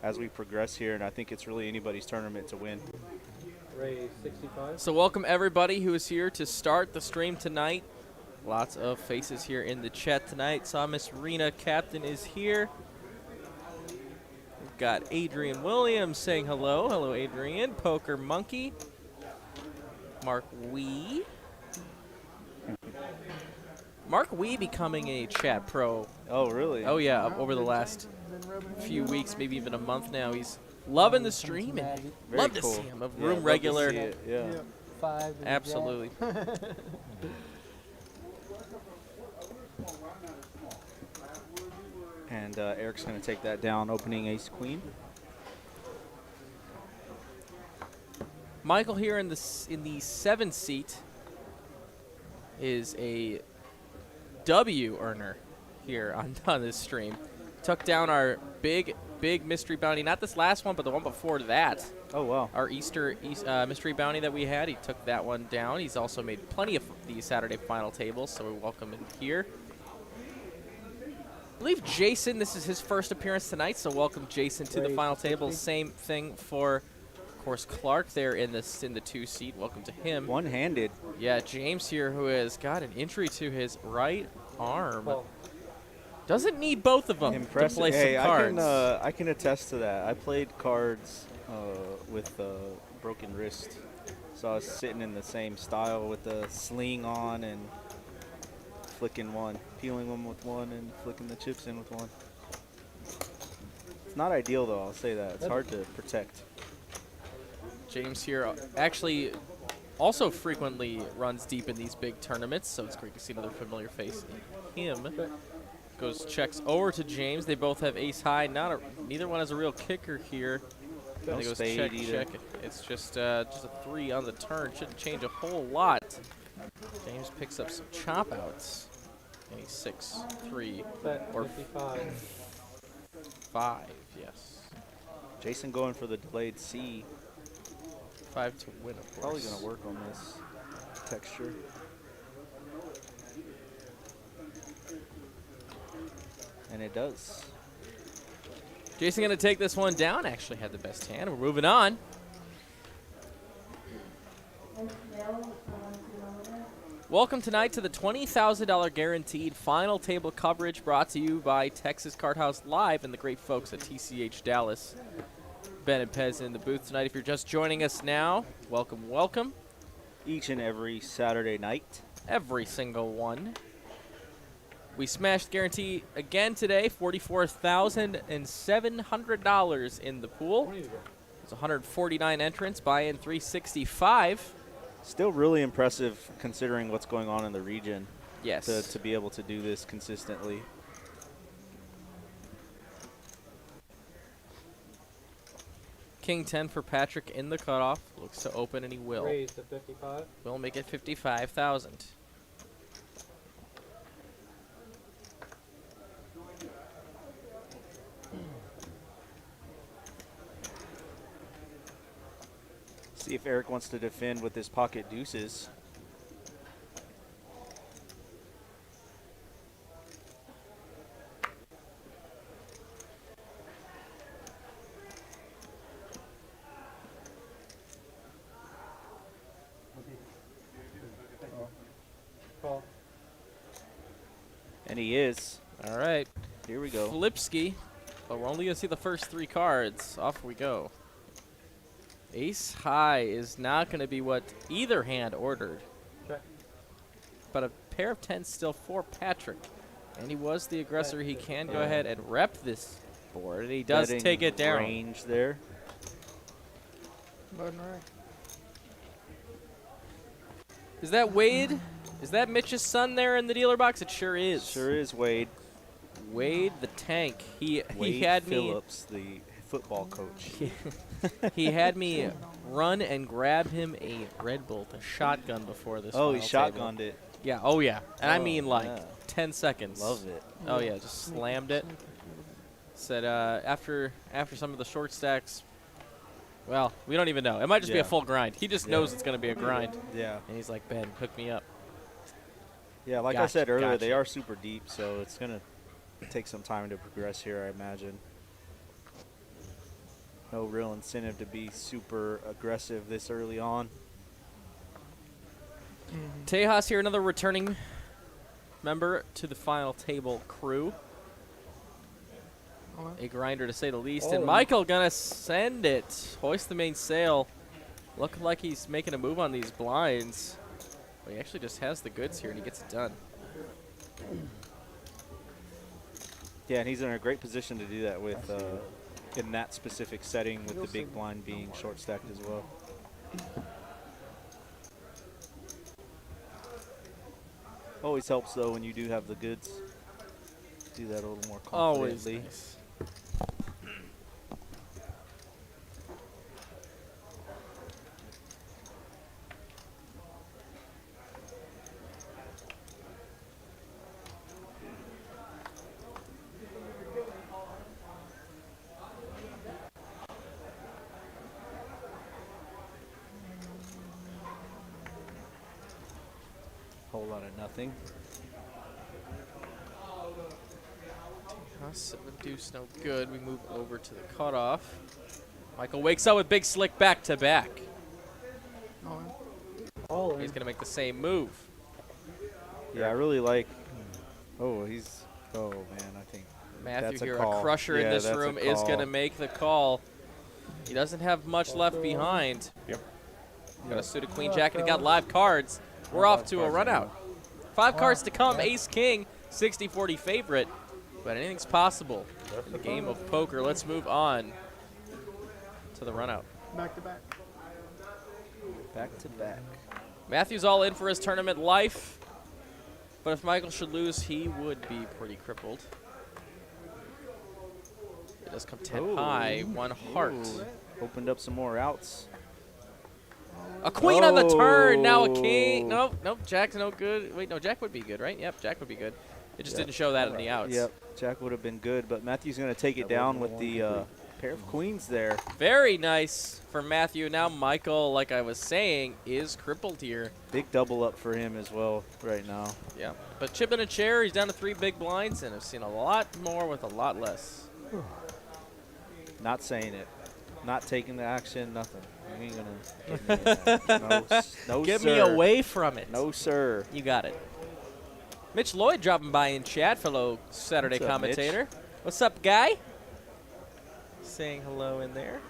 as we progress here, and I think it's really anybody's tournament to win. Ray 65. So welcome everybody who is here to start the stream tonight. Lots of faces here in the chat tonight. Saw Miss Rena Captain is here. We've got Adrian Williams saying hello. Hello, Adrian. Poker Monkey. Mark Wee. Mark Wee becoming a chat pro. Oh, really? Oh, yeah, over the last few weeks, maybe even a month now. He's loving the stream and Very love to cool. see him. A Yeah, room love to regular. see it, yeah. Five. Absolutely. And Eric's going to take that down, opening ace-queen. Michael here in the 7 seat is a W earner here on this stream. Took down our big mystery bounty, not this last one, but the one before that. Oh, wow. Our Easter mystery bounty that we had, he took that one down. He's also made plenty of these Saturday final tables, so we welcome him here. I believe Jason, this is his first appearance tonight, so welcome Jason to the final table. Same thing for, of course, Clark there in the 2 seat. Welcome to him. One-handed. Yeah, James here, who has got an injury to his right arm. Doesn't need both of them Impressive. to play Hey, some cards. I can attest to that. I played cards with broken wrist, so I was sitting in the same style with the sling on and flicking one, peeling one with one, and flicking the chips in with one. It's not ideal, though. I'll say that. It's hard to protect. James here actually also frequently runs deep in these big tournaments, so it's great to see another familiar face in him. Goes checks over to James. They both have ace high. Neither one has a real kicker here. No He goes spade check, either. check. It's just a 3 on the turn. Shouldn't change a whole lot. James picks up some chop outs. And he's 6, 3, or 5. Yes. Jason going for the delayed C. 5 to win, of course. Probably going to work on this texture. And it does. Jason going to take this one down. Actually had the best hand. We're moving on. Welcome tonight to the $20,000 guaranteed final table coverage brought to you by Texas Card House Live and the great folks at TCH Dallas. Ben and Pez in the booth tonight. If you're just joining us now, welcome, welcome. Each and every Saturday night. Every single one. We smashed guarantee again today, $44,700 in the pool. It's 149 entrants, buy-in 365. Still really impressive considering what's going on in the region. Yes. To be able to do this consistently. King 10 for Patrick in the cutoff. Looks to open, and he will. Raise to 55. We'll make it 55,000. See if Eric wants to defend with his pocket deuces. Call. And he is. All right. Here we go. Flipski. But we're only going to see the first 3 cards. Off we go. Ace high is not going to be what either hand ordered. Check. But a pair of 10s still for Patrick. And he was the aggressor. He can go ahead and rep this board. And he does Betting take it down. range there. Is that Wade? Is that Mitch's son there in the dealer box? It sure is. Sure is Wade. Wade the tank. He Wade had Phillips, the football coach. he had me run and grab him a Red Bull, a shotgun before this. Oh, he final table. shotgunned it. Yeah. Oh yeah. And I Oh, mean like yeah. 10 seconds. Love it. Oh yeah, just slammed it. Said after some of the short stacks. Well, we don't even know. It might just be a Yeah. full grind. He just knows it's going to be a grind. Yeah. And he's like, Ben, hook me up. Yeah, like I Gotcha, said earlier, they gotcha. are super deep, so it's going to take some time to progress here, I imagine. no real incentive to be super aggressive this early on. Tejas here, another returning member to the final table crew. A grinder to say the least. And Michael gonna send it. Hoist the mainsail. Looking like he's making a move on these blinds. But he actually just has the goods here and he gets it done. Yeah, and he's in a great position to do that with in that specific setting with the big blind being short stacked as well. Always helps though when you do have the goods. Do that a little more Always confidently. nice. Whole lot of nothing. Seven deuce, no good. We move over to the cutoff. Michael wakes up with big slick back to back. All in. He's gonna make the same move. Yeah, I really like. Oh, he's. Oh man, I think Matthew that's a here, call. a crusher in Yeah, this that's a room, is call. gonna make the call. He doesn't have much left behind. Yep. Got a suited queen jack and he got live cards. We're off to a run out. 5 cards to come. Ace king, 60-40 favorite, but anything's possible in the game of poker. Let's move on to the run out. Back to back. Back to back. Matthew's all in for his tournament life, but if Michael should lose, he would be pretty crippled. It does come 10 high, 1 heart. Opened up some more outs. A queen on the turn, now a king. Nope, nope, jack's no good. Wait, no, jack would be good, right? Yep, jack would be good. It just didn't show that in the outs. Yep, jack would have been good, but Matthew's going to take it down with the pair of queens there. Very nice for Matthew. Now Michael, like I was saying, is crippled here. Big double up for him as well right now. Yeah, but chip in a chair, he's down to 3 big blinds, and I've seen a lot more with a lot less. Not saying it. Not taking the action, nothing. You ain't going to get me in that. No, Get sir. me away from it. No, sir. You got it. Mitch Lloyd dropping by in chat, fellow Saturday What's up, commentator. Mitch? What's up, guy? Saying hello in there.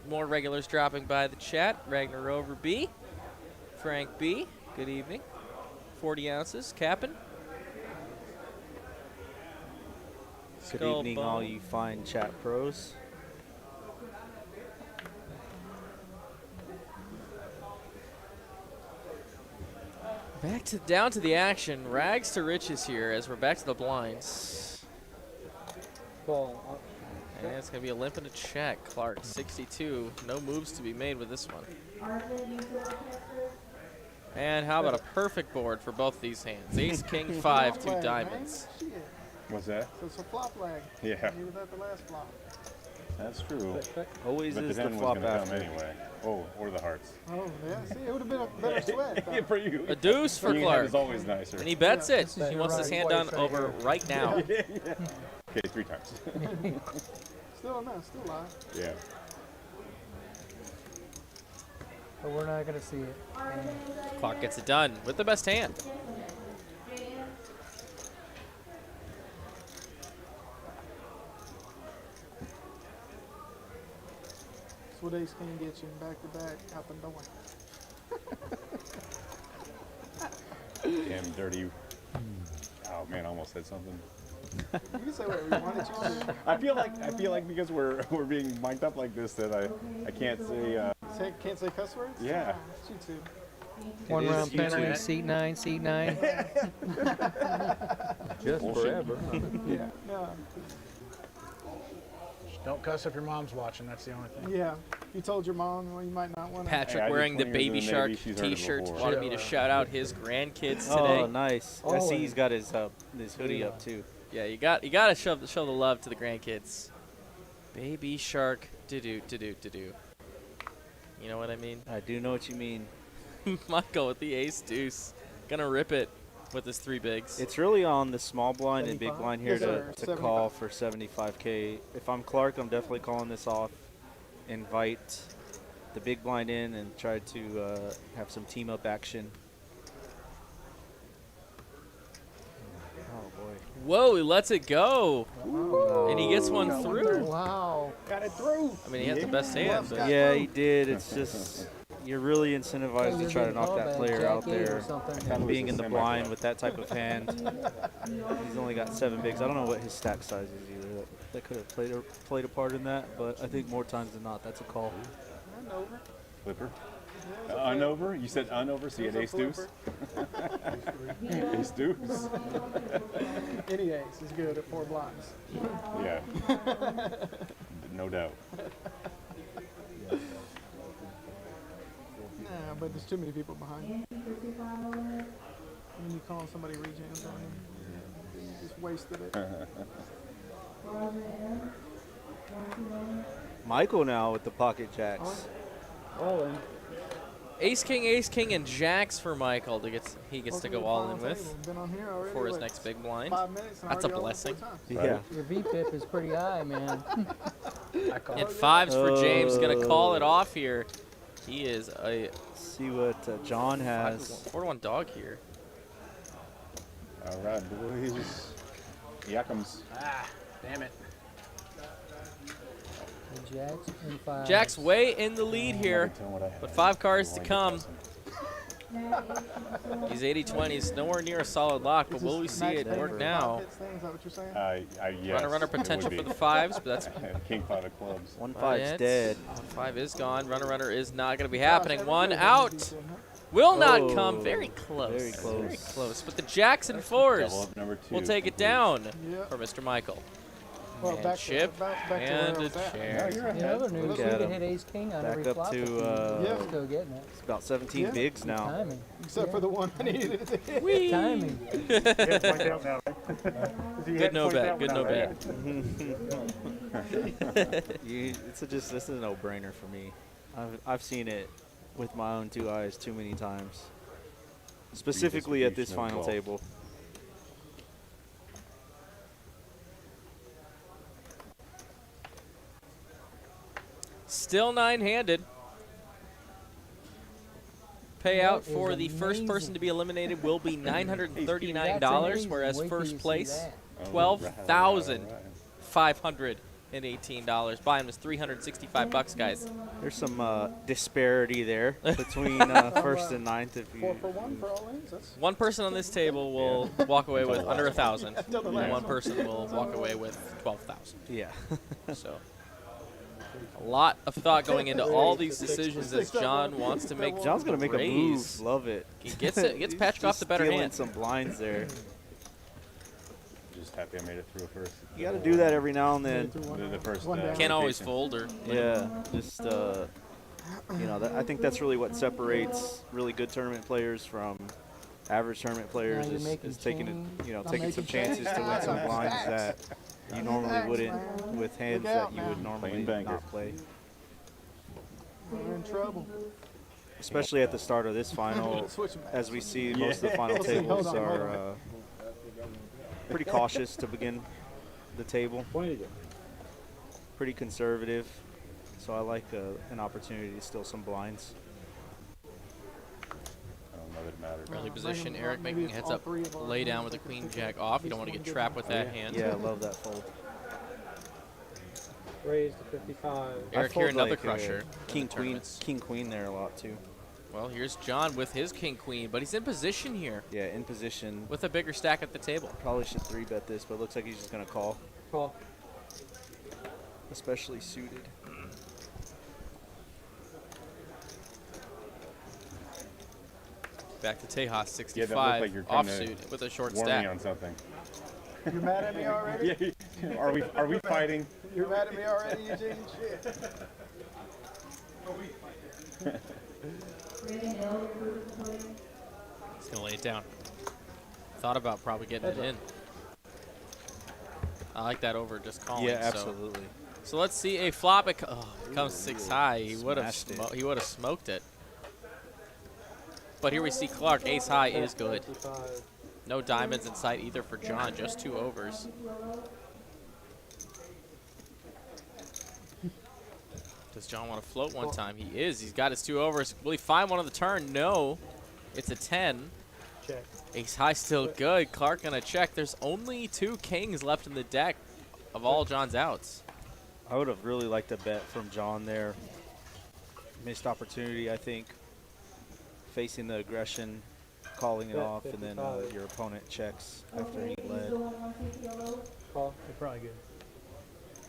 More regulars dropping by the chat. Ragnar Rover B. Frank B. Good evening. 40 ounces. Capping. Good Skull evening, Bone. all you fine chat pros. Down to the action. Rags to riches here as we're back to the blinds. Ball. And it's going to be a limp and a check. Clark, 62. No moves to be made with this one. And how about a perfect board for both these hands? Ace, king, 5, 2 diamonds. What's that? So it's a flop lag. Yeah, He was at the last flop. that's true. Always But is the the 10 was flop going to come after. anyway. Oh, or the hearts. Oh, yeah. See, it would have been a better sweat. Yeah, for you. A deuce for King hand Clark. is always nicer. And he bets Yeah, it. this is He wants right. this hand done Right over here. right now. Okay, 3 times. Still no, still live. Yeah. But we're not going to see it. Clark gets it done with the best hand. That's what ace king gets you back to back up and down. Damn dirty. Oh man, I almost said something. You can say whatever you want. It's yours. I feel like because we're being mic'd up like this that I can't say Can't say cuss words? Yeah. Oh, it's YouTube. One is round penalty, YouTube. seat 9, seat 9. Just Bullshit. forever. Yeah. No. Don't cuss if your mom's watching. That's the only thing. Yeah. You told your mom, well, you might not want to. Patrick I did wearing the 20 years in Baby the Shark Navy. She's heard it t-shirt before. wanted me to shout out his grandkids Oh, today. nice. I see he's got his hoodie up too. Yeah, you got to show the love to the grandkids. Baby Shark, do. You know what I mean? I do know what you mean. Michael with the ace deuce, gonna rip it. with his 3 bigs. It's really on the small blind and big 75? blind here Yes, sir. to 75. call for 75K. If I'm Clark, I'm definitely calling this off. Invite the big blind in and try to have some team up action. Oh boy. Whoa, he lets it go. Oh, And he gets one Got one through. through. Wow. Got it through. I mean, he had the best hand. But yeah, he did. It's just you're really incentivized to try to knock that player out there. And being in the blind with that type of hand, he's only got 7 bigs. I don't know what his stack size is either. That could have played a part in that, but I think more times than not, that's a call. Over. Flipper. Unover? You said unover, so you had ace deuce? Ace deuce? Any ace is good at 4 blinds. Yeah. No doubt. Nah, but there's too many people behind you. When you call somebody rejams on you, you just wasted it. Michael now with the pocket jacks. All in. Ace, king, and jacks for Michael. He gets to go all in with Been on here already, for his what, next big blind. 5 minutes and That's a already all in blessing. 4 times. Yeah. Your VPIP is pretty high, man. And 5s for James. Going to call it off here. He is a See what John has. 4-1 dog here. All right, boys. Yakums. Ah, damn it. The Jacks and 5. Jack's way in the lead here, Tell 'em what I have. but 5 cards to Like come. this. He's 80-20s, nowhere near a solid lock, but Is will this we see max it payment work for now? 5 hits thing? Is that what you're saying? Yes, Runner it would potential be. for the 5s, but that's King 5 of clubs. 1-5's But dead. 5 is gone. Runner is not going to be happening. 1 out. Will not come. Very close. Very close. Very close. But the jacks and 4s Double up number 2. will take it down Yep. for Mr. Michael. Well, And back chip to, back to where and I a was at. No, chair. you're In ahead. other news, Look you at could him. hit ace king on Back every up flop. to, if you Yeah. still getting it. It's about 17 Yeah. bigs Good now. timing. Except for the one I needed it to hit. Whee! Timing. Good no bet. Good no bet. This is a no-brainer for me. I've seen it with my own 2 eyes too many times. Specifically at this Redistribution of final wealth. table. Still 9-handed. Payout That is for the first person amazing. to be eliminated will be That's $939, amazing. whereas Wait till first you see place that. $12,518. Buy-in was $365, guys. There's some disparity there between first and ninth. If 4 you, for 1 for all ins. That's One person on this table will walk away with under 1,000, Until the and last one one. person will walk away with 12,000. yeah. So, a lot of thought going into all these decisions as John wants to make. John's gonna make a raise. move. Love it. He gets it. Gets He's Patrick off just the better stealing hand. some blinds there. Just happy I made it through first. You got to do that every now and then. The first. One down. Can't always rotation. fold or. Yeah, just I think that's really what separates really good tournament players from average tournament players Now you're is making taking king. it, I'm taking some making chances to win some blinds that you normally wouldn't with hands that you would normally Playing banker. not play. we're in trouble. Especially at the start of this final, as we see most of the final tables are pretty cautious to begin the table. Pretty conservative. So I like an opportunity to steal some blinds. I don't know that it matters. Early Bring position. him Eric up. Maybe making it's heads all up. 3 of our Lay down hands with the that queen could- jack off. You don't want to get trapped with that hand. Yeah, I love that fold. Raised to 55. Eric I here, fold another like, crusher. in King the queen, tournaments. king queen there a lot too. Well, here's John with his king queen, but he's in position here Yeah, in position. with a bigger stack at the table. Probably should 3-bet this, but it looks like he's just gonna call, Call. especially suited. Back to Tejas, 65 Yeah, that looked like you're trying to offsuit with a short Warn me stack. on something. You're mad at me already? Yeah. Are we fighting? You're mad at me already, Eugene? Shit. He's gonna lay it down. Thought about probably getting it in. I like that over just calling. Yeah, so- absolutely. So let's see a flop. It comes 6 high. He would have Smashed it. he would have smoked it. But here we see Clark. Ace high is good. No diamonds in sight either for John, just 2 overs. Does John want to float one time? He is. He's got his 2 overs. Will he find one on the turn? No. It's a 10. Check. Ace high still good. Clark gonna check. There's only 2 kings left in the deck of all John's outs. I would have really liked a bet from John there. Missed opportunity, I think. Facing the aggression, calling it Bet off, and then 55. your opponent checks after he led. Call. You're probably good.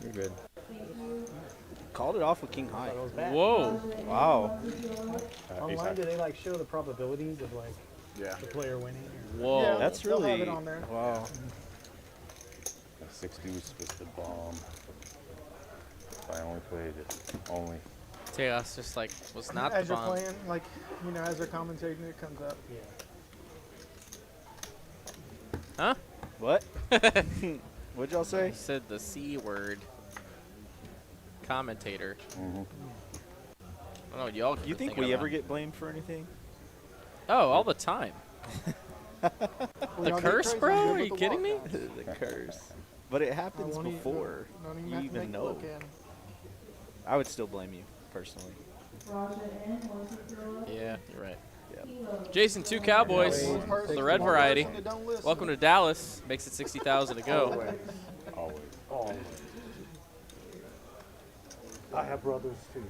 You're good. Called it off with king high. Whoa. Wow. Ace Online, high. do they like show the probabilities of like Yeah. the player winning? Or? Whoa. Yeah. That's They'll have really it on there. wow. A 6 deuce with the bomb. I only played it. Only. Chaos just like was not As the you're bomb. playing, like, you know, as they're commentating, it comes up. Yeah. Huh? What? What'd y'all say? He said the C word. Commentator. Mm-hmm. I don't know. Y'all. You think we ever get blamed for anything? Oh, all the time. Well, The y'all get curse, crazy. bro? I'm good Are with you the kidding me? lockdowns. The curse. But it I happens won't before don't you have to even make know. look in. I would still blame you, personally. Yeah, you're right. Yep. Jason, 2 Cowboys. One The red variety. person that don't listen. Welcome to Dallas. Makes it 60,000 to go. Always. Always. I have brothers too.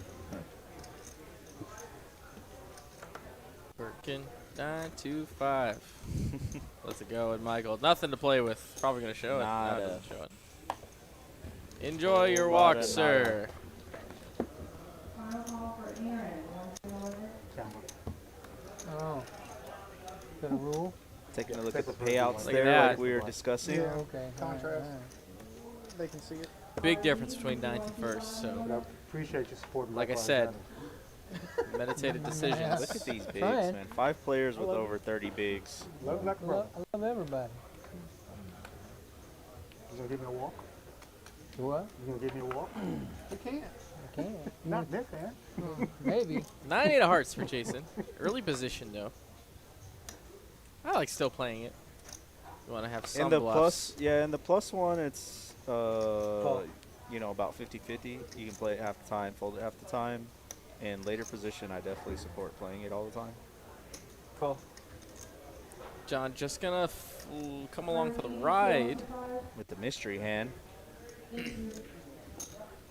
Working 9 to 5. Let's go. And Michael, nothing to play with. Probably gonna show it. No, it Nada. doesn't show it. Enjoy your Nada, walk, nada. sir. Oh. Is that a rule? Taking a look That's at the a very good payouts one. Look at there, that. like we were discussing. Yeah. Okay. Contrast. Alright. They can see it. Big difference between 9th and 1st. But So, I appreciate your support. Like I said, meditated decisions. Look at these bigs, Trying. man. 5 players with over 30 bigs. Love like a brother. I love everybody. You gonna give me a walk? You what? You gonna give me a walk? You can't. I can't. Not this hand. Maybe. 9 8 of hearts for Jason. Early position though. I like still playing it. You want to have some In the bluffs. plus, yeah, in the plus one, it's you know, about 50-50. You can play it half the time, fold it half the time. And later position, I definitely support playing it all the time. Call. John just gonna come along for the ride. With the mystery hand,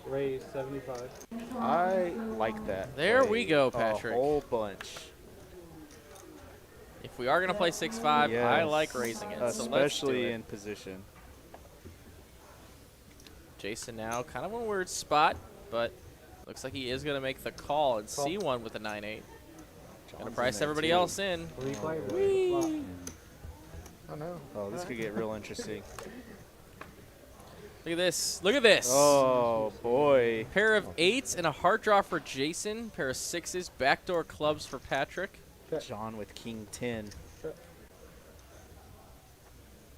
Raise 75. I like that. There play we go, a Patrick. whole bunch. If we are gonna play 6-5, I Yes. like raising it. So let's do Especially it. in position. Jason now kind of in a weird spot, but looks like he is gonna make the call and see one with the 9-8. Gonna John's price in there, everybody too. else in. What do you play? Whee! I know. Oh, this could get real interesting. Look at this. Look at this. Oh, boy. Pair of 8s and a heart draw for Jason. Pair of 6s. Backdoor clubs for Patrick. John with king 10.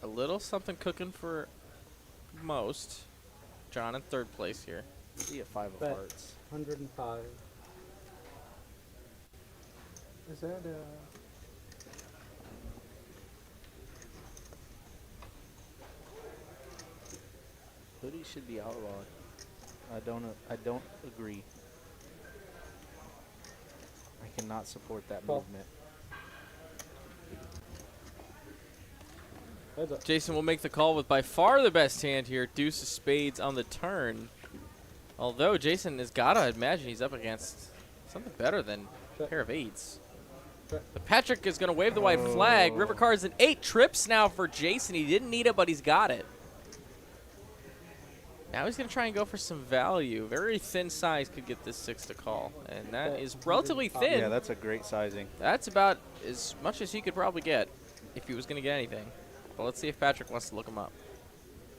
A little something cooking for most. John in 3rd place here. See a 5 of Bet. hearts. 105. Is that Hoodie should be outlawed. I don't agree. I cannot support that Call. movement. Heads up. Jason will make the call with by far the best hand here. Deuce of spades on the turn. Although Jason has got to imagine he's up against something better than a pair of 8s. Check. But Patrick is going to wave the white flag. River cards an 8 trips now for Jason. He didn't need it, but he's got it. Now he's going to try and go for some value. Very thin size could get this 6 to call. And that is relatively thin. Yeah, that's a great sizing. That's about as much as he could probably get if he was going to get anything. But let's see if Patrick wants to look him up.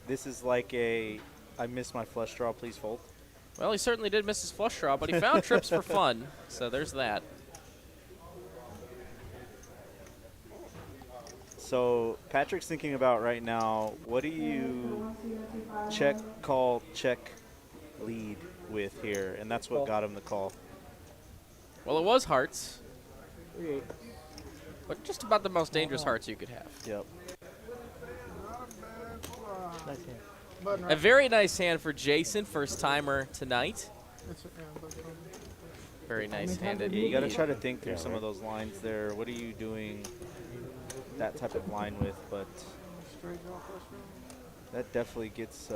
This is like a, I missed my flush draw, please fold. Well, he certainly did miss his flush draw, but he found trips for fun. So there's that. So Patrick's thinking about right now, what do you check, call, check, lead with here? And that's what Call. got him the call. Well, it was hearts, 3-8. but just about the most dangerous hearts you could have. Yep. Nice hand. Button A right. very nice hand for Jason, first timer tonight. It's, yeah, button right. Very nice Yeah, handed. you got to try to think through Yeah, some of right. those lines there. What are you doing that type of line with? But Straight draw first round. that definitely gets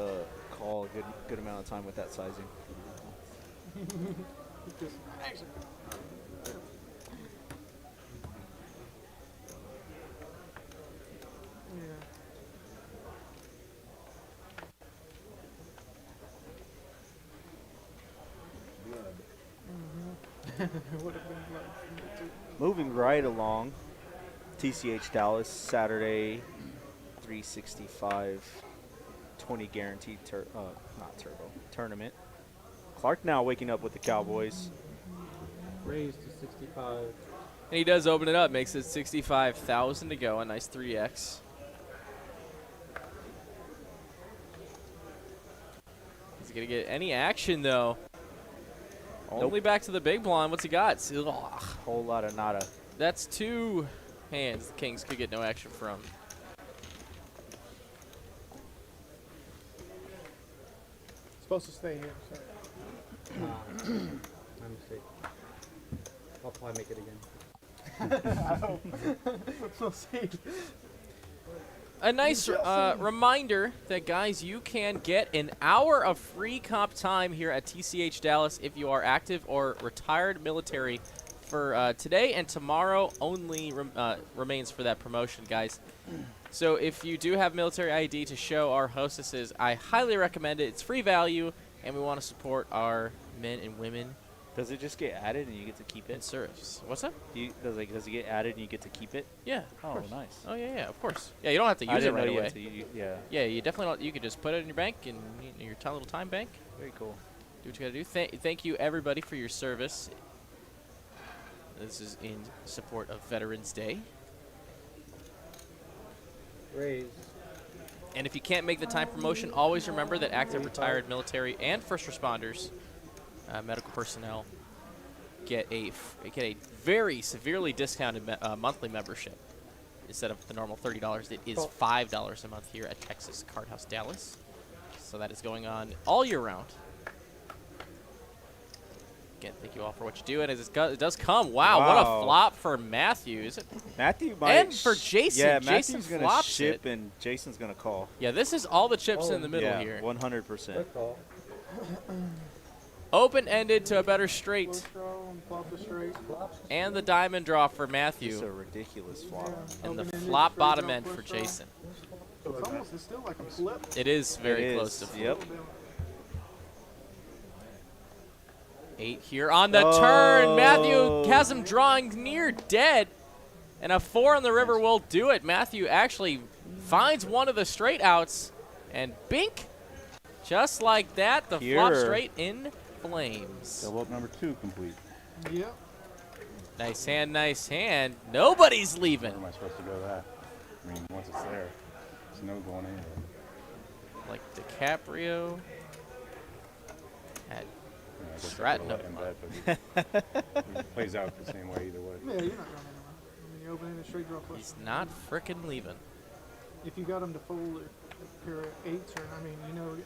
call a good amount of time with that sizing. Just action. Yeah. It would have been blood for me too. Moving right along, TCH Dallas, Saturday, 365, 20 guaranteed, not turbo, tournament. Clark now waking up with the Cowboys. Raised to 65. And he does open it up, makes it 65,000 to go. A nice 3x. He's going to get any action, though. Only back to the big blind. What's he got? Ugh. Whole lot of nada. That's 2 hands the Kings could get no action from. Supposed to stay here. Sorry. My mistake. I'll probably make it again. I hope. We'll see. A nice reminder that, guys, you can get an hour of free comp time here at TCH Dallas if you are active or retired military for today and tomorrow only remains for that promotion, guys. So if you do have military ID to show our hostesses, I highly recommend it. It's free value, and we want to support our men and women Does it just get added and you get to keep in it? service. What's that? Does it get added and you get to keep it? Yeah. Oh, nice. Oh, yeah, of course. Yeah, you don't have to I use it didn't know right you away. had to. Yeah, Yeah, you definitely don't. You could just put it in your bank and your little time bank. very cool. Do what you gotta do. Thank you, everybody, for your service. This is in support of Veterans Day. Raised. And if you can't make the time promotion, always remember that active, retired military, and first responders, medical personnel, get a very severely discounted monthly membership. Instead of the normal $30, it is $5 a month here at Texas Card House Dallas. So that is going on all year round. Again, thank you all for what you do, and it does come. Wow, what a Wow. flop for Matthews. Matthew might. And for Jason. Yeah, Jason Matthew's gonna flops ship it. and Jason's gonna call. Yeah, this is all the chips in the middle Yeah, here. 100%. Good call. Open-ended to a better straight, Close draw and flop the straight. and the diamond draw for It's Matthew, a ridiculous flop. Yeah, and the open-ended, flop straight bottom draw, end for flush draw. Jason. It's almost, it's still like a flip. It is very It close is, to yep. 8 here on the turn. Matthew has him drawing near dead, and a 4 on the river will do it. Matthew actually finds one of the straight outs, and bink, just like that, the flop Here. straight in flames. Double up number 2 complete. Yep. Nice hand, nice hand. Nobody's leaving. Where am I supposed to go that? I mean, once it's there, there's no going anywhere. Like DiCaprio at I mean, I guess I Stratton could've let him bet, but it plays out the same way either way. Yeah, you're not going anywhere. I mean, you open in a straight draw flush. He's not frickin' leaving. If you got him to fold a pair of 8s, or I mean, you know,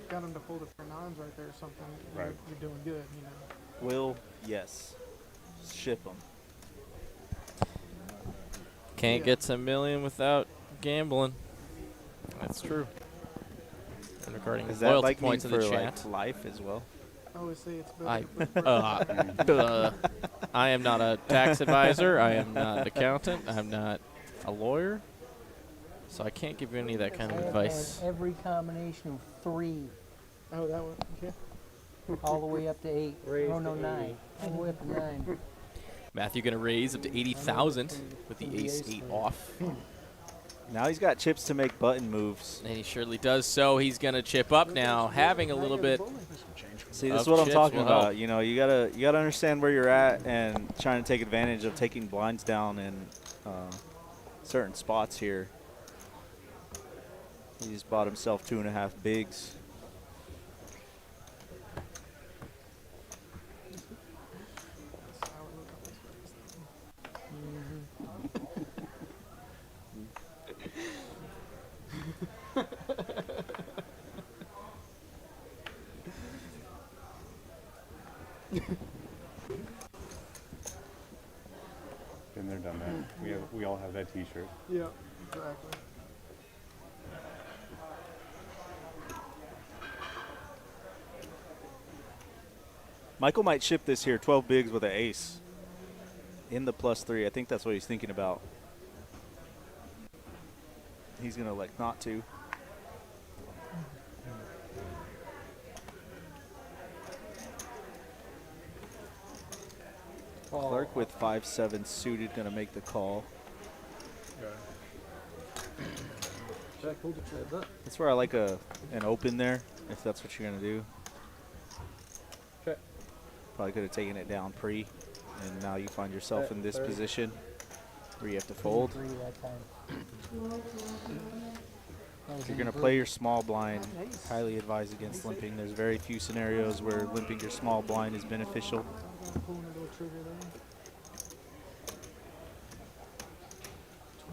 got him to fold a pair of 9s right there or something, Right. you're doing good, you know. Will, yes. Ship them. Can't Yeah. get to a million without gambling. That's true. And regarding Is the that loyalty like points mean in the for chat, like life as well? I always say it's better. I, to put I am not a tax advisor. I am not an accountant. I'm not a lawyer. So I can't give you any of that kind of advice. And every combination of 3 oh, that one. Yeah. all the way up to 8. Raised Oh, no, to 9. All the way up to 9. Matthew going to raise up to 80,000 with the ace-8 off. Now he's got chips to make button moves. And he surely does so. He's going to chip up now, having a little bit. See, this is Of what I'm chips talking will about. help. You know, you gotta understand where you're at and trying to take advantage of taking blinds down in certain spots here. He just bought himself 2.5 bigs. Been there, done that. We all have that T-shirt. Yeah, exactly. Michael might ship this here, 12 bigs with an ace in the +3. I think that's what he's thinking about. He's going to elect not to. Clark with 5-7 suited going to make the call. Check, hold it, check that. That's where I like an open there, if that's what you're going to do. Check. Probably could have taken it down pre, and now you find yourself in this position where you have to fold. 3 that time. If you're going to play your small blind, highly advised against limping. There's very few scenarios where limping your small blind is beneficial. Pulling a little trigger there.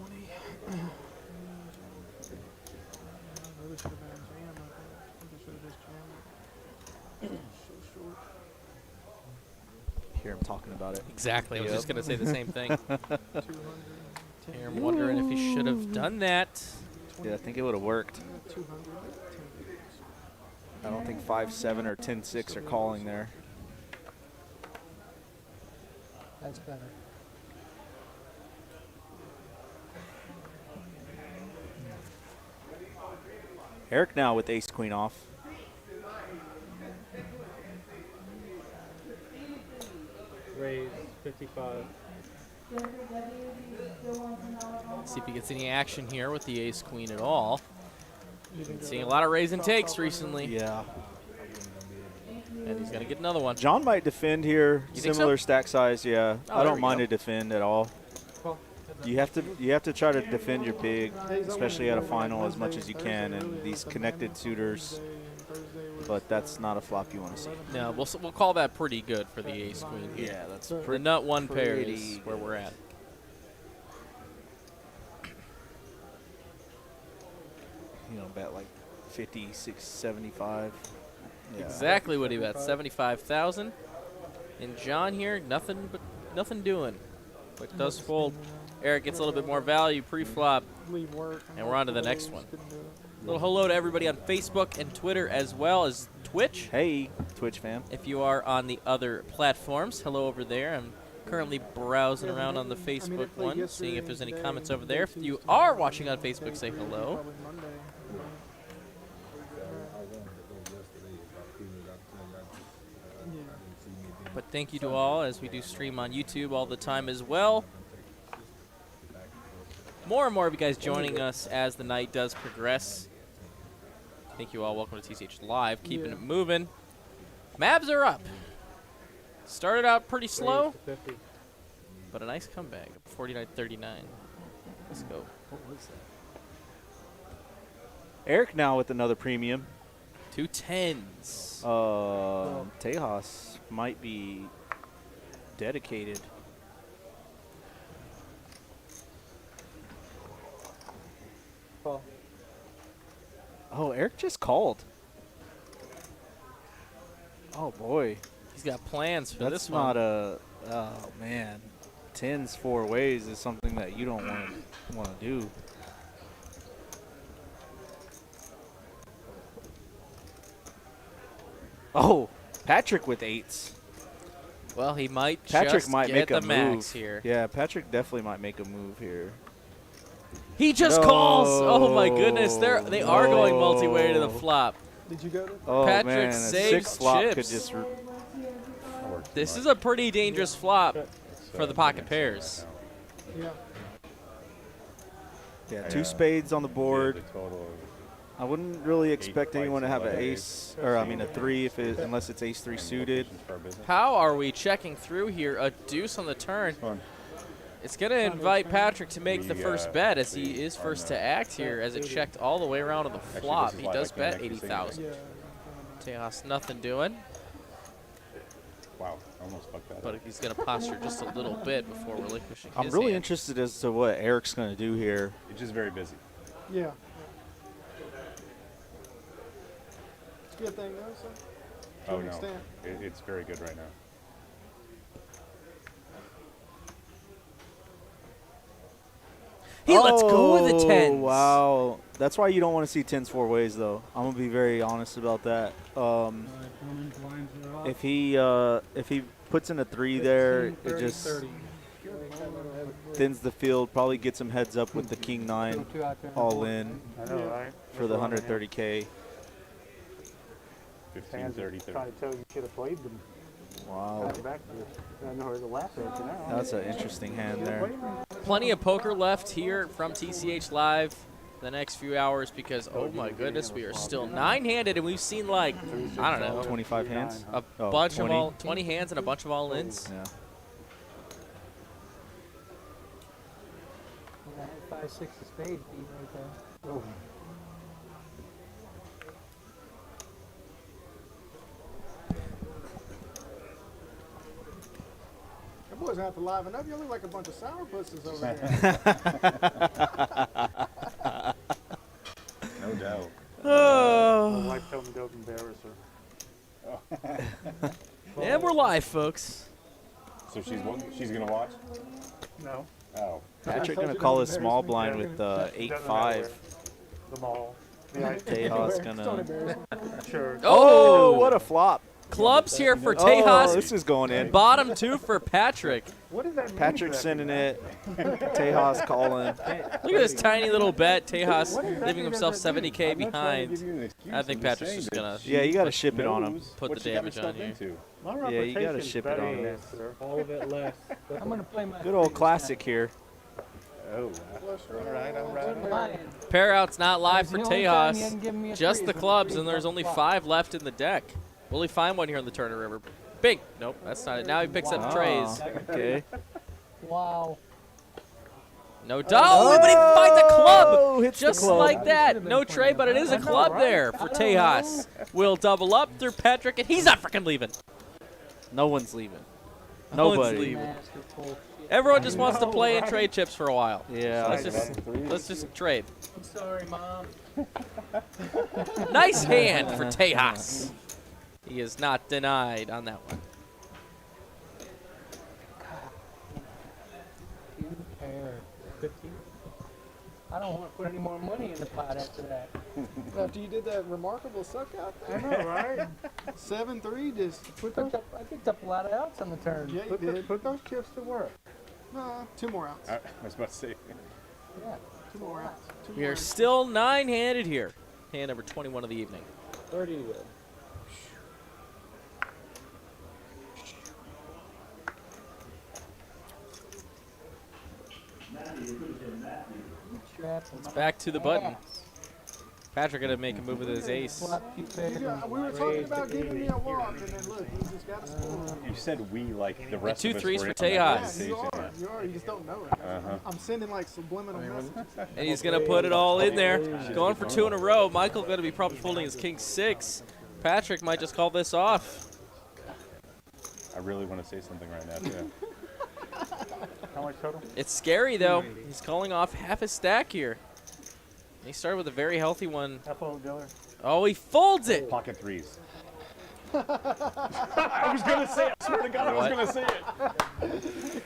20. Really should have been jam, I think I should have just jammed it. So short. Hear him talking about it. Exactly. I was just going to say the same thing. 210. Here I'm wondering if he should have done that. Yeah, I think it would have worked. 200. 10. I don't think 5-7 or 10-6 are calling there. That's better. Eric now with ace queen off. Raise 55. See if he gets any action here with the ace queen at all. Seeing a lot of raise and takes recently. Yeah. And he's going to get another one. John might defend here. You think Similar so? stack size, yeah. Oh, I there don't we mind go. to defend at all. You have to try to defend your big, especially at a final, as much as you can, and these connected suitors. But that's not a flop you want to see. No, we'll call that pretty good for the ace queen here. Yeah, that's The nut one pair is pretty where we're at. You know, bet like 50, 60, 75. Yeah. Exactly what he bet, 75,000. And John here, nothing doing. But does fold. Eric gets a little bit more value pre-flop. Leave work. And we're on to the next one. Couldn't do it. Little hello to everybody on Facebook and Twitter as well as Twitch. Hey, Twitch fam. If you are on the other platforms, hello over there. I'm currently browsing around on the I mean, Facebook I played one, seeing if there's any yesterday, comments today, over there. If you Tuesday, are watching on Facebook, day say three, hello. probably Monday. Yeah. But thank you to all as we do stream on YouTube all the time as well. More and more of you guys joining us as the night does progress. Thank you all. Welcome to TCH Live. Keeping it moving. Mavs are up. Started out pretty slow, Raise to 50. but a nice comeback. 49-39. Let's go. What was that? Eric now with another premium. 2 tens. Tejas might be dedicated. Call. Oh, Eric just called. Oh boy, He's got plans for that's this not one. a. Oh man, tens 4 ways is something that you don't want to do. Oh, Patrick with 8s. Well, he might Patrick just might get make the a max move here. Yeah, Patrick definitely might make a move here. He just calls. Oh my goodness, they are going multi-way to the flop. Did you go to? Oh Patrick man, a saves 6 flop could chips. just. This is a pretty dangerous flop for the pocket pairs. Yeah. Yeah, Yeah. 2 spades on the board. The total of I wouldn't really expect fights anyone to have an in ace, or I mean a 3 if it, unless it's ace 3 suited. implications for our business. How are we checking through here? A deuce on the turn. Fun. It's going to invite Patrick to make the We, first bet as he we is are first not- to act here as it checked all the way around to the Actually, flop. this is He why I does like bet the next 80,000. Yeah. Tejas, nothing doing, Wow, I almost fucked that but up. he's going to posture just a little bit before relinquishing I'm his really hand. interested as to what Eric's going to do here. It's just very busy. Yeah. It's a good thing, though, so. To Oh an no, extent. it's very good right now. Let's go with the tens. Wow. That's why you don't want to see tens four ways, though. I'm going to be very honest about that. If he puts in a 3 there, it just 30. thins the field, probably gets him heads up with the king 9 all in I know, right? for the 130K. 15, 30, 30. Trying to tell you should have played them. Wow. Back to I know where the last edge now. That's an interesting hand there. Plenty of poker left here from TCH Live the next few hours because, oh my goodness, we are still 9-handed and we've seen like, I don't know, 25 hands? a Oh, bunch 20. of 20 hands and a bunch of all-ins. Yeah. Yeah, I had 5, 6 of spades beat right there. Oh. That boy's gonna have to liven up. You look like a bunch of sour pussies over there. No doubt. My Oh. wife told me don't embarrass her. And we're live, folks. So she's gonna watch? No. Oh. Patrick going to call his small blind with 8-5. The mall. The ice. Tejas Don't going to. embarrass him. Sure. Oh, what a flop. Clubs here for Oh, Tejas. this is going in. Bottom 2 for Patrick. What does that mean? Patrick sending it. Tejas calling. Look at this tiny little bet. Tejas What exactly leaving himself does that mean? 70K I'm not trying to give behind. you an excuse, I think I'm just Patrick's saying just that gonna she Yeah, you got to ship it on him. knows Put what the she got damage herself on you. into. My Yeah, you gotta reputation's ship it better on than him. that, sir. All of it less. I'm gonna play my Good old favorites classic here. Oh, all right, all right. now. Lion. Pair out's not live for It's the only time you Tejas. haven't given me a Just three the is when clubs, the and there's three's only on the 5 left in the deck. Will he find one here on the Turner River? Bing. Nope, that's not it. Now he picks up trays. Okay. Wow. No doubt. Oh, but he finds a club. hits the Just club. like that. No tray, but it is a club there for Tejas. Will double up through Patrick, and he's not freaking leaving. No one's leaving. No one's Nobody. leaving. Masterful shit. Everyone just wants to play and trade chips for a while. Yeah. Let's just trade. I'm sorry, Mom. Nice hand for Tejas. He is not denied on that one. Pair. 15. I don't want to put any more money in the pot after that. After you did that remarkable suck out I there, know, right? 7-3, just I picked up a lot of outs on the turn. yeah, you did. Put those chips to work. 2 more outs. I was about to say. Yeah. 2 more outs. 2 We more are outs. still 9-handed here. Hand number 21 of the evening. 30 to go. It's back to the button. Patrick gonna make a move with his ace. Flop 2 pairs. Yeah, we were talking about giving me a walk, and then look, he just got a score. You said we like the rest two of us threes were for in on that Tejas. Yeah, conversation, you are. yeah. You are. You just don't know it. Uh-huh. I'm sending like subliminal messages. And he's gonna put it all in there. Going for 2 in a row. Michael gonna be probably folding his king 6. Patrick might just call this off. I really want to say something right now, too. How much total? It's scary though. He's calling off half his stack here. He started with a very healthy one. Apple dealer. Oh, he folds it. Pocket threes. I was going to say it. I swear to God, I was going to say it.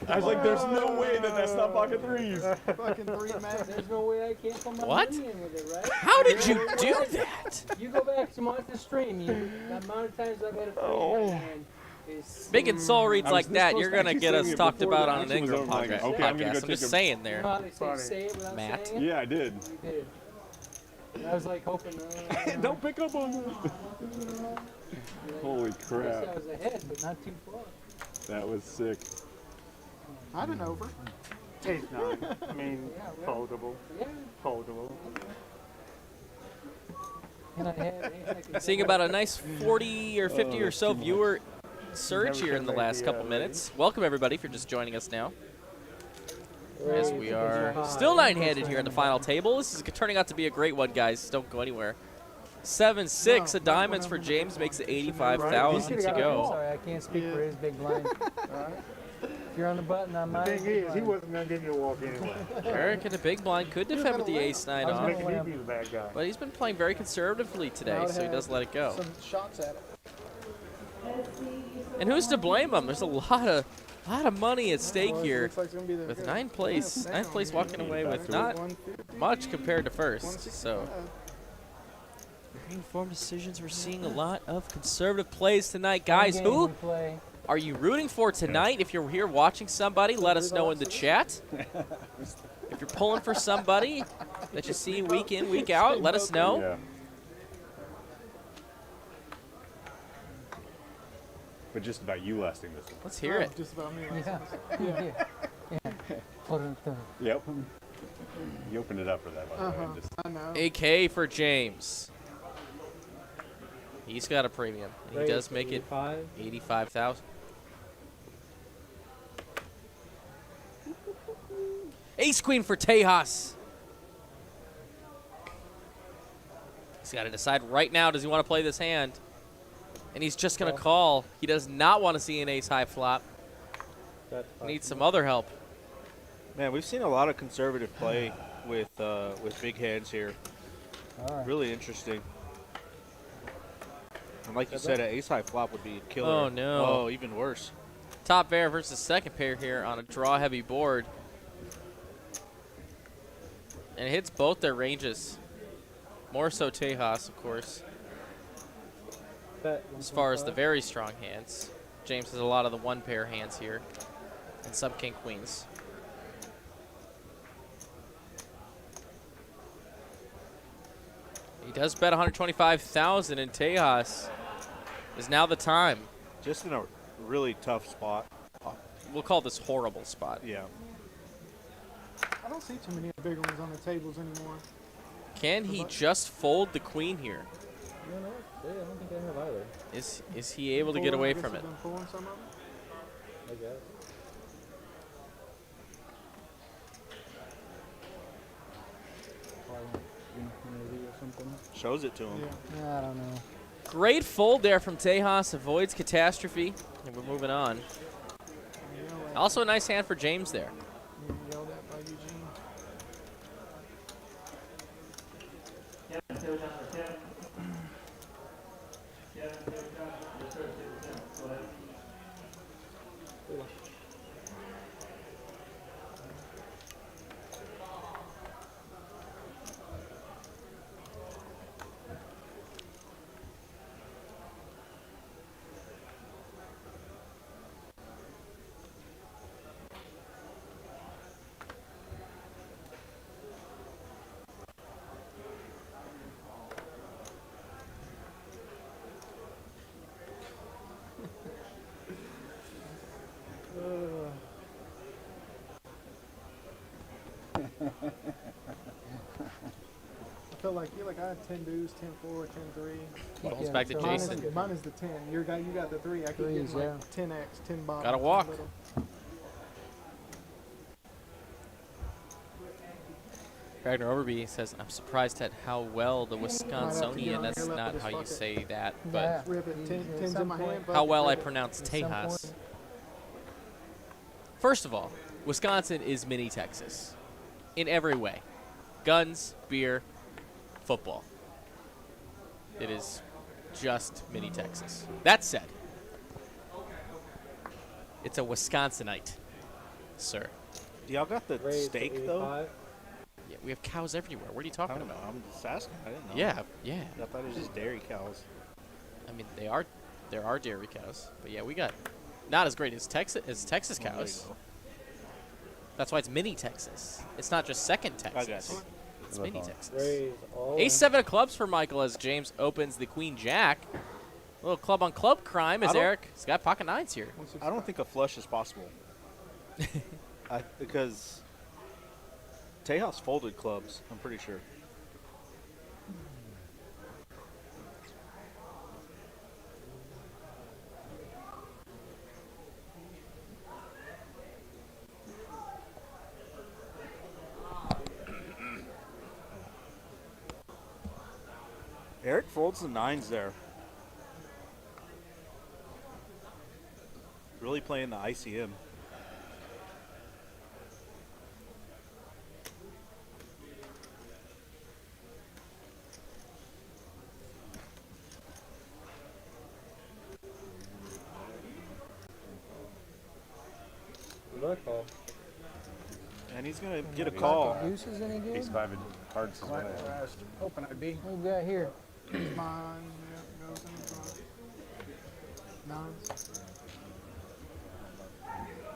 I was like, there's no way that that's not pocket threes. Fucking 3 max. There's no way I can't put my What? money in with it, right? How did you do that? You go back to the stream. The amount of times I've had a 3 hand is. Making soul reads I was like this that, close you're to gonna actually get us saying it talked before about the on an action was Ingram over. I'm like, podcast. okay, I'm gonna go I'm just take a- saying You there. know how they say it without Matt? saying it? Yeah, I did. You did. And I was like hoping. Don't pick up on that. Holy I guess crap. I was ahead, but not too far. That was sick. I had an over. Ace 9. I mean, Yeah, right. foldable. Yeah. Foldable. And I had. Seeing about a nice 40 or 50 or so viewer surge here in the last couple minutes. Welcome everybody if you're just joining us now. As we are still 9-handed here in the final table. This is turning out to be a great one, guys. Don't go anywhere. 7-6 of diamonds for James makes it 85,000 to go. Sorry, I can't speak for his big blind. If you're on the button, I'm The mine. thing is, he wasn't going to give you a walk anyway. Eric in the big blind could defend with the ace-9 I was off, making you be the bad guy. but he's been playing very conservatively today, so he does let it go. Some shots at it. And who's to blame him? There's a lot of A lot of money at stake Well, it here. looks like it's gonna be the With good. ninth place walking away with not 150, much compared to first. So 165. very informed decisions. We're seeing a lot of conservative plays tonight, One guys. game Who we play. are you rooting for tonight? If you're here watching somebody, let us know in the chat. If you're pulling for somebody that you see week in, week out, let us know. Yeah. But just about you lasting this one. Let's hear it. Just about me. Yeah. Yeah. Yeah. Put it through. Yep. You opened it up for that, by the way. Uh-huh. Just, I know. AK for James. He's got a premium. And he does make it 85,000. Ace Queen for Tejas. He's got to decide right now, does he want to play this hand? And he's just going to call. He does not want to see an ace high flop. Needs some other help. Man, we've seen a lot of conservative play with big hands here. All right. Really interesting. And like you said, an ace high flop would be a killer. Oh, no. Oh, even worse. Top pair versus second pair here on a draw heavy board. And it hits both their ranges. More so Tejas, of course. As far as the very strong hands. James has a lot of the one pair hands here. And some king queens. He does bet 125,000, and Tejas is now the time. Just in a really tough spot. We'll call this horrible spot. Yeah. I don't see too many big ones on the tables anymore. Can he just fold the queen here? No, no, I don't think I have either. Is he able to get away from it? Been pulling some of them. I guess. Or something. Shows it to him. Yeah. I don't know. Great fold there from Tejas. Avoids catastrophe. And we're moving on. Also a nice hand for James there. Being yelled at by Eugene. I feel like I had 10 dues, 10-4, 10-3. Falls back to so Jason. Mine is the 10. You got the 3. I keep Threes, getting like yeah. 10x, 10 bottom. Gotta 10 walk. little. Ragnar Overby says, I'm surprised at how well the Wisconsinian, that's Here, not just how you fuck it. say that, but Yeah. Rip it. 10, At 10's some in my point- hand. how well I rip it. pronounce At some Tejas. point. First of all, Wisconsin is mini Texas in every way. Guns, beer, football. It is just mini Texas. That said, it's a Wisconsinite, sir. Y'all got the steak, though? Yeah, we have cows everywhere. What are you I talking don't know. about? I'm just asking. I didn't know. Yeah, yeah. I thought it was just dairy cows. I mean, there are dairy cows, but yeah, we got not as great as Texas Oh, there you cows. go. That's why it's mini Texas. It's not just second Texas. I got you. It's mini Texas. Raise all. Ace 7 of clubs for Michael as James opens the queen jack. A little club on club crime as I don't- Eric's got pocket nines here. I don't think a flush is possible. Because Tejas folded clubs, I'm pretty sure. Eric folds the nines there. Really playing the ICM. but call. And he's going to get a call. Deuces any good? Ace 5 of hearts is what Like I I have. was hoping I'd be. What we got here? Mine, yeah, goes in the front. Nines.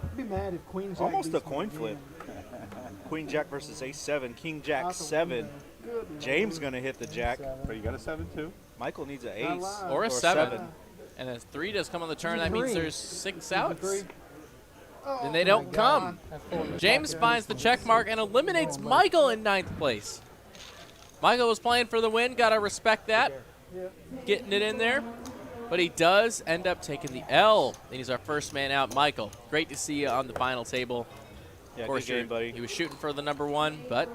I'd be mad if Queen Jack Almost a beats me coin again. flip. Queen Jack versus Ace 7. King Jack Out the 7. window. Good James Lord. going to hit the Jack. But you got a 7 too. Michael needs an Not ace. live. Or a 7. seven. And a 3 does come on the turn. Who's a That means three? there's 6 Who's the outs. three? Oh, Then they my don't God. come. That's four. James finds the check mark and eliminates Michael in 9th place. Michael was playing for the win. Got to respect that. Getting it in there. But he does end up taking the L. And he's our first man out. Michael, great to see you on the final table. Yeah, Of course, good game, buddy. he was shooting for the number 1, but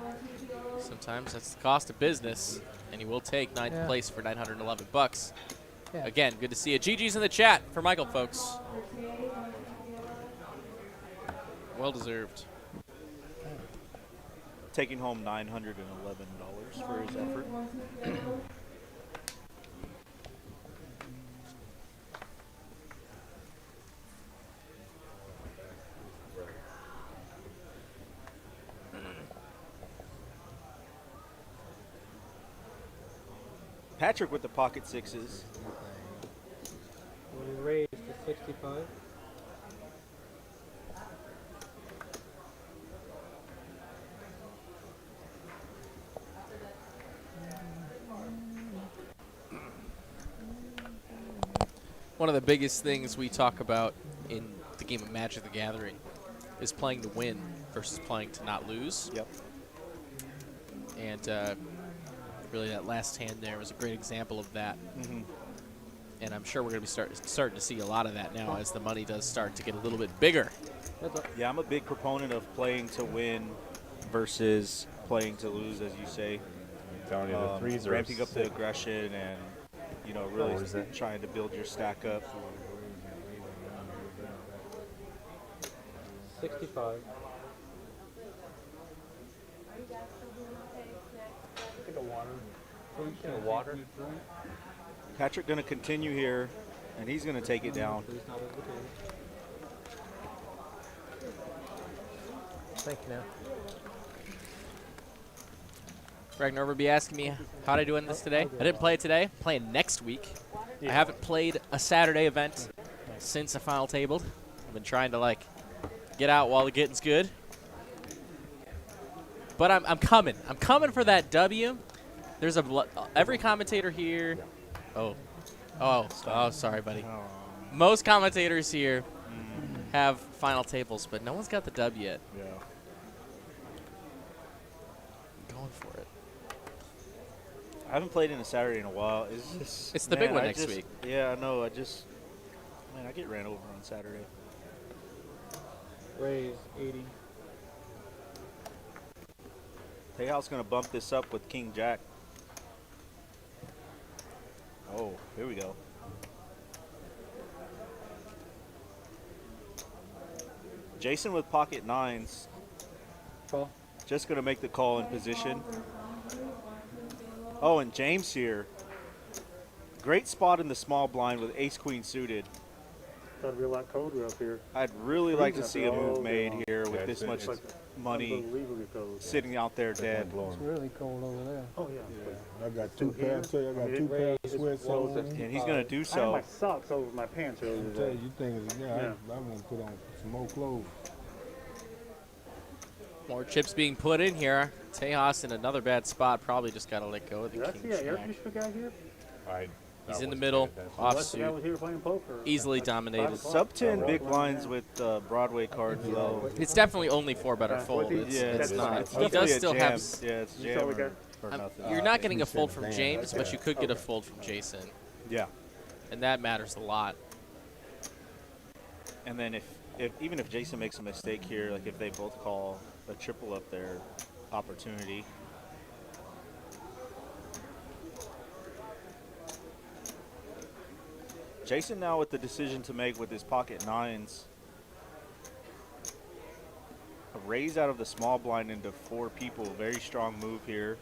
sometimes that's the cost of business. And he will take 9th place for $911. Yeah. Again, good to see you. GG's in the chat for Michael, folks. Well deserved. Taking home $911 for his effort. Patrick with the pocket sixes. We raised to 65. One of the biggest things we talk about in the game of Magic the Gathering is playing to win versus playing to not lose. Yep. And really that last hand there was a great example of that. Mm-hmm. And I'm sure we're going to be starting to see a lot of that now as the money does start to get a little bit bigger. Yeah, I'm a big proponent of playing to win versus playing to lose, as you say. Telling you the threes are ramping up the aggression and, you know, really What was that? trying to build your stack up. 65. Take a water. Water. Patrick going to continue here, and he's going to take it down. Thank you now. Ragnar will be asking me how did I do in this today. I didn't play it today. I'm playing next week. I haven't played a Saturday event since I final tabled. I've been trying to, like, get out while the getting's good. But I'm coming. I'm coming for that W. There's every commentator here. Oh, sorry, buddy. Most commentators here have final tables, but no one's got the W yet. Yeah. Going for it. I haven't played in a Saturday in a while. It's the big one I next week. Yeah, I know. I get ran over on Saturday. Raise 80. Tejal's going to bump this up with King Jack. Oh, here we go. Jason with pocket nines. Call. Just going to make the call in position. Oh, and James here. Great spot in the small blind with ace-queen suited. Thought it'd be a lot colder up here. I'd really like to Freezing see a up there move all made day long. here with Yeah, this it's much Like money unbelievably cold. sitting out there dead. It's really cold over there. Oh yeah. I got two here, pairs. I I got mean, two it pairs of raised sweats well on. to- And he's going to do I had so. my socks over my pants earlier I'm telling today. you, things. Yeah, Yeah. I want to put on some more clothes. More chips being put in here. Tejas in another bad spot. Probably just got to let go of the Did I king see an air jack. conditioner guy here? He's in the middle, Unless the guy offsuit. was here playing poker. Easily Like dominated. 5 o'clock. Sub 10 Oh, big well, blinds yeah. with Broadway cards, though. It's definitely only 4 better fold. Yeah, It's it's not. It's He definitely does a still jam. have. Yeah, it's You saw jam we got- or nothing. You're not getting a he fold said from damn. James, but you could get a Okay. fold from Jason, Yeah. and that matters a lot. And then even if Jason makes a mistake here, like if they both call a triple up there, opportunity. Jason now with the decision to make with his pocket nines. A raise out of the small blind into 4 people. Very strong move here.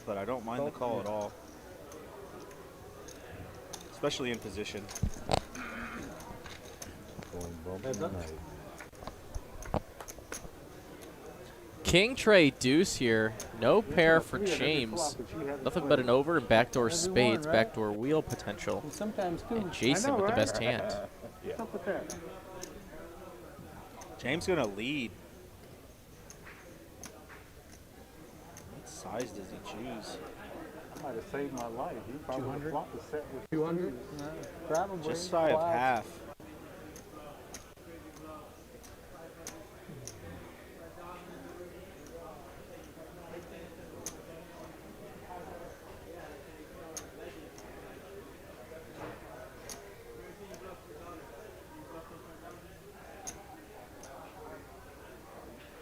But I don't mind the call at all. Especially in position. Bumping up. night. King Trey Deuce here. No pair for James. Nothing but an over and backdoor Every one, spades, right? backdoor wheel potential. And sometimes two. And Jason know, with the right? best hand. What's up with that? James gonna lead. What size does he choose? I might have saved my life. You probably would have flopped the set with 200? Probably. Just shy of Twice. half.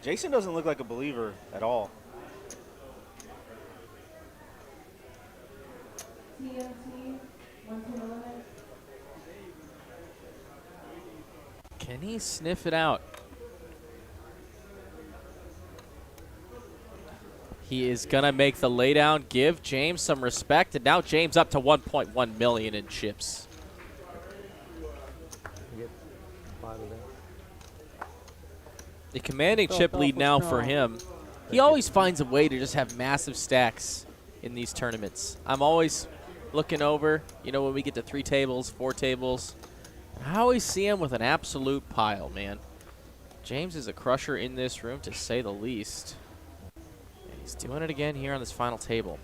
Jason doesn't look like a believer at all. Can he sniff it out? He is going to make the laydown, give James some respect, and now James up to 1.1 million in chips. Get 5 of that. The commanding Felt chip lead awful now for strong. him. He always finds a way to just have massive stacks in these tournaments. I'm always looking over, you know, when we get to 3 tables, 4 tables. I always see him with an absolute pile, man. James is a crusher in this room, to say the least. And he's doing it again here on this final table.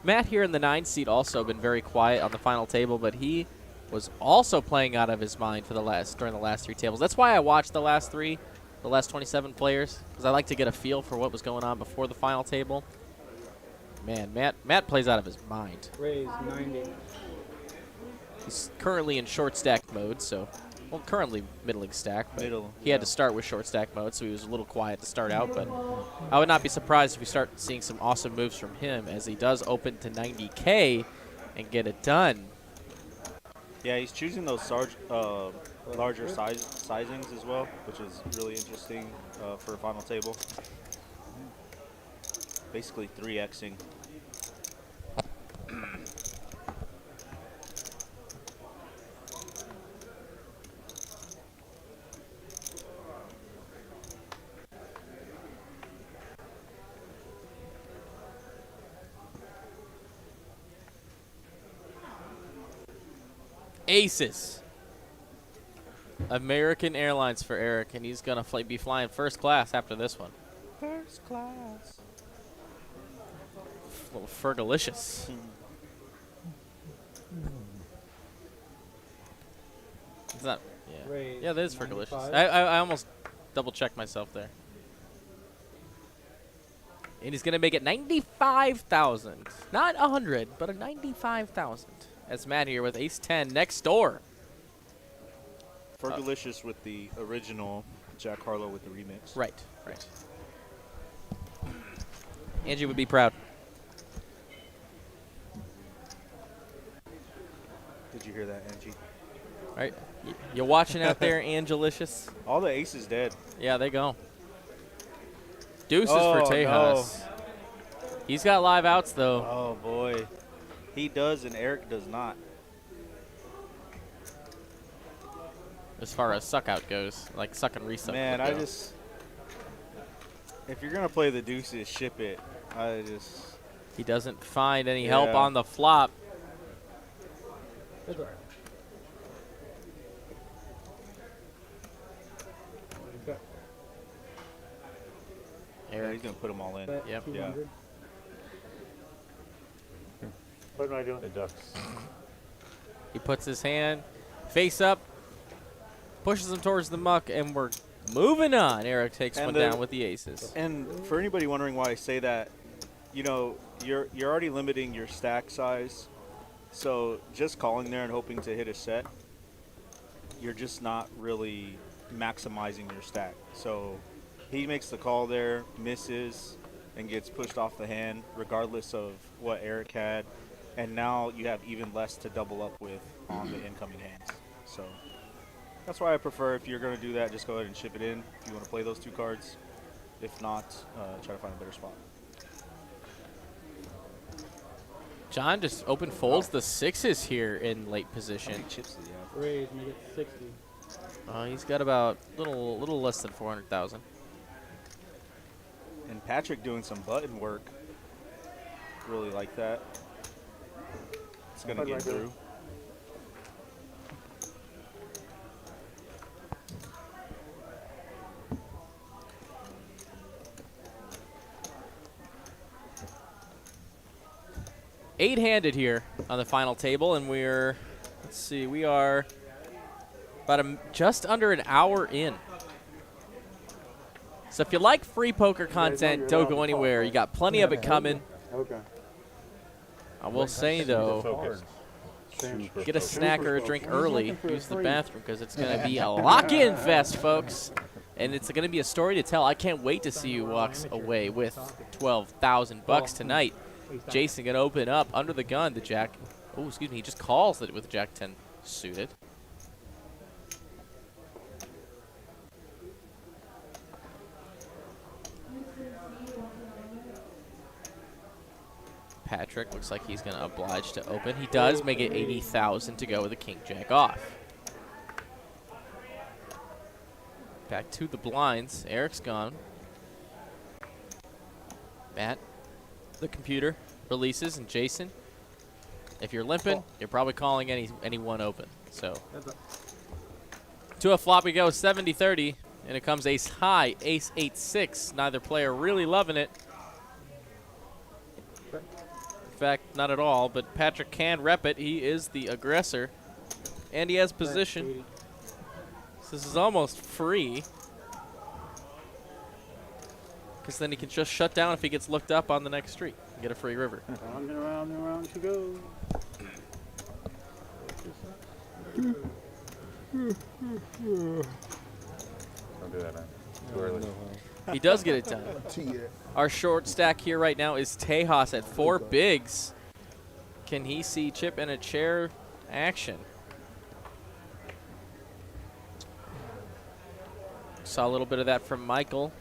Matt here in the 9 seat also been very quiet on the final table, but he was also playing out of his mind for during the last 3 tables. That's why I watched the last 27 players, because I like to get a feel for what was going on before the final table. Man, Matt plays out of his mind. Raise 90. He's currently in short stack mode, so, well, currently middling stack, but he had to start with short stack mode, so he was a little quiet to start out, but I would not be surprised if we start seeing some awesome moves from him, as he does open to 90K and get it done. Yeah, he's choosing those larger sizings as well, which is really interesting for a final table. Basically 3xing. Aces. American Airlines for Eric, and he's going to be flying first class after this one. First class. A little Fergalicious. It's not, yeah. Raise Yeah, that is Fergalicious. 95. I almost double-checked myself there. And he's going to make it 95,000. Not 100, but a 95,000. That's Matt here with ace-10 next door. Fergalicious with the original, Jack Harlow with the remix. Right, right. Angie would be proud. Did you hear that, Angie? All right, you watching out there, Angelicious? All the aces dead. Yeah, they go. Deuces Oh, for Tejas. He's got live outs, though. Oh, boy. He does, and Eric does not. As far as suck out goes, like suck and resuck. Man, would go. if you're going to play the deuces, ship it. He doesn't find any help Yeah. on the flop. Good. Yeah, Eric. he's going to put them all in. Bet Yep. 200. What am I doing? The ducks. He puts his hand face up, pushes him towards the muck, and we're moving on. Eric takes And one the- down with the aces. And for anybody wondering why I say that, you know, you're already limiting your stack size. So just calling there and hoping to hit a set, you're just not really maximizing your stack. So he makes the call there, misses, and gets pushed off the hand regardless of what Eric had. And now you have even less to double up with on the incoming hands. So that's why I prefer, if you're going to do that, just go ahead and ship it in if you want to play those 2 cards. If not, try to find a better spot. John just open folds the sixes here in late How position. many chips does he have? Raise, make it 60. He's got about little less than 400,000. And Patrick doing some button work. Really like that. It's gonna get through. Eight-handed here on the final table, and we're, let's see, we are about just under an hour in. So if you like free poker content, don't go anywhere. You got plenty of it coming. Okay. I will say, though, Focus. get a snack or a drink early. Use the bathroom because it's going to be a lock-in fest, folks. And it's going to be a story to tell. I can't wait to see who walks away with $12,000 tonight. Jason going to open up under the gun. The jack. Oh, excuse me. He just calls it with Jack 10 suited. Patrick looks like he's going to oblige to open. He does make it 80,000 to go with a king jack off. Back to the blinds. Eric's gone. Matt, the computer, releases, and Jason, if you're limping, you're probably calling anyone open. So to a flop we go, 70-30, and it comes ace high, ace 8-6. Neither player really loving it. In fact, not at all, but Patrick can rep it. He is the aggressor, and he has position. So this is almost free, because then he can just shut down if he gets looked up on the next street and get a free river. Round and around she goes. Don't do that, man. Too early. He does get it done. Our short stack here right now is Tejas at 4 bigs. Can he see chip and a chair action? Saw a little bit of that from Michael.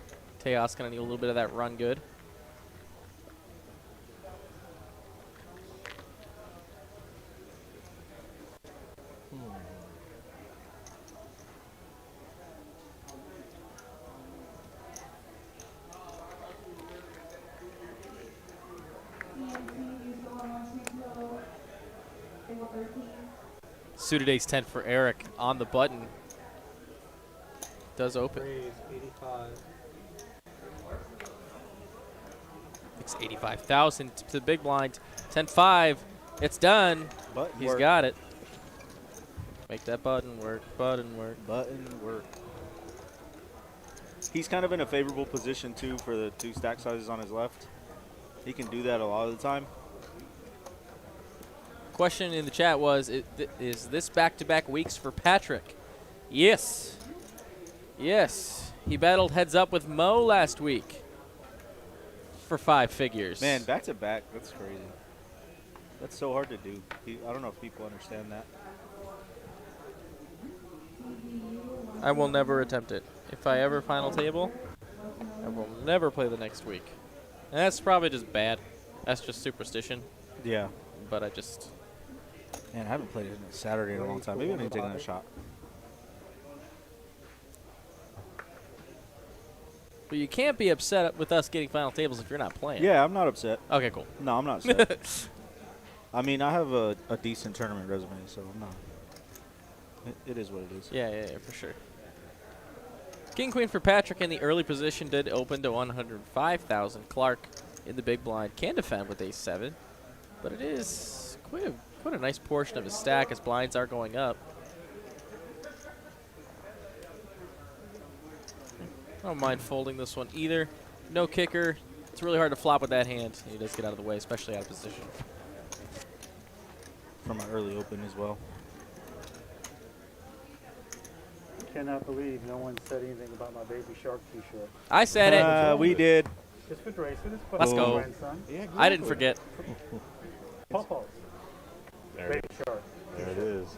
Tejas gonna need a little bit of that run good. Suited ace 10 for Eric on the button. Does open. Raise 85. It's 85,000 to the big blind. 10-5. It's done. Button He's work. got it. Make that button work. Button work. Button work. He's kind of in a favorable position, too, for the 2 stack sizes on his left. He can do that a lot of the time. Question in the chat was, is this back-to-back weeks for Patrick? Yes. Yes. He battled heads up with Mo last week for 5 figures. Man, back-to-back, that's crazy. That's so hard to do. I don't know if people understand that. I will never attempt it. If I ever final table, I will never play the next week. And that's probably just bad. That's just superstition. Yeah. But I just... Man, I haven't played it on a Saturday in a long time. Maybe I need to take another shot. But you can't be upset with us getting final tables if you're not playing. Yeah, I'm not upset. Okay, cool. No, I'm not upset. I mean, I have a decent tournament resume, so I'm not. It is what it is. Yeah, for sure. King Queen for Patrick in the early position did open to 105,000. Clark in the big blind can defend with ace 7, but it is quite a nice portion of his stack as blinds are going up. I don't mind folding this one either. No kicker. It's really hard to flop with that hand. He does get out of the way, especially out of position. From an early open as well. Cannot believe no one said anything about my Baby Shark t-shirt. I said it. We did. Just for Dracer, this for Let's my go. grandson. I didn't forget. Pawpaws. Baby Shark. There it is.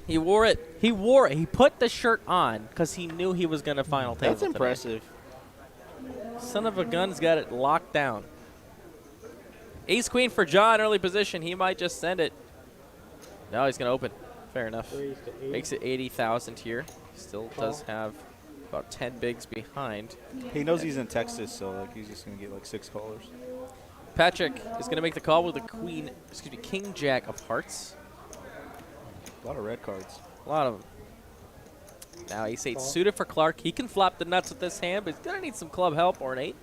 He wore it. He wore it. He put the shirt on because he knew he was going to final table. That's impressive. Son of a gun's got it locked down. Ace queen for John, early position. He might just send it. No, he's gonna open. Fair enough. Raise to 8. Makes it 80,000 here. Still does have about 10 bigs behind. He knows he's in Texas, so like he's just gonna get like 6 callers. Patrick is gonna make the call with the king jack of hearts. A lot of red cards. A lot of them. Now ace 8 suited for Clark. He can flop the nuts with this hand, but he's gonna need some club help or an 8.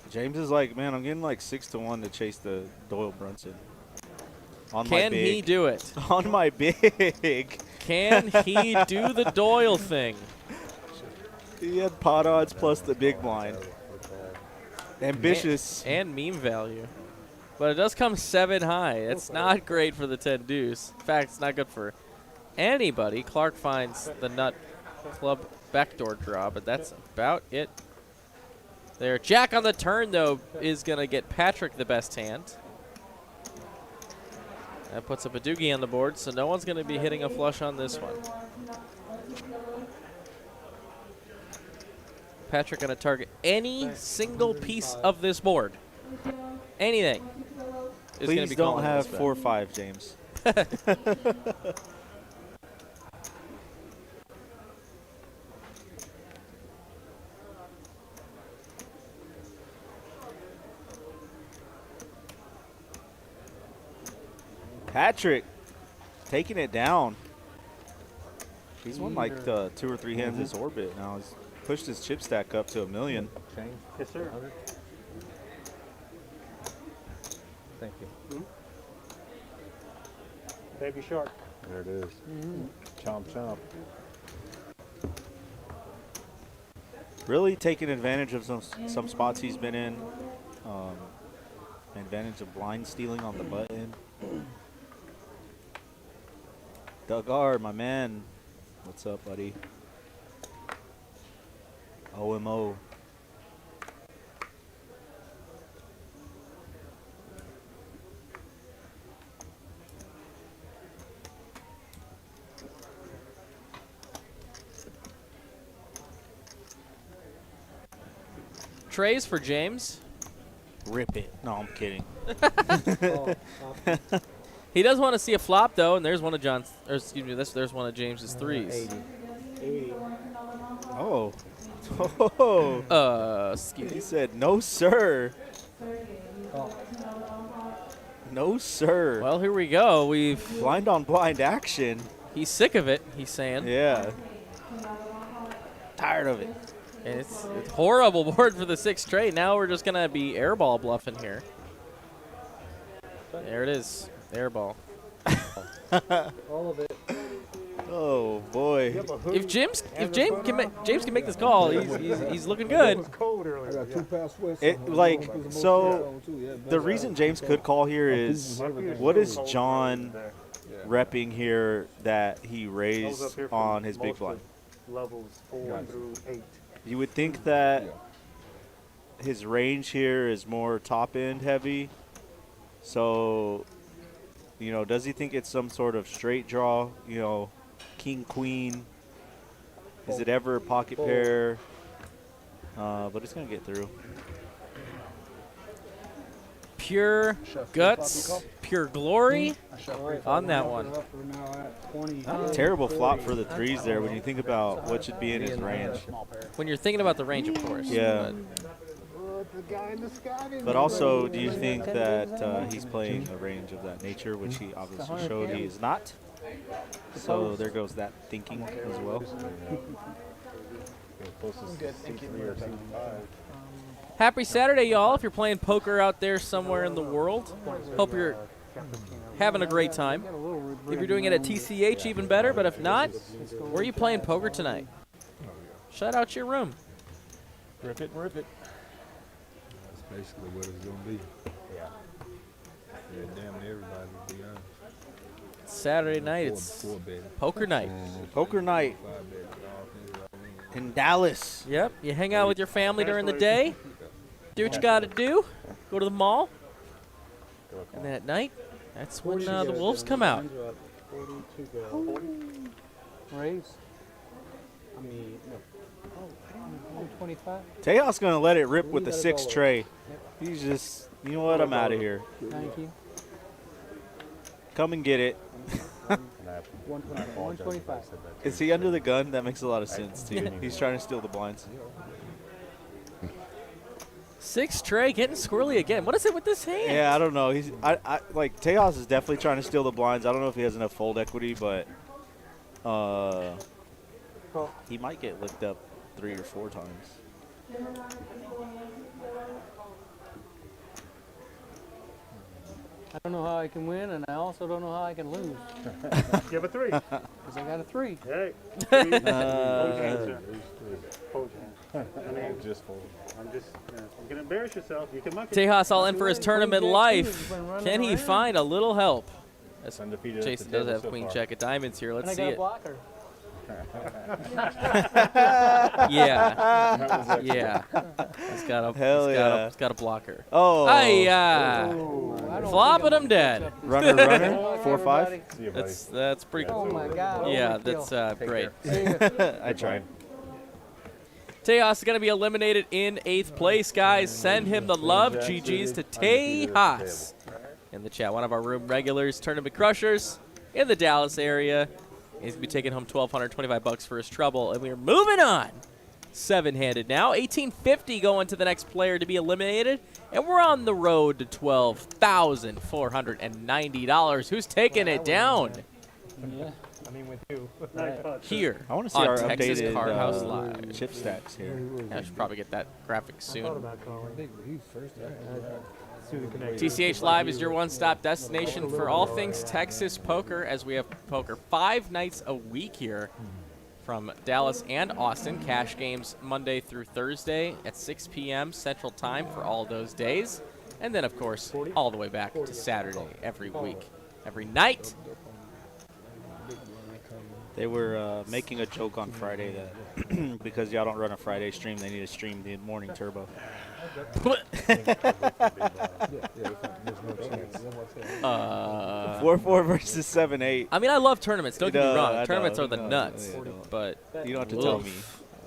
James is like, man, I'm getting like 6-1 to chase the Doyle Brunson. On my Can big. he do it? On my big. Can he do the Doyle thing? He had pot odds plus the big blind. Ambitious. And meme value. But it does come 7 high. It's not great for the 10 deuce. In fact, it's not good for anybody. Clark finds the nut club backdoor draw, but that's about it. There. Jack on the turn, though, is going to get Patrick the best hand. That puts up a doogie on the board, so no one's going to be hitting a flush on this one. Patrick going to target any single piece of this board. Anything. Is gonna Please be don't calling have this bet. 4-5, James. Patrick taking it down. He's won like 2 or 3 hands this orbit now. He's pushed his chip stack up to 1 million. Yes, sir. Thank you. Baby shark. There it is. Chomp, chomp. Really taking advantage of some spots he's been in. Advantage of blind stealing on the button. Doug R, my man. What's up, buddy? OMO. Trays for James. Rip it. No, I'm kidding. He does want to see a flop, though, and there's one of John's, or excuse me, there's one of James's threes. 80. Oh. Oh. Excuse He me. said, no, sir. No, sir. Well, here we go. Blind on blind action. He's sick of it, he's saying. Yeah. Tired of it. And it's horrible board for the 6th trade. Now we're just going to be airball bluffing here. There it is. Airball. All of it. Oh, boy. If James can make this call, he's looking good. It was cold I earlier. got 2 past West. It, like, so the reason James could call here is, what is John repping here that he raised on his big blind? Levels 4 through 8. You would think that his range here is more top end heavy. So, you know, does he think it's some sort of straight draw, you know, king, queen? Is it ever a pocket pair? But it's going to get through. Pure guts, pure glory on that one. Terrible flop for the threes there when you think about what should be in his range. When you're thinking about the range, of course. Yeah. But also, do you think that he's playing a range of that nature, which he obviously showed he is not? So there goes that thinking as well. Happy Saturday, y'all. If you're playing poker out there somewhere in the world, hope you're having a great time. If you're doing it at TCH, even better. But if not, where are you playing poker tonight? Shout out your room. Rip it, rip it. That's basically what it's going to be. Yeah. Yeah, damn near everybody, to be honest. Saturday night, it's poker night. Poker night in Dallas. Yep, you hang out with your family during the day, do what you got to do, go to the mall, and then at night, that's when the wolves come out. 42 go. Raise. I mean, no. 125. Tejas gonna let it rip with the gotta 6 go. tray. He's just, you know what? I'm out of here. Thank you. Come and get it. And I apologize if I 125. said that Is too. he under the gun? That makes a lot of sense too. He's trying to steal the blinds. 6 tray getting squirrely again. What is it with this hand? Yeah, I don't know. He's I like Tejas is definitely trying to steal the blinds. I don't know if he has enough fold equity, but he might get licked up 3 or 4 times. I don't know how I can win, and I also don't know how I can lose. Give a 3. Because I got a 3. Hey. 3. Poach answer. Poach answer. I mean, Just fold. I'm just, I'm going to embarrass yourself. You can muck it. Tejas all in for his tournament Queen Jack life. two has been running Can he around. find a little help? That's undefeated. at the Jason does table have so queen far. jack of diamonds here. And Let's I see got a it. blocker. Yeah. Yeah. He's got a, Hell yeah. he's got a blocker. Oh, Hi-ya. I don't Flopping think I'm him dead. gonna catch up runner, this. runner, Good 4-5. luck, everybody. See you, buddy. That's pretty Oh cool. my God. Yeah, overkill. that's great. See ya. I tried. Tejas is going to be eliminated in 8th place, guys. Send him the love. GG's to Tejas in the chat. One of our room regulars, tournament crushers in the Dallas area. He's going to be taking home $1,225 for his trouble. And we're moving on. 7-handed now. 1850 going to the next player to be eliminated. And we're on the road to $12,490. Who's taking it down? Yeah. I mean, with you. Nice putt. Here I want to see on our Texas updated Card House Live. chip stacks here. I should probably get that graphic soon. He's first. TCH Live is your one-stop destination for all things Texas poker, as we have poker 5 nights a week here from Dallas and Austin. Cash games Monday through Thursday at 6 p.m. Central Time for all those days. And then, of course, all the way back to Saturday every week, every night. They were making a joke on Friday that because y'all don't run a Friday stream, they need to stream the morning turbo. 4-4 versus 7-8. I mean, I love tournaments. Don't get me I wrong. know, Tournaments are I the know, nuts. I know. But You don't have to tell me.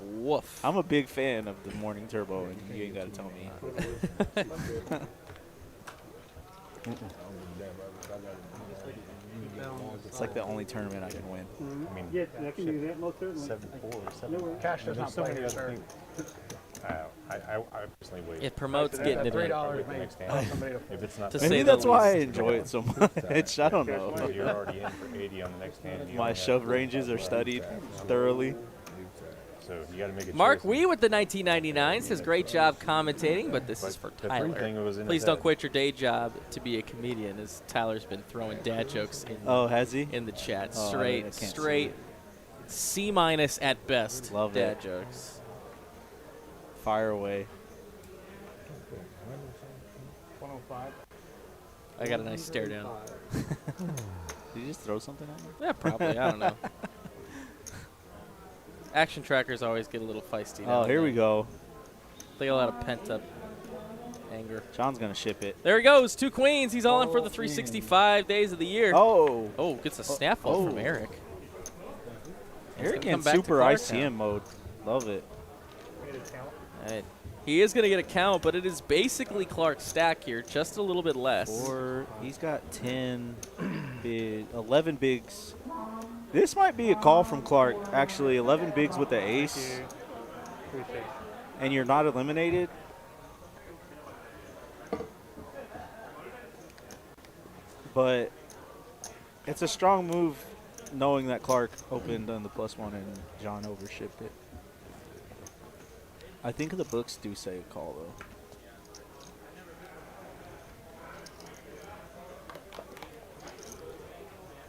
woof. I'm a big fan of the morning turbo, and you ain't got to tell me. It's like the only tournament I can win. I mean, Yeah, I can do that most certainly. 7-4, 7. Cash does not play here, sir. I personally wait. It promotes getting it in. $3 Wait the maybe. next hand. Somebody to If it's not, To Maybe say the that's why I least. enjoy it so much. I don't know. if you're already in for 80 on the next hand. you My only have shove to- ranges are studied thoroughly. So you got to make a Mark choice. Wee with the 1999 says, great job commentating, but this is for the free Tyler. thing was in Please his don't head. quit your day job to be a comedian, as Tyler's been throwing dad jokes in, Oh, has he? in the chat. Oh, I Straight, can't see straight C- at best Love dad it. jokes. Fire away. 105. I got a nice stare down. Did you just throw something at me? Yeah, probably. I don't know. Action trackers always get a little feisty. now Oh, and here we then. go. They get a lot of pent up anger. John's going to ship it. There he goes. 2 queens. He's all in for the 365 days of the year. Oh. Oh, gets a snap fold from Oh. Eric. Eric come in back to super Clark ICM now. mode. Love it. Alright. He is going to get a count, but it is basically Clark's stack here, just a little bit less. He's got 10 big, 11 bigs. This might be a call from Clark. Actually, 11 bigs with the ace, and you're not eliminated. But it's a strong move knowing that Clark opened on the +1 and John overshipped it. I think the books do say a call, though.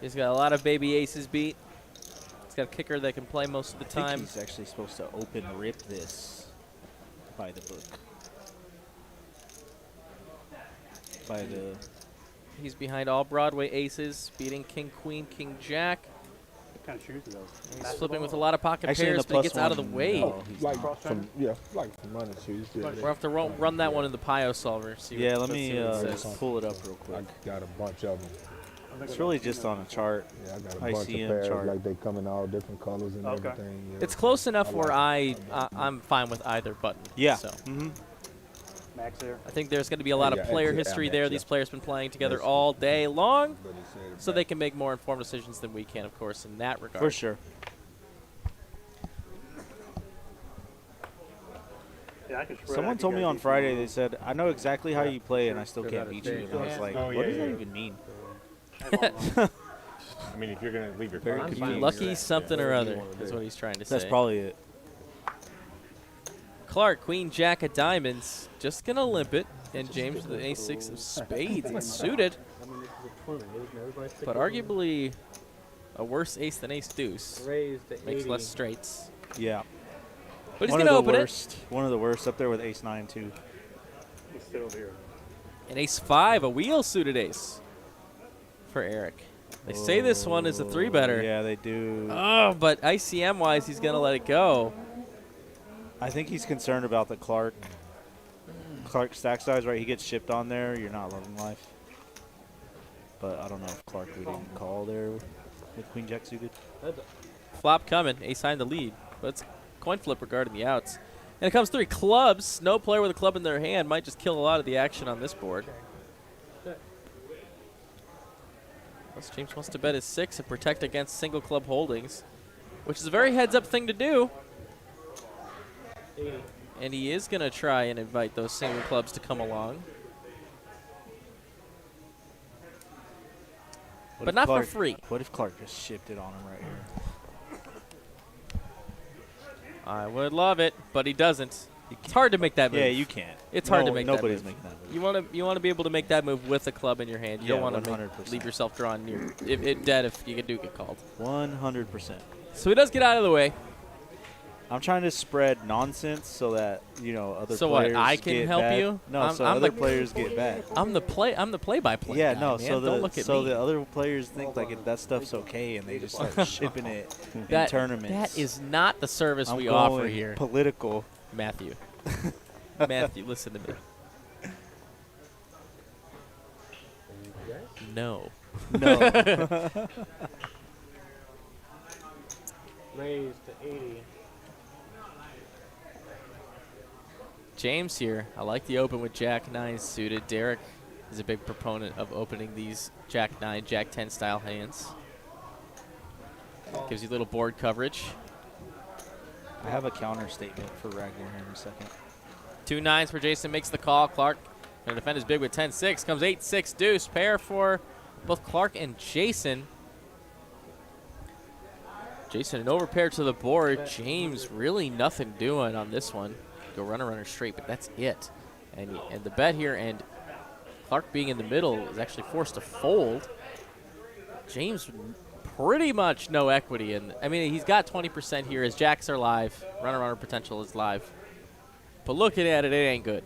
He's got a lot of baby aces beat. He's got a kicker that can play most of the I think time. he's actually supposed to open rip this by the book. By the He's behind all Broadway aces, beating king, queen, king, jack. What kind of shoes are those? He's flipping with a lot of pocket actually in pairs, the but he gets +1, out of the way. no, he's Like not. some, like some money shoes. We'll have to run that one in the Pio solver. See Yeah, what, let me see what it just says. pull it up real I quick. got a bunch of them. It's really just on a chart. Yeah, I got a bunch of ICM pairs, chart. like they come in all different colors and Okay. everything. Yeah. It's close enough where like I'm fine with either button. Yeah. So Max there. I think there's going to be a lot Yeah, of player yeah, history yeah, there. yeah. These players been playing together Yes. all day long, But he said so they can make more informed decisions than we can, of course, in that regard. For sure. Yeah, I can spread. I Someone can told me on guarantee Friday, some they said, I know exactly how you play and I still Good can't out of beat you. state. And I was Yeah. like, Oh, what yeah, does that yeah. even mean? I mean, if you're gonna leave your Very cards, confused. Lucky something or Yeah. other is what he's trying to That's say. probably it. Clark, Queen, Jack of Diamonds, just going to limp it. And James with the ace-6 of spades. It's suited, I mean, this is a tournament, isn't it? Everybody's but arguably a worse ace than ace-deuce. raised to Makes 80. less straights. Yeah. But he's One going to of the open worst. One of the worst, up there with ace-9 too. He's still here. it. An ace-5, a wheel-suited ace for Eric. They say this one is a 3-better. Yeah, they do. Oh, but ICM-wise, he's going to let it go. I think he's concerned about the Clark stack size, right? He gets shipped on there. You're not loving life. But I don't know if Clark would even call there with Queen Jack suited. Flop coming, ace-high in the lead. But it's coin flip regarding the outs. And it comes 3 clubs. No player with a club in their hand might just kill a lot of the action on this board. Unless James wants to bet his 6 and protect against single club holdings, which is a very heads-up thing to do. 80. And he is going to try and invite those single clubs to come along. What But if not Clark, for free. What if Clark just shipped it on him right here? I would love it, but he doesn't. It's hard to make that move. Yeah, you can't. It's hard to make that Nobody's move. making that move. You want to be able to make that move with a club in your hand. You Yeah, don't want to 100%. leave yourself drawn near it dead if you do get called. 100%. So he does get out of the way. I'm trying to spread nonsense so that other So what, players I can get help bad. you? No, so I'm other the- players get bad. I'm the play-by-play. Yeah, guy, no. man. So don't look at me. the other players think like that stuff's okay, and they just start shipping it in that tournaments. that is not the service I'm we going offer here, Political. Matthew. Matthew, listen to me. No. No. Raised to 80. James here. I like the open with Jack 9 suited. Derek is a big proponent of opening these Jack 9, Jack 10 style hands. Gives you a little board coverage. I have a counter statement for Ragnar here in a second. 2 9s for Jason, makes the call. Clark gonna defend his big with 10-6. Comes 8-6 deuce. Pair for both Clark and Jason. Jason, an overpair to the board. James really nothing doing on this one. Go runner straight, but that's it. And the bet here, and Clark being in the middle is actually forced to fold. James pretty much no equity. And I mean, he's got 20% here as jacks are live. Runner potential is live. But looking at it, it ain't good.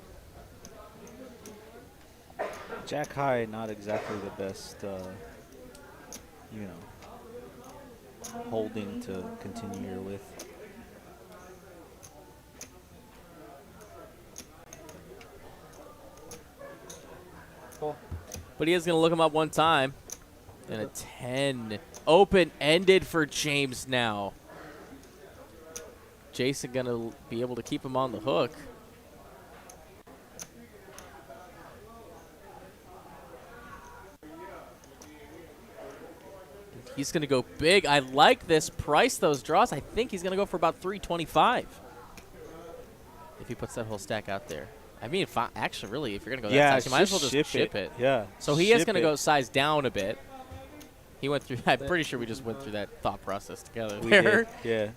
Jack high, not exactly the best, holding to continue here with. But he is going to look him up one time. And a 10. Open-ended for James now. Jason going to be able to keep him on the hook. He's going to go big. I like this. Price those draws. I think he's going to go for about 325 if he puts that whole stack out there. I mean, actually, really, if you're going to go that size, you might as well just ship it. Yeah. So he is ship going to it. go size down a bit. He went through. I'm pretty sure we just went through that thought process together. We there. did, yeah.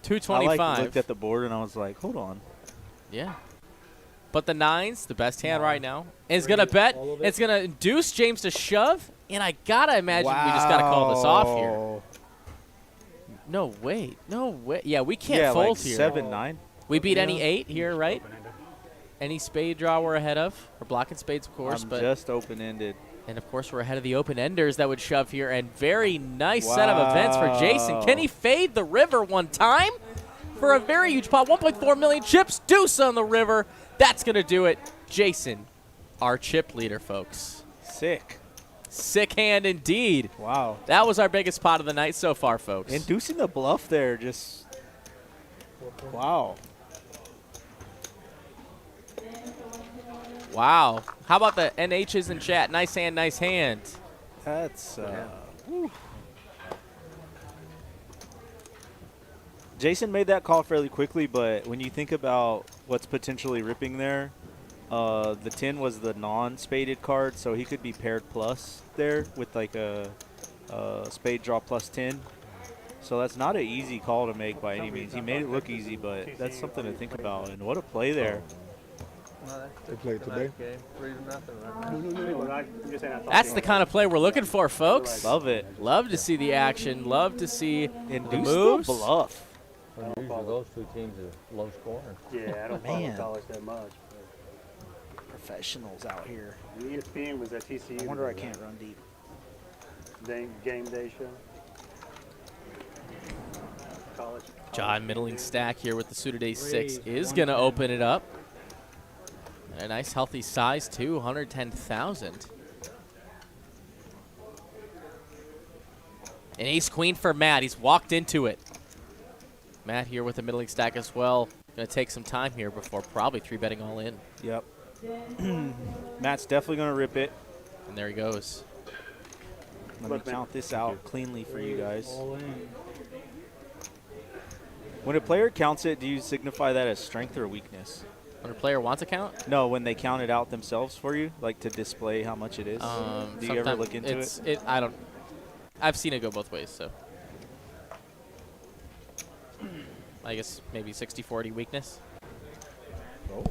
225. I looked at the board and I was like, hold on. Yeah. But the 9's, the best hand right now, is going to bet. It's going to induce James to shove. And I got to imagine we just got to call this off here. No, wait. No way. Yeah, we can't fold like here. 7-9. We beat any 8 here, right? Any spade draw we're ahead of. We're blocking spades, of course. I'm but just open-ended. And, of course, we're ahead of the open-enders that would shove here. And very nice set of events for Jason. Can he fade the river one time for a very huge pot? 1.4 million chips. Deuce on the river. That's going to do it. Jason, our chip leader, folks. Sick. Sick hand indeed. Wow. That was our biggest pot of the night so far, folks. Inducing the bluff there, just wow. Wow. How about the NHs in chat? Nice hand, nice hand. That's whew. Jason made that call fairly quickly, but when you think about what's potentially ripping there, the 10 was the non-spaded card, so he could be paired plus there with like a spade draw plus 10. So that's not an easy call to make by any means. He made it look easy, but that's something to think about. And what a play there. They played today. That's the kind of play we're looking for, folks. Love it. Love to see the action. Love to see Induce the the moves. bluff. Usually those two teams are low scoring. Yeah, I don't Man. follow college that much. Professionals out here. ESPN was at TCU. I wonder I can't run deep. Game day show. College. John middling stack here with the suited ace-6 is going to open it up. And a nice healthy size, too, 110,000. An ace-queen for Matt. He's walked into it. Matt here with the middling stack as well. Going to take some time here before probably 3-betting all in. Yep. Matt's definitely going to rip it. And there he goes. Let me count this out cleanly for you guys. When a player counts it, do you signify that as strength or weakness? When a player wants a count? No, when they count it out themselves for you, like to display how much it is. Do you ever look into it? I don't. I've seen it go both ways, so. I guess maybe 60-40 weakness. Oh.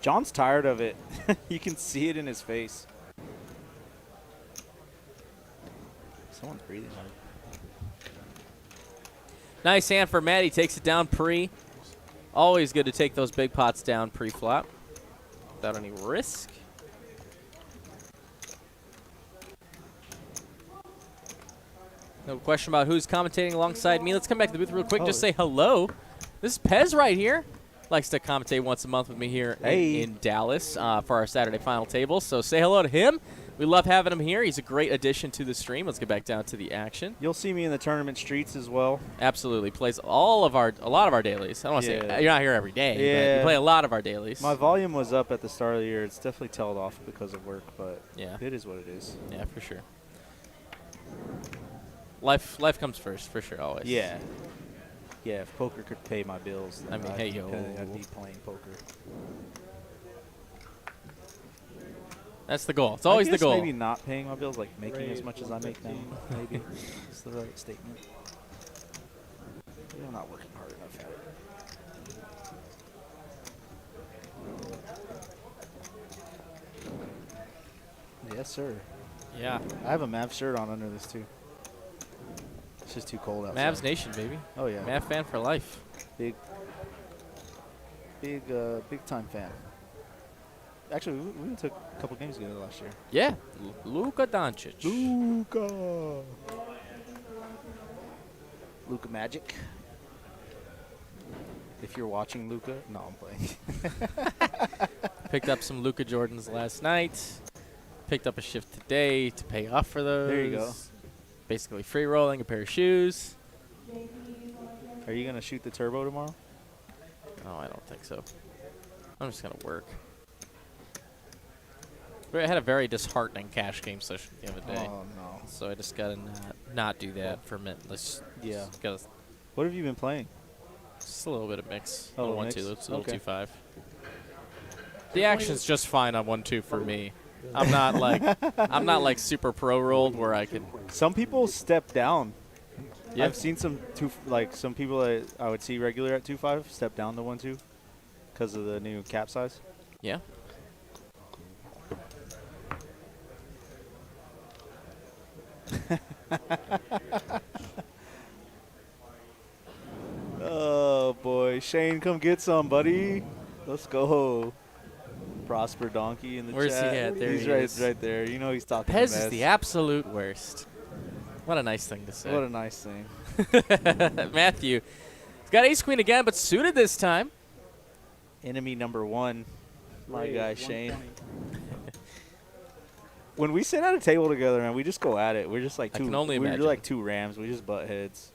John's tired of it. You can see it in his face. Someone's breathing hard. Nice hand for Matt. He takes it down pre. Always good to take those big pots down pre-flop without any risk. No question about who's commentating alongside me. Let's come back to the booth real quick. Just say hello. This is Pez right here. Likes to commentate once a month with me here in Dallas for our Saturday final table. So say hello to him. We love having him here. He's a great addition to the stream. Let's get back down to the action. You'll see me in the tournament streets as well. Absolutely. Plays a lot of our dailies. I don't want to say you're not here every day, but you play a lot of our dailies. My volume was up at the start of the year. It's definitely tailed off because of work, but yeah, it is what it is. Yeah, for sure. Life comes first, for sure, always. Yeah. Yeah, if poker could pay my bills, then I mean, I'd be playing poker. That's the goal. It's always the goal. Maybe not paying my bills, like making as much as I make now. Maybe it's the right statement. I'm not working hard enough at it. Yes, sir. Yeah. I have a Mavs shirt on under this too. It's just too cold outside. Mavs Nation, baby. Oh yeah. Mav fan for life. Big time fan. Actually, we took a couple games together last year. Yeah. Luka Doncic. Luka Magic. If you're watching Luka, no, I'm playing. Picked up some Luka Jordans last night. Picked up a shift today to pay off for those. There you go. Basically free rolling a pair of shoes. Are you going to shoot the turbo tomorrow? No, I don't think so. I'm just going to work. I had a very disheartening cash game session the other day. Oh, no. So I just got to not do that for a minute. Yeah. Gotta, What have you been playing? just a little bit of mix. Oh, Little 1-2, mix? little Okay. 2-5. The action's just fine on 1-2 for me. I'm not like super pro rolled where I can. Some people step down. Yeah. I've seen some people that I would see regular at 2-5 step down to 1-2 because of the new cap size. Yeah. Oh boy, Shane, come get some, buddy. Let's go. Prosper Donkey in the Where's he chat. at? There he's he right, is. right there. You know he's talking Pez mess. is the absolute worst. What a nice thing to say. What a nice thing. Matthew. He's got ace queen again, but suited this time. Enemy number 1, my Raise, guy Shane. 120. When we sit at a table together, man, we just go at it. We're just like I two. can only we're imagine. like two rams. We just butt heads.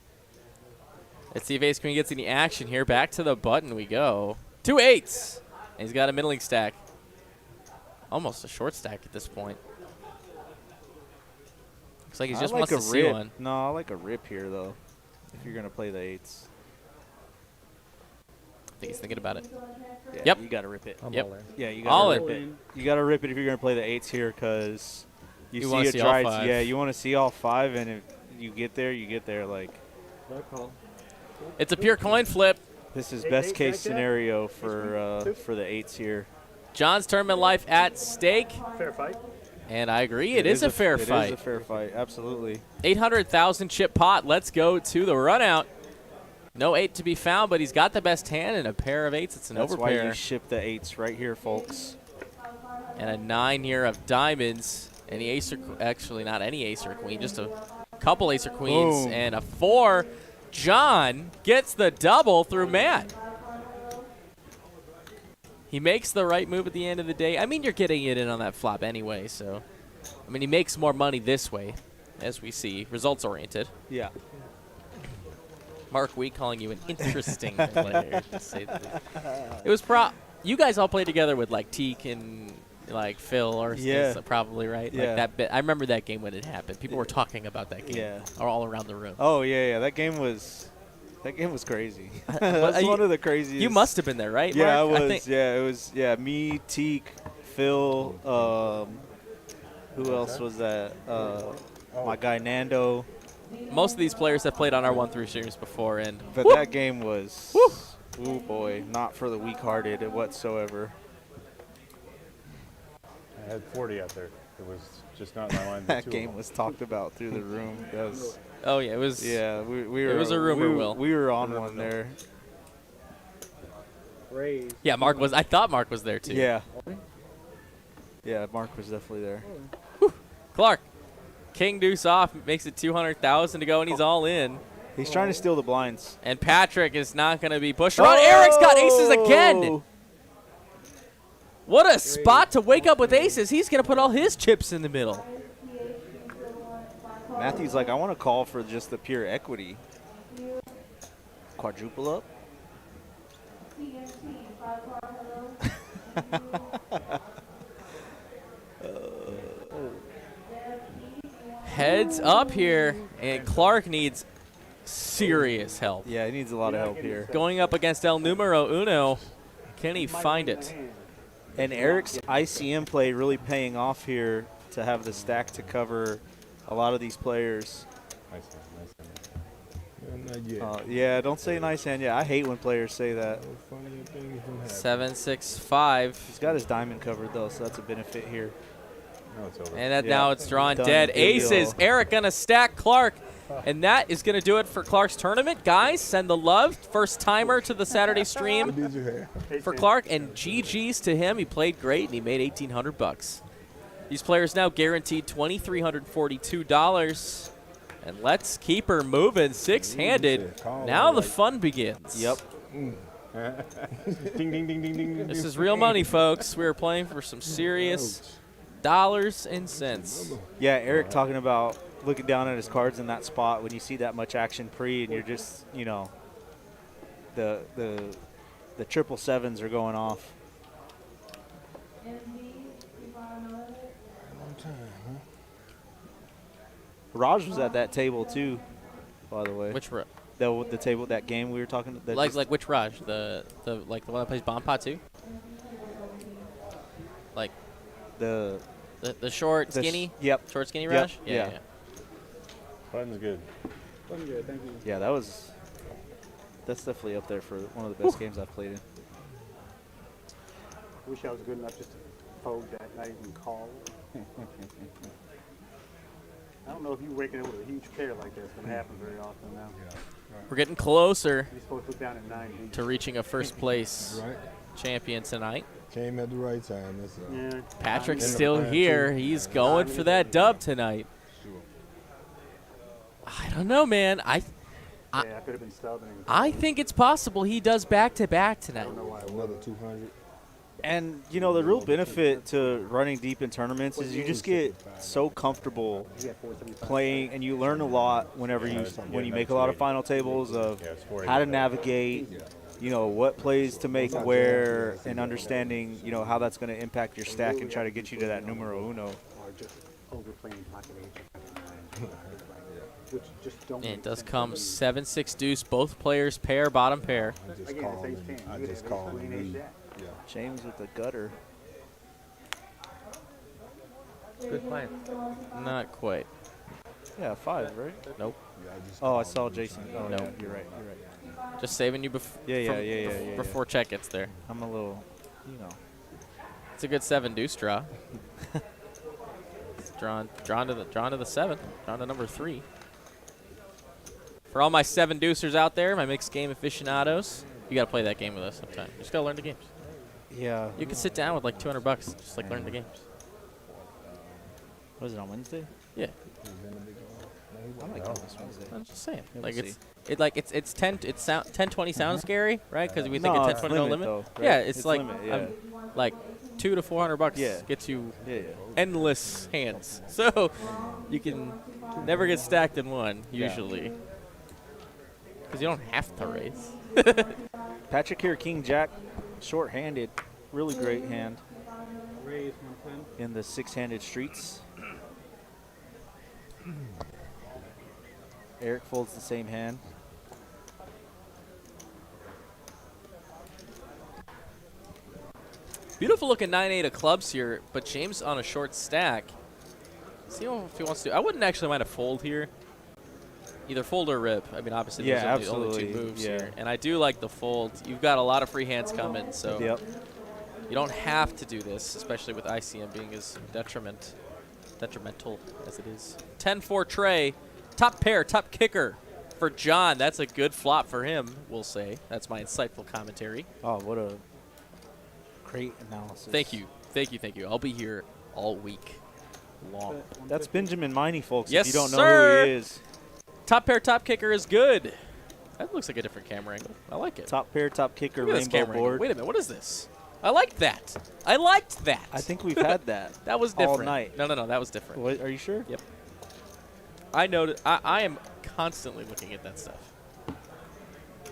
Let's see if ace queen gets any action here. Back to the button we go. 2 8s. And he's got a middling stack. Almost a short stack at this point. Looks like he just wants to see rip. one. No, I like a rip here though. If you're gonna play the 8s. I think he's thinking about it. Yeah, Yep. You gotta rip it. I'm Yep. all in. Yeah, you All gotta in. rip it. You gotta rip it if you're gonna play the 8s here, because you wanna see see a all dry. 5. Yeah, you want to see all 5, and if you get there, you get there. Like Black call. It's a pure coin flip. this is Eight, best eight, case jack, jack. scenario for the 8s here. John's tournament life at stake. Fair fight. And I agree, it is a fair It fight. is a fair fight, absolutely. 800,000 chip pot. Let's go to the run out. No 8 to be found, but he's got the best hand and a pair of 8s. It's an That's why you overpair. ship the 8s right here, folks. And a 9 here of diamonds. Any ace or actually not any ace or queen, just a couple ace or queens. Boom. And a 4. John gets the double through Matt. He makes the right move at the end of the day. I mean, you're getting it in on that flop anyway, so. I mean, he makes more money this way, as we see. Results oriented. Yeah. Mark Wheat calling you an interesting player. To say the least. It was you guys all played together with like Teak and like Phil or Yeah. probably right. Yeah. Like that bit. I remember that game when it happened. People were talking about that game. Yeah. All around the room. Oh yeah. That game was crazy. But, That's one of the craziest. You must have been there, right? Yeah, I Mark? was. think Yeah, it was. Yeah, me, Teak, Phil. Who else was that? My guy Nando. most of these players have played on our 1-3 series before, and But whoop, that game was. Woo. Oh boy, not for the weak-hearted whatsoever. I had 40 out there. It was just not in my mind. That game was talked about through the room. That was, oh yeah, it was. yeah, we were. It was a rumor, we, Will. We were on one there. Raise. Yeah, Mark was. I thought Mark was there too. Yeah. Yeah, Mark was definitely there. Clark, king deuce off makes it 200,000 to go, and he's all in. He's trying to steal the blinds. And Patrick is not going to be pushed around. Eric's got aces again. What a spot to wake up with aces. He's going to put all his chips in the middle. Matthew's like, I want to call for just the pure equity. Quadruple up. Heads up here, and Clark needs serious help. Yeah, he needs a lot of help here. Going up against El Numero Uno. Can he find it? And Eric's ICM play really paying off here to have the stack to cover a lot of these players. Nice, nice. Not yet. Yeah, don't say nice hand. Yeah, I hate when players say that. Funnier things can happen. 7-6-5. He's got his diamond covered, though, so that's a benefit here. No, it's over. And that Yeah. now it's drawn Done dead. deal. Aces. Eric going to stack Clark. And that is going to do it for Clark's tournament. Guys, send the love. First timer to the Saturday What stream did you have? for Clark. And GG's to him. He played great, and he made $1,800. These players now guaranteed $2,342. And let's keep her moving. Six-handed. Now the fun begins. Yep. Ding, ding, ding, ding, ding. This is real money, folks. We are playing for some serious dollars and cents. Yeah, Eric talking about looking down at his cards in that spot when you see that much action pre, and you're just, you know, the triple sevens are going off. Raj was at that table too, by the way. Which the table, that game we were talking about? like which Raj? The one that plays Bomb Pot too? Like the the short, the sh- skinny? Yep. Short, skinny Yep, Raj? yeah. Button's good. I'm good, thank you. Yeah, that's definitely up there for one of the best games I've played in. Wish I was good enough just to fold that night and call. I don't know if you waking up with a huge pair like that's going to happen very often now. We're getting closer You're supposed to put down at 9 deep. to reaching a first place Right. champion tonight. Came at the right time. That's all. Yeah. Patrick's In the still plan, here. too. He's going for that dub tonight. Sure. I don't know, man. Yeah, I could have been stubborn. I think it's possible he does back-to-back tonight. Another 200. And, you know, the real benefit to running deep in tournaments is you just get so comfortable playing, and you learn a lot when you make a lot of final tables of how to navigate, you know, what plays to make where, and understanding, you know, how that's going to impact your stack and try to get you to that numero uno. Or just overplaying pocket eight. Which just don't. And it does come 7-6 deuce. Both players pair, bottom pair. I just call him lead. Yeah. James with the gutter. Good plan. Not quite. Yeah, 5, right? Nope. Yeah, I just Oh, I call saw him Jason. Oh, No. yeah, you're right. Just saving you Yeah. before check gets there. I'm a little, you know. It's a good 7 deuce draw. It's drawn to the 7. Drawn to number 3. For all my 7 deucers out there, my mixed game aficionados, you got to play that game with us sometime. You just got to learn the games. Yeah. You can sit down with like $200, just like learn the games. Was it on Wednesday? Yeah. I like going this Wednesday. I'm just saying. Yeah, Like we'll it's 10-20 sounds scary, right? Because we think No, it's 10-20 no limit. though, right? Yeah, it's like limit, yeah. like $200 to $400 Yeah. gets you Yeah. endless hands. So you can never get stacked in one usually. Because you don't have to raise. Patrick here, King Jack, short-handed, really great hand Raise 110. in the 6-handed streets. Eric folds the same hand. Beautiful looking 9-8 of clubs here, but James on a short stack. See if he wants to. I wouldn't actually mind a fold here. Either fold or rip. I mean, obviously, Yeah, those are the only two absolutely, moves yeah. here. And I do like the fold. You've got a lot of free hands coming, so Yep. you don't have to do this, especially with ICM being as detrimental as it is. 10-4 Trey. Top pair, top kicker for John. That's a good flop for him, we'll say. That's my insightful commentary. Oh, what a great analysis. Thank you. Thank you, thank you. I'll be here all week long. That's Benjamin Meine, folks, Yes, if you don't know sir. who he is. Top pair, top kicker is good. That looks like a different camera angle. I like it. Top pair, top kicker, Look at this rainbow camera angle. board. Wait a minute, what is this? I liked that. I liked that. I think we've had that. That was all different. night. No, that was different. What, are you sure? Yep. I noticed. I am constantly looking at that stuff. I'm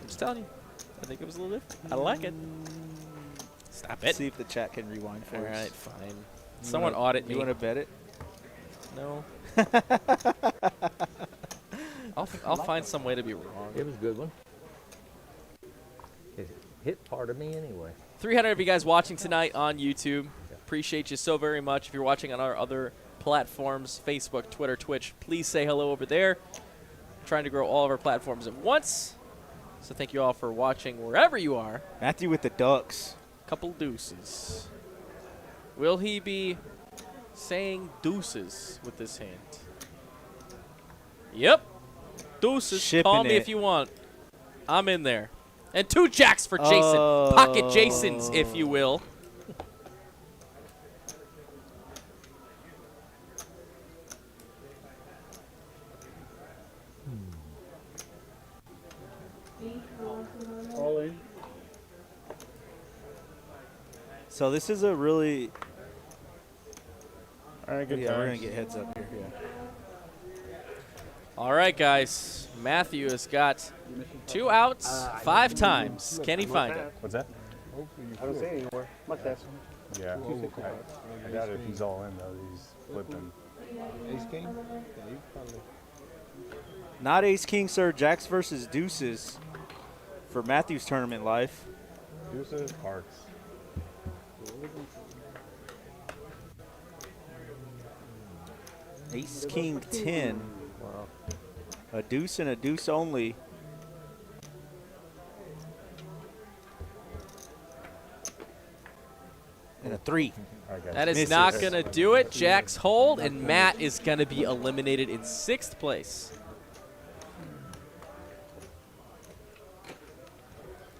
just telling you. I think it was a little different. I like it. Stop it. See if the chat can rewind for All us. right, fine. Someone audit me. You want to bet it? No. I'll find some way to be wrong. It was a good one. It hit part of me anyway. 300 of you guys watching tonight on YouTube. Appreciate you so very much. If you're watching on our other platforms, Facebook, Twitter, Twitch, please say hello over there. Trying to grow all of our platforms at once. So thank you all for watching wherever you are. Matthew with the ducks. Couple deuces. Will he be saying deuces with this hand? Yep. Deuces. Shipping Call me it. if you want. I'm in there. And 2 jacks for Jason. Pocket Jasons, if you will. All in. So this is a really... All right, good yeah, we're going times. to get heads up here. Yeah. All right, guys. Matthew has got 2 outs 5 times. Can he find it? What's that? I don't see it anywhere. Must have. Yeah. I doubt if he's all in, though. He's flipping. Ace King? Yeah, you probably. Not ace king, sir. Jacks versus deuces for Matthew's tournament life. Deuces, hearts. Ace king 10. A deuce and a deuce only. And a 3. All right, guys. That is Misses. not going to do it. Jacks hold, and Matt is going to be eliminated in 6th place.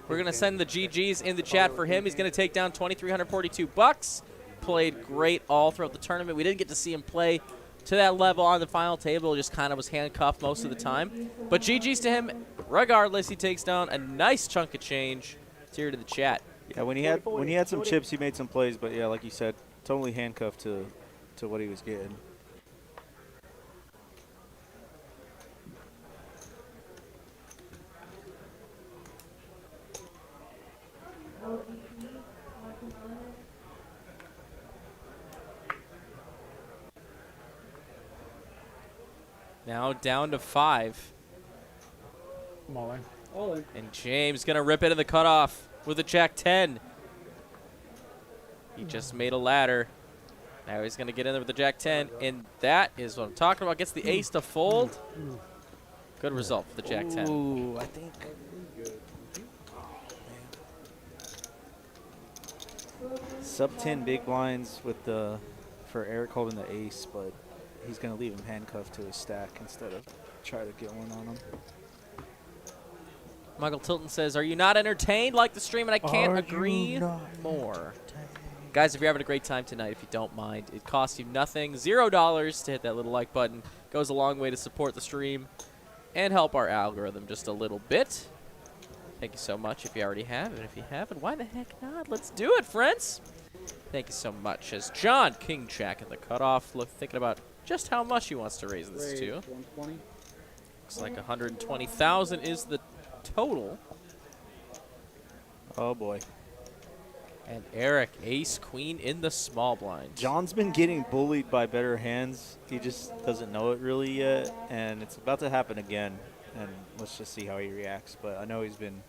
We're going to send the GGs in the chat for him. He's going to take down $2,342. Played great all throughout the tournament. We didn't get to see him play to that level on the final table. Just kind of was handcuffed most of the time. But GGs to him. Regardless, he takes down a nice chunk of change. It's here to the chat. Yeah, when he had some chips, he made some plays. But yeah, like you said, totally handcuffed to what he was getting. Now down to 5. Smaller. And James going to rip into the cutoff with a Jack-10. He just made a ladder. Now he's going to get in there with the Jack-10. And that is what I'm talking about. Gets the ace to fold. Good result for the Jack-10. Ooh, I think. Sub 10 big blinds with for Eric holding the ace, but he's going to leave him handcuffed to his stack instead of try to get one on him. Michael Tilton says, are you not entertained like the stream? And I can't agree more. Guys, if you're having a great time tonight, if you don't mind, it costs you nothing. $0 to hit that little like button. Goes a long way to support the stream and help our algorithm just a little bit. Thank you so much if you already have. And if you haven't, why the heck not? Let's do it, friends. Thank you so much. As John King Jack in the cutoff, thinking about just how much he wants to raise this to. 120. Looks like 120,000 is the total. Oh boy. And Eric, ace queen in the small blind. John's been getting bullied by better hands. He just doesn't know it really yet, and it's about to happen again. And let's just see how he reacts. But I know he's been,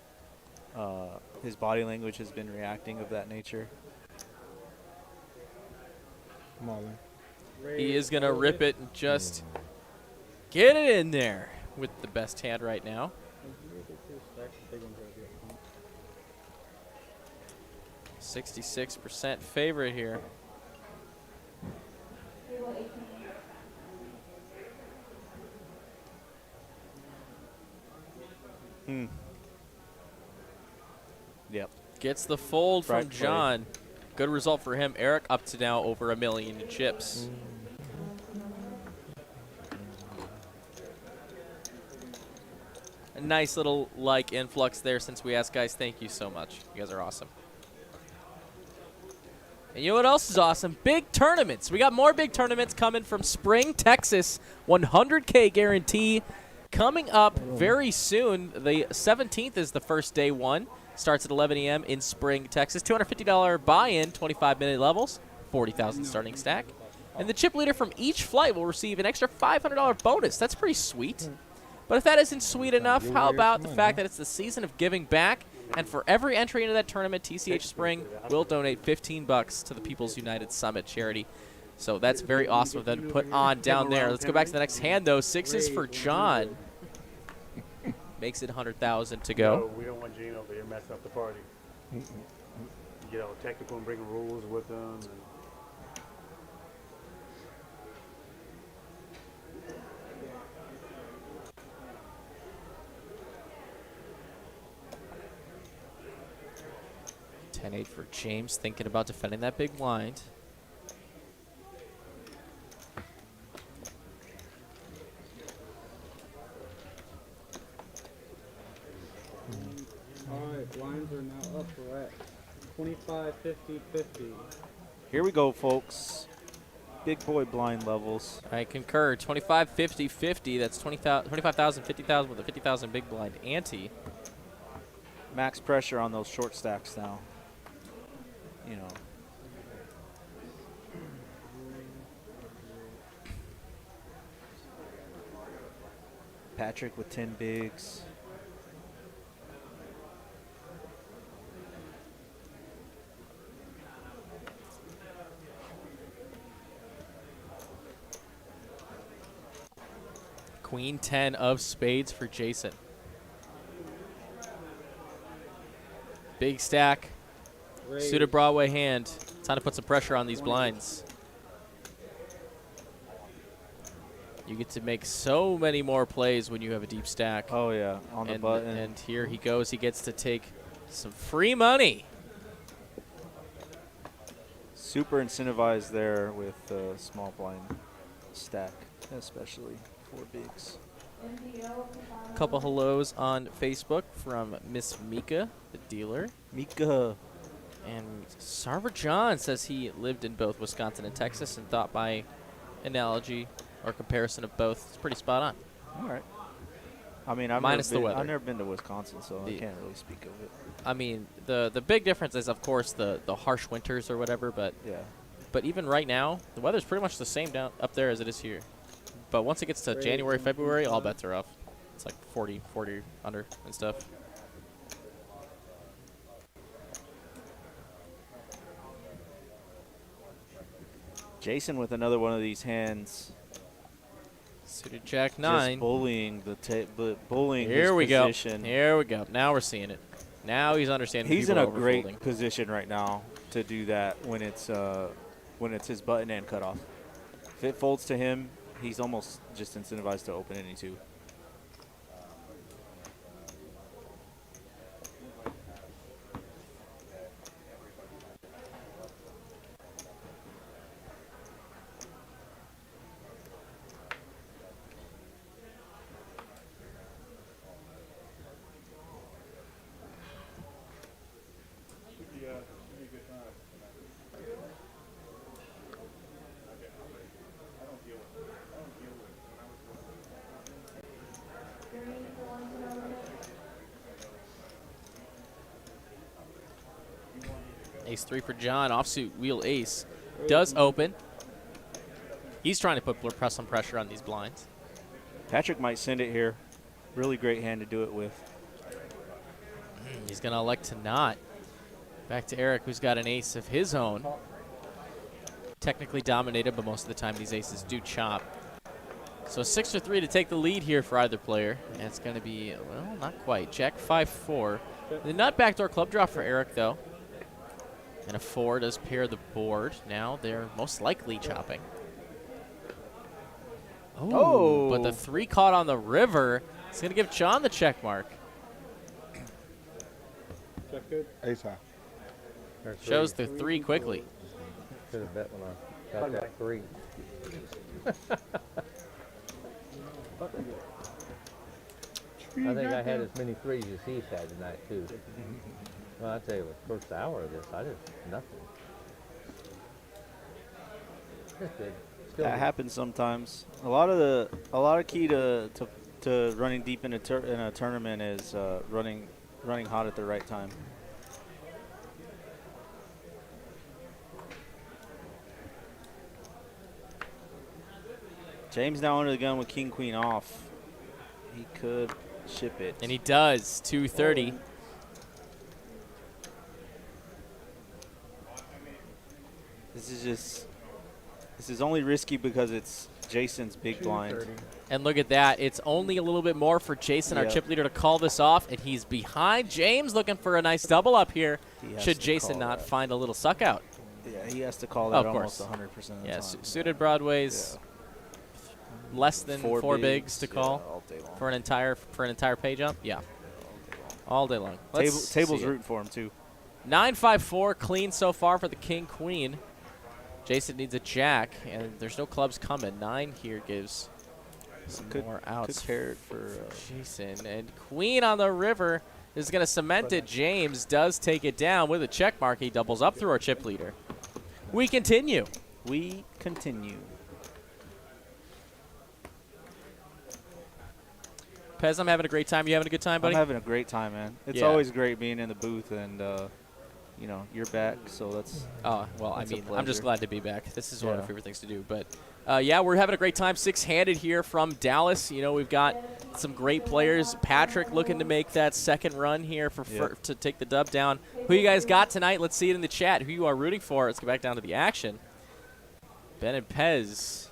his body language has been reacting of that nature. Smaller. He is going to rip it and just get it in there with the best hand right now. 66% favorite here. Yep. Gets the fold Right from play. John. Good result for him. Eric up to now over $1 million in chips. A nice little like influx there since we asked, guys. Thank you so much. You guys are awesome. And you know what else is awesome? Big tournaments. We got more big tournaments coming from Spring, Texas. 100K guarantee coming up very soon. The 17th is the first day one. Starts at 11 a.m. in Spring, Texas. $250 buy-in, 25-minute levels, 40,000 starting stack. And the chip leader from each flight will receive an extra $500 bonus. That's pretty sweet. But if that isn't sweet enough, how about the fact that it's the season of giving back? And for every entry into that tournament, TCH Spring will donate $15 to the People's United Summit charity. So that's very awesome of them to put on down there. Let's go back to the next hand, though. Sixes for John. Makes it 100,000 to go. No, we don't want Gene over here messing up the party. Get all technical and bring rules with them. And $10-8 for James, thinking about defending that big blind. Alright, blinds are now up. We're at 25, 50, 50. Here we go, folks. Big boy blind levels. I concur. 25, 50, 50. That's 25,000, 50,000 with a 50,000 big blind ante. Max pressure on those short stacks now. You know. Patrick with 10 bigs. Queen 10 of spades for Jason. Big stack. Suited Broadway hand. Time to put some pressure on these blinds. You get to make so many more plays when you have a deep stack. Oh, yeah, on the button. And here he goes. He gets to take Some free money. Super incentivized there with small blind stack, especially for bigs. A couple hellos on Facebook from Miss Mika, the dealer. Mika. And Sarver John says he lived in both Wisconsin and Texas and thought by analogy or comparison of both, it's pretty spot on. All right. I mean, I've Minus the weather. I've never been to Wisconsin, so I can't really speak of it. I mean, the big difference is, of course, the harsh winters or whatever, but Yeah. but even right now, the weather's pretty much the same down up there as it is here. But once it gets to January, February, all bets are off. It's like 40 under and stuff. Jason with another one of these hands. Suited Jack 9. Just bullying bullying Here his we position. go. Here we go. Now we're seeing it. Now he's understanding. He's in people a are great overfolding. position right now to do that when it's his button and cutoff. If it folds to him, he's almost just incentivized to open any two. Ace 3 for John. Offsuit wheel ace does open. He's trying to press some pressure on these blinds. Patrick might send it here. Really great hand to do it with. He's going to elect to not. Back to Eric, who's got an ace of his own. Technically dominated, but most of the time these aces do chop. So 6 or 3 to take the lead here for either player. And it's going to be, well, not quite. Jack 5-4. The nut backdoor club draw for Eric, though. And a 4 does pair the board. Now they're most likely chopping. Oh, but the 3 caught on the river. It's going to give John the check mark. Check good. Ace high. Shows the 3 quickly. Should have bet when I got that 3. I think I had as many 3s as he's had tonight, too. Well, I tell you, the first hour of this, I did nothing. That's good. Still That good. happens sometimes. A lot of key to running deep in a tournament is running hot at the right time. James now under the gun with king queen off. He could ship it. And he does. 230. This is only risky because it's Jason's big blind. And look at that. It's only a little bit more for Jason, our Yep. chip leader, to call this off. And he's behind James, looking for a nice double up here. He has Should to Jason call not that. find a little suck out. Yeah, he has to call that Of almost course. 100% of the Yes, time. suited broadways, less than four bigs to call all day long. for an entire pay jump. Yeah, all day long. Let's Table's see it. rooting for him too. 9-5-4 clean so far for the king queen. Jason needs a jack, and there's no clubs coming. 9 here gives some more outs. Could pair it for Jason, and queen on the river is going to cement it. James does take it down with a check mark. He doubles up through our chip leader. We continue. We continue. Pez, I'm having a great time. You having a good time, buddy? I'm having a great time, man. It's Yeah. always great being in the booth, and you know, you're back, so that's. Oh, well, I It's a mean, I'm just pleasure. glad to be back. This is one of Yeah. my favorite things to do. But, yeah, we're having a great time. Six-handed here from Dallas. You know, we've got some great players. Patrick looking to make that second run here to take the dub down. Who you guys got tonight? Let's see it in the chat. Who you are rooting for? Let's get back down to the action. Ben and Pez,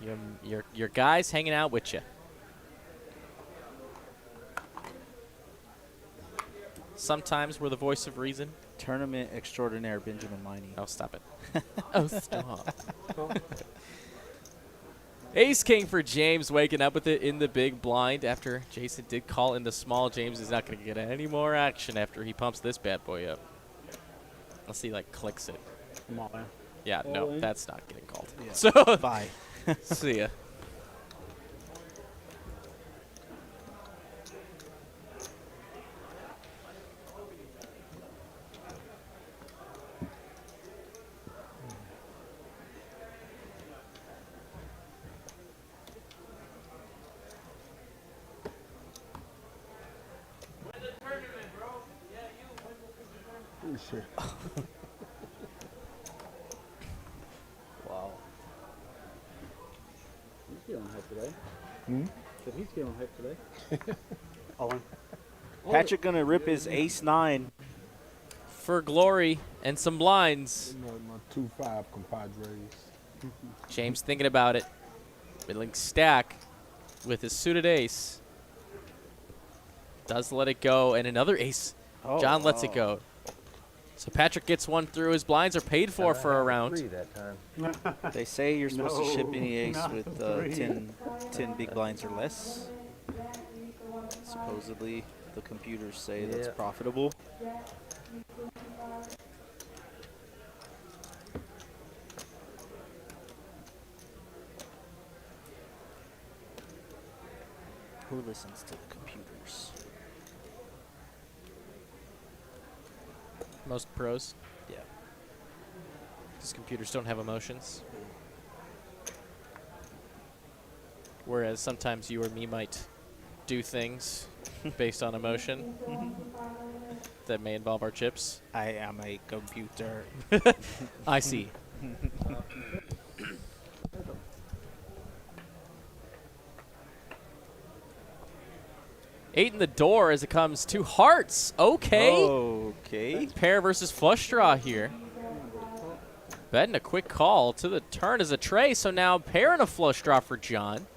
your guys hanging out with you. Sometimes we're the voice of reason. Tournament extraordinaire Benjamin Meine. Oh, stop it. Oh, stop. Ace King for James, waking up with it in the big blind after Jason did call in the small. James is not going to get any more action after he pumps this bad boy up. Let's see, like, clicks it. Small in. Yeah, All no, in. that's not getting called. Yeah. So, Bye. see ya. Let me see. Wow. He's feeling hype today. Hmm? Said he's feeling hype today. All in. Patrick gonna rip his ace-9. For glory and some blinds. You know, my 2-5 compadres. James thinking about it. Middling stack with his suited ace. Does let it go, and another ace. Oh, John lets wow. it go. So Patrick gets one through. His blinds are paid for a round. 3 that time. They say you're supposed to ship any ace not with three. 10 big blinds or less. Supposedly, the computers say that's Yeah. profitable. Who listens to the computers? Most pros. Yeah. Because computers don't have emotions. Whereas sometimes you or me might do things based on emotion that may involve our chips. I am a computer. I see. 8 in the door as it comes to hearts. Okay. Okay. Pair versus flush draw here. Betting a quick call to the turn as a tray. So now pair and a flush draw for John.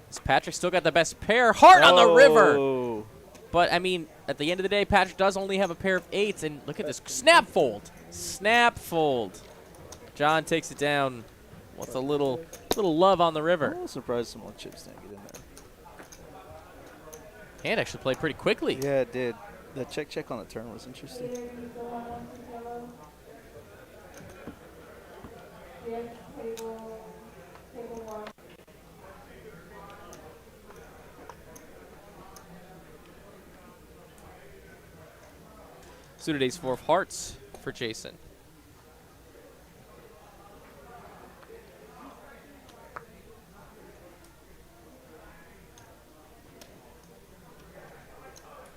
As Patrick still got the best pair. Heart on the river. Oh. But, I mean, at the end of the day, Patrick does only have a pair of 8s. And look at this. Snap fold. Snap fold. John takes it down with a little love on the river. I was surprised some more chips didn't get in there. Hand actually played pretty quickly. Yeah, it did. The check on the turn was interesting. Suited ace 4 of hearts for Jason.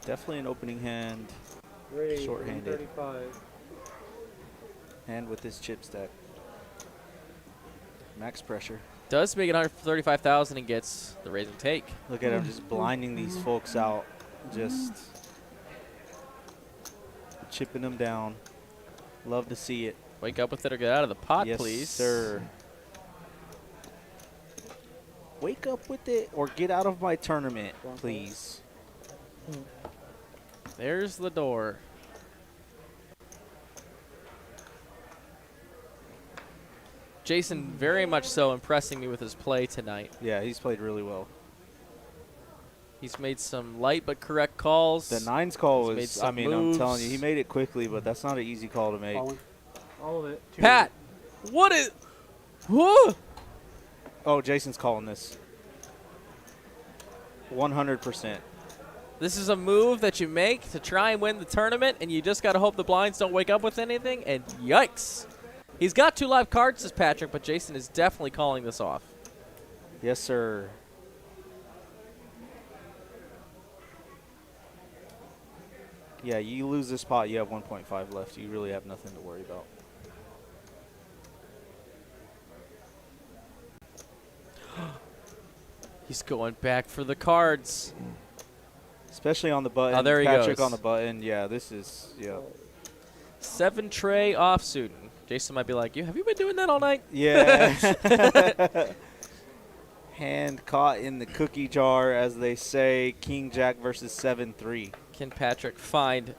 Definitely an opening hand, Ray, Short-handed. 35. and with this chip stack. Max pressure. Does make it 135,000 and gets the raise and take. Look at him just blinding these folks out. Just chipping them down. Love to see it. Wake up with it or get out of the pot, Yes, please. sir. Wake up with it or get out of my tournament, please. There's the door. Jason very much so impressing me with his play tonight. Yeah, he's played really well. He's made some light but correct calls. The 9s call He's made was, some I mean, I'm telling you, moves. he made it quickly, but that's not an easy call to make. All in. All of it. Pat, what is... Whoa! Oh, Jason's calling this. 100%. This is a move that you make to try and win the tournament, and you just got to hope the blinds don't wake up with anything, and yikes. He's got 2 live cards, says Patrick, but Jason is definitely calling this off. Yes, sir. Yeah, you lose this pot, you have 1.5 left. You really have nothing to worry about. He's going back for the cards. Especially on the button. Oh, there he Patrick goes. on the button. Yeah, this is, yeah. 7 tray offsuit. Jason might be like, have you been doing that all night? Yeah. Hand caught in the cookie jar, as they say. King Jack versus 7-3. Can Patrick find,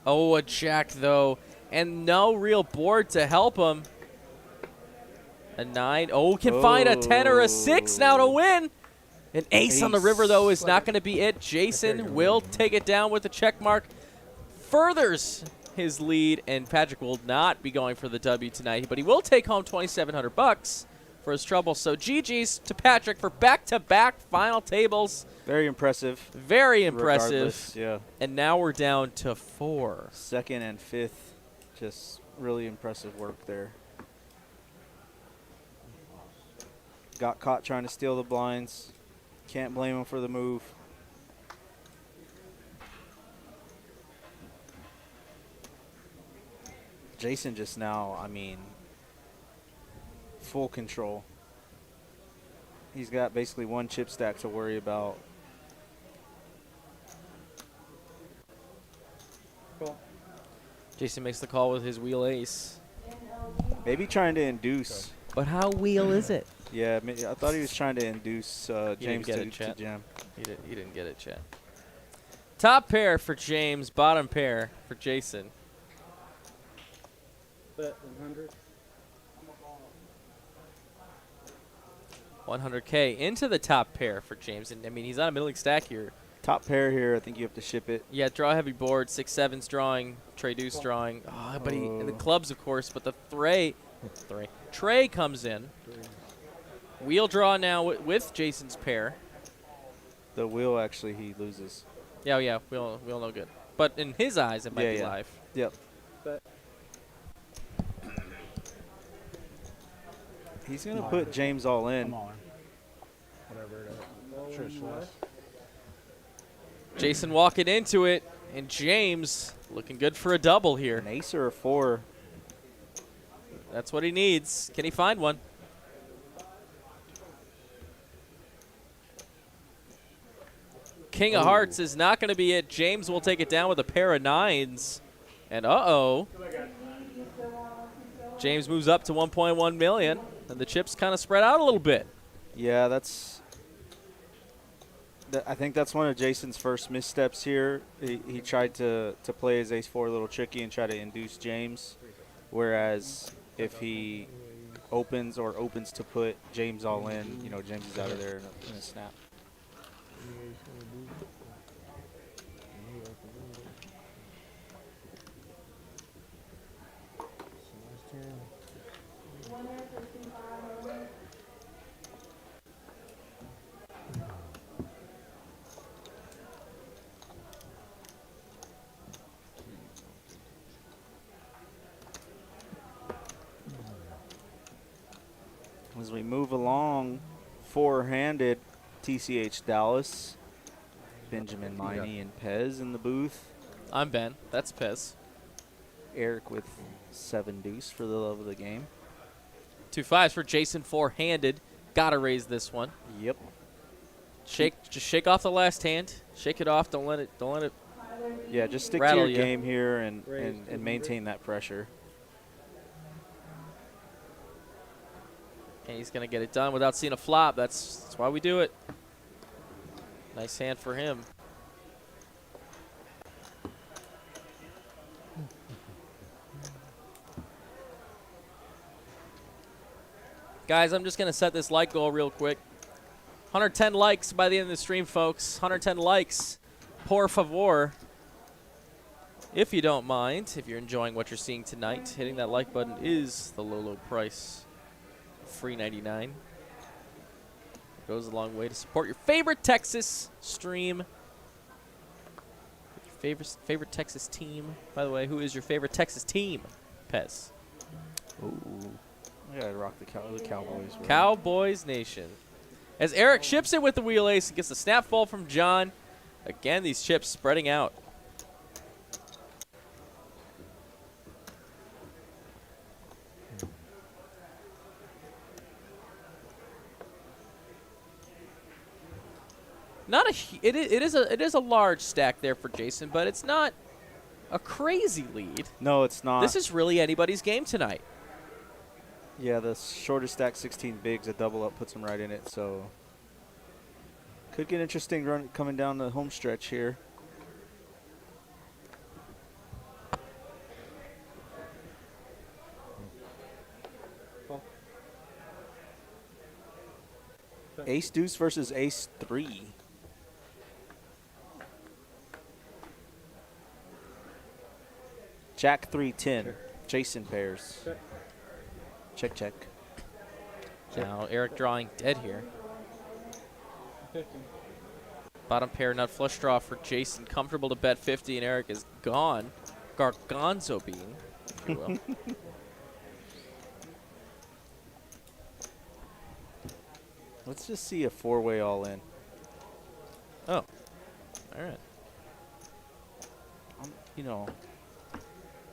a jack though, and no real board to help him. A 9. Oh, can find a 10 or a 6 now to win. An ace on the river, though, is not going to be it. Jason will take it down with a check mark. Furthers his lead, and Patrick will not be going for the W tonight, but he will take home $2,700 for his trouble. So GG's to Patrick for back-to-back final tables. Very impressive. Very impressive. Regardless, yeah. And now we're down to 4. Second and fifth, just really impressive work there. Got caught trying to steal the blinds. Can't blame him for the move. Jason just now, I mean, full control. He's got basically one chip stack to worry about. Jason makes the call with his wheel ace. Maybe trying to induce. But how wheel is it? Yeah, I thought he was trying to induce James get to it, chat. jam. He didn't get it, chat. Top pair for James, bottom pair for Jason. Bet 100. 100K into the top pair for James. And I mean, he's on a middling stack here. Top pair here, I think you have to ship it. Yeah, draw heavy board, 6-7's drawing, Trey Deuce drawing. Oh, but and the clubs, of course, but the Trey comes in. Wheel draw now with Jason's pair. The wheel, actually, he loses. Yeah, wheel no good. But in his eyes, it might be live. Yep. Bet. He's going to put James all in. I'm all in. Whatever it is. Sure, it's less. Jason walking into it, and James looking good for a double here. An ace or a 4. That's what he needs. Can he find one? King of Hearts is not going to be it. James will take it down with a pair of 9s. And uh-oh. James moves up to 1.1 million, and the chips kind of spread out a little bit. Yeah, I think that's one of Jason's first missteps here. He tried to play his ace-4 a little tricky and try to induce James, whereas if he opens to put James all in, James is out of there in a snap. As we move along, four-handed TCH Dallas, Benjamin Meine and Pez in the booth. I'm Ben. That's Pez. Eric with 7 deuce for the love of the game. 2 5s for Jason, four-handed. Gotta raise this one. Yep. Just shake off the last hand. Shake it off. Don't let it. Yeah, just stick to rattle your you. game here and maintain that pressure. And he's gonna get it done without seeing a flop. That's why we do it. Nice hand for him. Guys, I'm just going to set this like goal real quick. 110 likes by the end of the stream, folks. 110 likes. Por favor. If you don't mind, if you're enjoying what you're seeing tonight, hitting that like button is the low price. Free $99. Goes a long way to support your favorite Texas stream. Your favorite Texas team. By the way, who is your favorite Texas team, Pez? Ooh. I gotta rock the Cowboys. Bro. Cowboys Nation. As Eric ships it with the wheel ace and gets a snap fall from John. Again, these chips spreading out. It is a large stack there for Jason, but it's not a crazy lead. No, it's not. This is really anybody's game tonight. Yeah, the shorter stack 16 bigs, a double up puts him right in it, so could get interesting run coming down the home stretch here. Ace deuce versus ace 3. Jack 3 10. Jason pairs. Check check. Now Eric drawing dead here. Bottom pair nut flush draw for Jason. Comfortable to bet 50, and Eric is gone. Gargonzo bean, if you will. Let's just see a 4-way all in. Oh, all right. You know,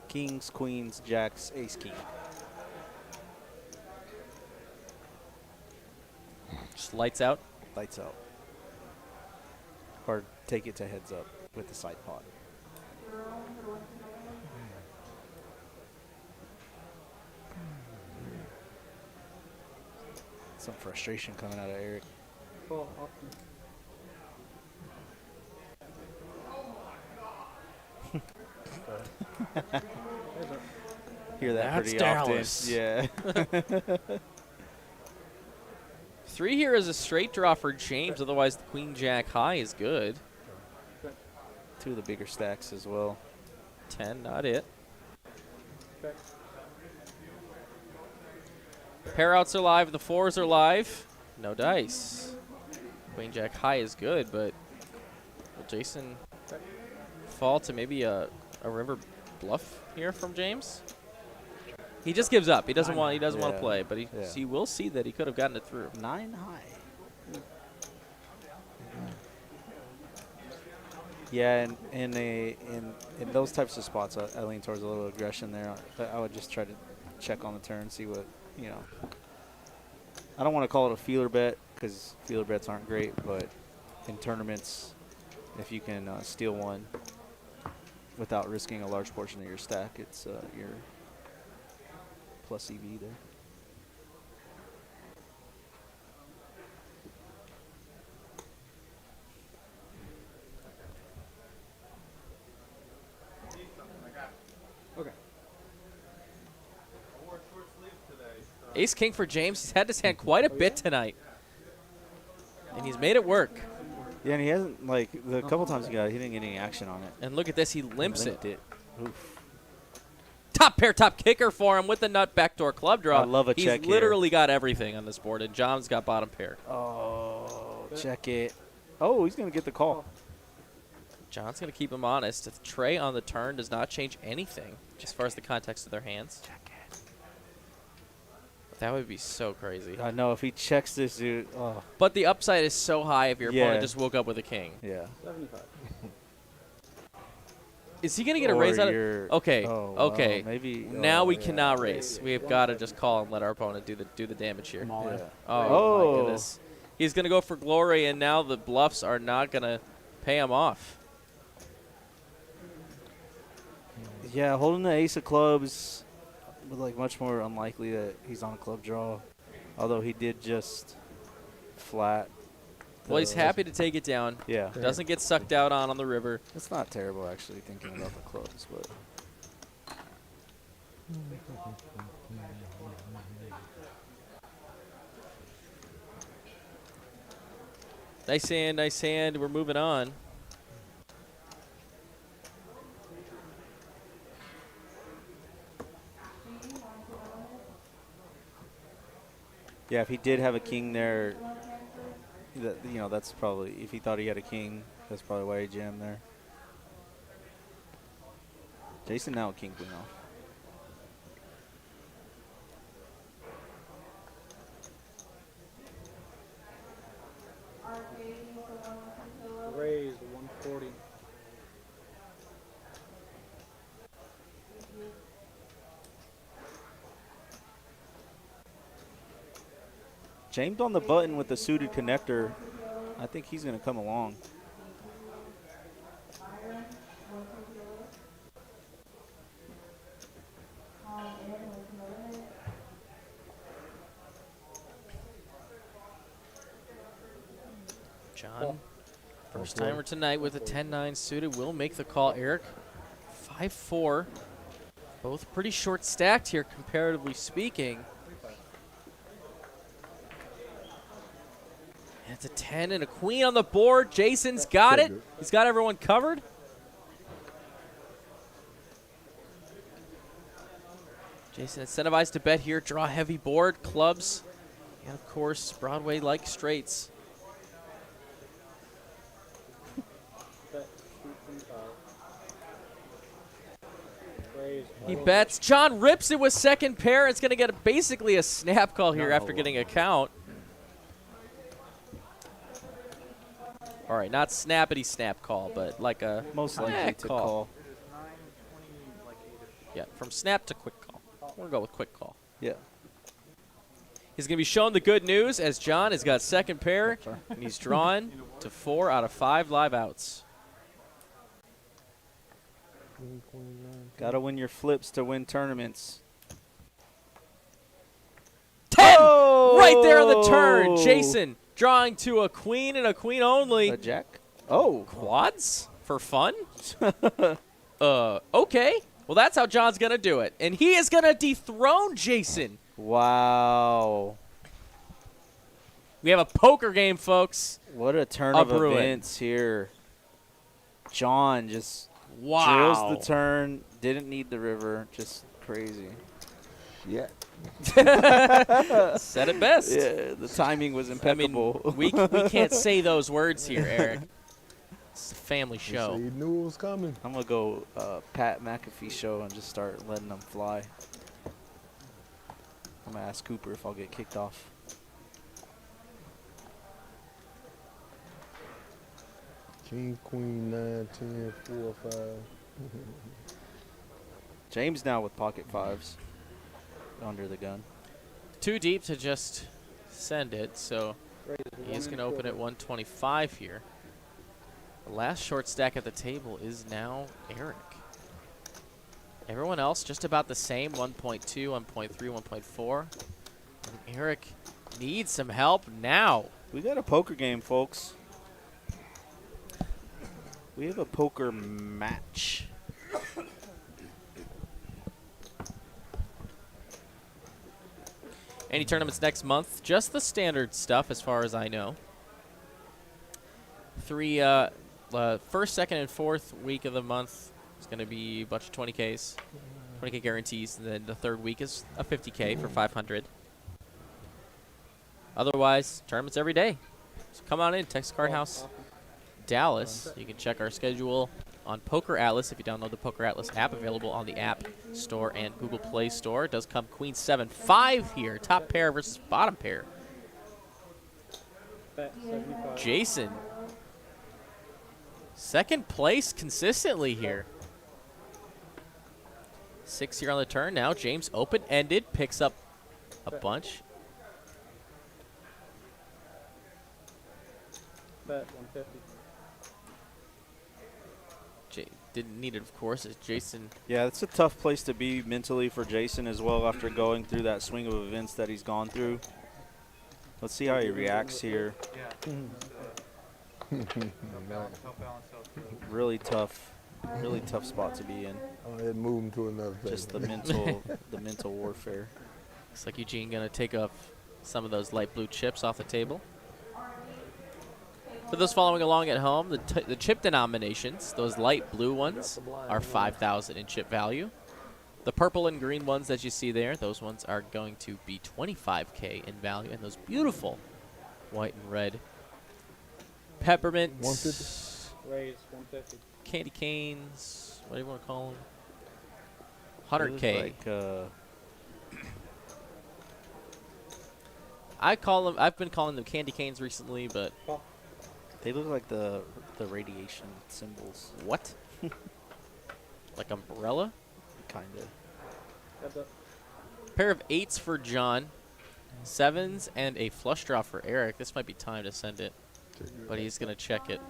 kings, queens, jacks, ace king. Just lights out. Lights out. Or take it to heads up with the side pot. Some frustration coming out of Eric. Call option. Hear that That's pretty Dallas. often. Yeah. 3 here is a straight draw for James. Otherwise, the queen jack high is good. 2 of the bigger stacks as well. 10, not it. Check. Pair outs are live. The 4s are live. No dice. Queen jack high is good, but will Jason fall to maybe a river bluff here from James? He just gives up. He doesn't want. He doesn't want to play, but he will see that he could have gotten it through. 9 high. Yeah, and in those types of spots, I lean towards a little aggression there. I would just try to check on the turn, see what, you know. I don't want to call it a feeler bet because feeler bets aren't great, but in tournaments, if you can steal one without risking a large portion of your stack, it's your plus EV there. Okay. Ace king for James. He's had this hand quite a bit tonight, and he's made it work. Yeah, and he hasn't, like, the couple times he got it, he didn't get any action on it. And look at this. He limps it. Oof. Top pair, top kicker for him with the nut backdoor club draw. I love a He's check here. literally got everything on this board, and John's got bottom pair. Oh, check it. Oh, he's going to get the call. John's going to keep him honest. The tray on the turn does not change anything as far as the context of their hands. Check it. That would be so crazy. I know, if he checks this, dude. Oh. But the upside is so high if your opponent just woke up with a king. Yeah. 75. Is he going to get a raise out of it? Okay, Oh, okay. well, maybe. Now we cannot raise. We have got to just call and let our opponent do the damage here. Yeah. Oh, my goodness. He's going to go for glory, and now the bluffs are not going to pay him off. Yeah, holding the ace of clubs, but like much more unlikely that he's on a club draw. Although he did just flat. Well, he's happy to take it down. Yeah. Doesn't get sucked out on the river. It's not terrible, actually, thinking about the clubs, but. Nice hand, nice hand. We're moving on. Yeah, if he did have a king there, that's probably, if he thought he had a king, that's probably why he jammed there. Jason now king queen off. Raise 140. James on the button with the suited connector. I think he's going to come along. John, first timer tonight with a 10-9 suited, will make the call. Eric, 5-4. Both pretty short stacked here, comparatively speaking. That's a 10 and a queen on the board. Jason's got it. Triggered. He's got everyone covered. Jason incentivized to bet here. Draw heavy board, clubs, and of course, Broadway-like straights. He bets. John rips it with second pair. It's going to get basically a snap call here after getting a count. All right, not snappity snap call, but like a Most likely to call. Yeah, from snap to quick call. We're going to go with quick call. Yeah. He's going to be shown the good news as John has got second pair, and he's drawn to 4 out of 5 live outs. Gotta win your flips to win tournaments. 10! Right there on the turn. Jason drawing to a queen and a queen only. A jack? Oh. Quads? For fun? Okay. Well, that's how John's going to do it. And he is going to dethrone Jason. Wow. We have a poker game, folks. What a turn A of brewing. events here. John just Wow. drills the turn, didn't need the river, just crazy. Yeah. Said it best. Yeah, the timing was impeccable. I mean, we can't say those words here, Eric. It's a family So show. you knew it was coming. I'm going to go Pat McAfee show and just start letting them fly. I'm going to ask Cooper if I'll get kicked off. King, queen, 9, 10, 4, 5. James now with pocket fives under the gun. Too deep to just send it, so he's going to open at 125 here. The last short stack at the table is now Eric. Everyone else just about the same, 1.2, 1.3, 1.4. And Eric needs some help now. We got a poker game, folks. We have a poker match. Any tournaments next month? Just the standard stuff as far as I know. First, second, and fourth week of the month is going to be a bunch of 20Ks, 20K guarantees, and then the third week is a 50K for 500. Otherwise, tournaments every day. So come on in, Texas Card House, Dallas. You can check our schedule on Poker Atlas if you download the Poker Atlas app, available on the App Store and Google Play Store. It does come Queen 7-5 here, top pair versus bottom pair. Jason, second place consistently here. 6 here on the turn. Now James open-ended, picks up a bunch. Bet 150. Didn't need it, of course, as Jason. Yeah, it's a tough place to be mentally for Jason as well after going through that swing of events that he's gone through. Let's see how he reacts here. Really tough spot to be in. It moved to another thing. Just the mental warfare. Looks like Eugene gonna take off some of those light blue chips off the table. For those following along at home, the chip denominations, those light blue ones, are 5,000 in chip value. The purple and green ones that you see there, those ones are going to be 25K in value. And those beautiful white and red peppermint, 150. Raise 150. candy canes, what do you want to call them? 100K. I've been calling them candy canes recently, but they look like the radiation symbols. What? Like umbrella? Kinda. Pair of 8s for John, 7s, and a flush draw for Eric. This might be time to send it, but he's going to check it.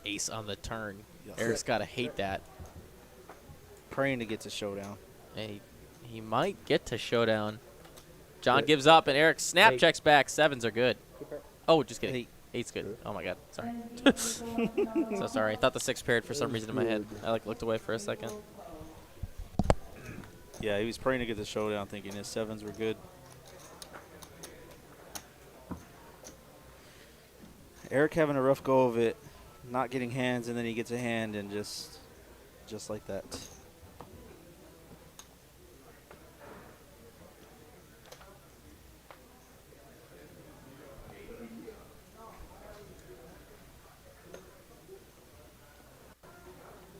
Ace on the turn. Yes. Eric's got to hate that. Praying to get to showdown. And he might get to showdown. John gives up, and Eric snap checks back. 7s are good. Oh, just kidding. 8's good. Oh, my God. Sorry. So sorry. I thought the 6 paired for some reason in my head. I looked away for a second. Yeah, he was praying to get the showdown, thinking his 7s were good. Eric having a rough go of it, not getting hands, and then he gets a hand, and just like that.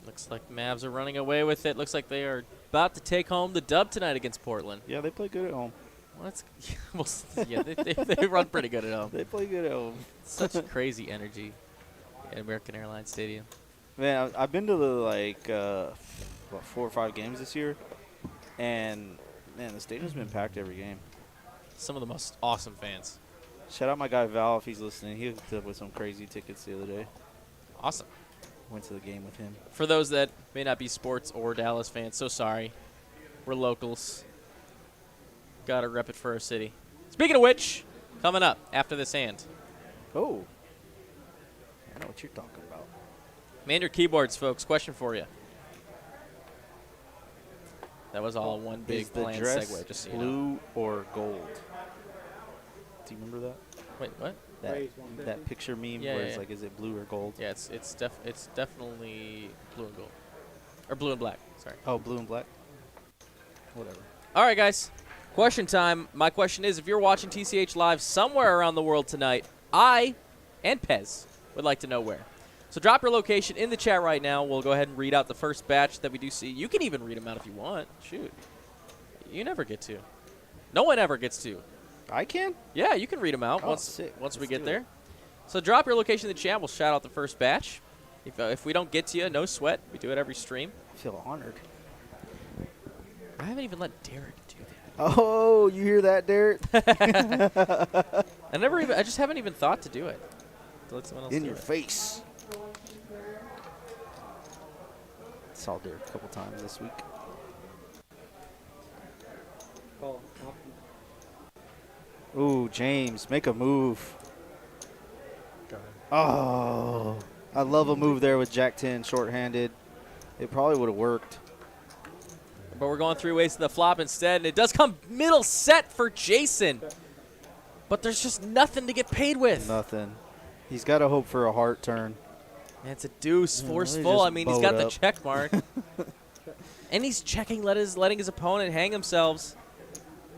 Looks like Mavs are running away with it. Looks like they are about to take home the dub tonight against Portland. Yeah, they play good at home. Well, yeah, they run pretty good at home. They play good at home. Such crazy energy at American Airlines Stadium. Man, I've been to the 4 or 5 games this year, and man, the stadium's been packed every game. Some of the most awesome fans. Shout out my guy Val if he's listening. He hooked up with some crazy tickets the other day. Awesome. Went to the game with him. For those that may not be sports or Dallas fans, so sorry. We're locals. Gotta rep it for our city. Speaking of which, coming up after this hand. Oh. I know what you're talking about. Man your keyboards, folks. Question for you. That was all one big Is the planned dress segue. Just so you know. blue or gold? Do you remember that? Wait, what? That picture meme Yeah, where yeah, it's yeah. like, is it blue or gold? Yeah, it's definitely blue and gold, or blue and black. Sorry. Oh, blue and black. Whatever. All right, guys. Question time. My question is, if you're watching TCH live somewhere around the world tonight, I and Pez would like to know where. So drop your location in the chat right now. We'll go ahead and read out the first batch that we do see. You can even read them out if you want. Shoot. You never get to. No one ever gets to. I can? Yeah, you can read them out Oh, once sick. we Let's get do there. it. So drop your location in the chat. We'll shout out the first batch. If we don't get to you, no sweat. We do it every stream. I feel honored. I haven't even let Derek do that. Oh, you hear that, Derek? I just haven't even thought to do it. To let someone else In do your it. face. Saw Derek a couple times this week. Call. Ooh, James, make a move. Go ahead. Oh, I love a move there with Jack 10 shorthanded. It probably would have worked. But we're going 3 ways to the flop instead, and it does come middle set for Jason. But there's just nothing to get paid with. Nothing. He's got to hope for a heart turn. And it's a deuce, Yeah, forceful. just I mean, he's bow got it the up. check mark. And he's checking, letting his opponent hang themselves.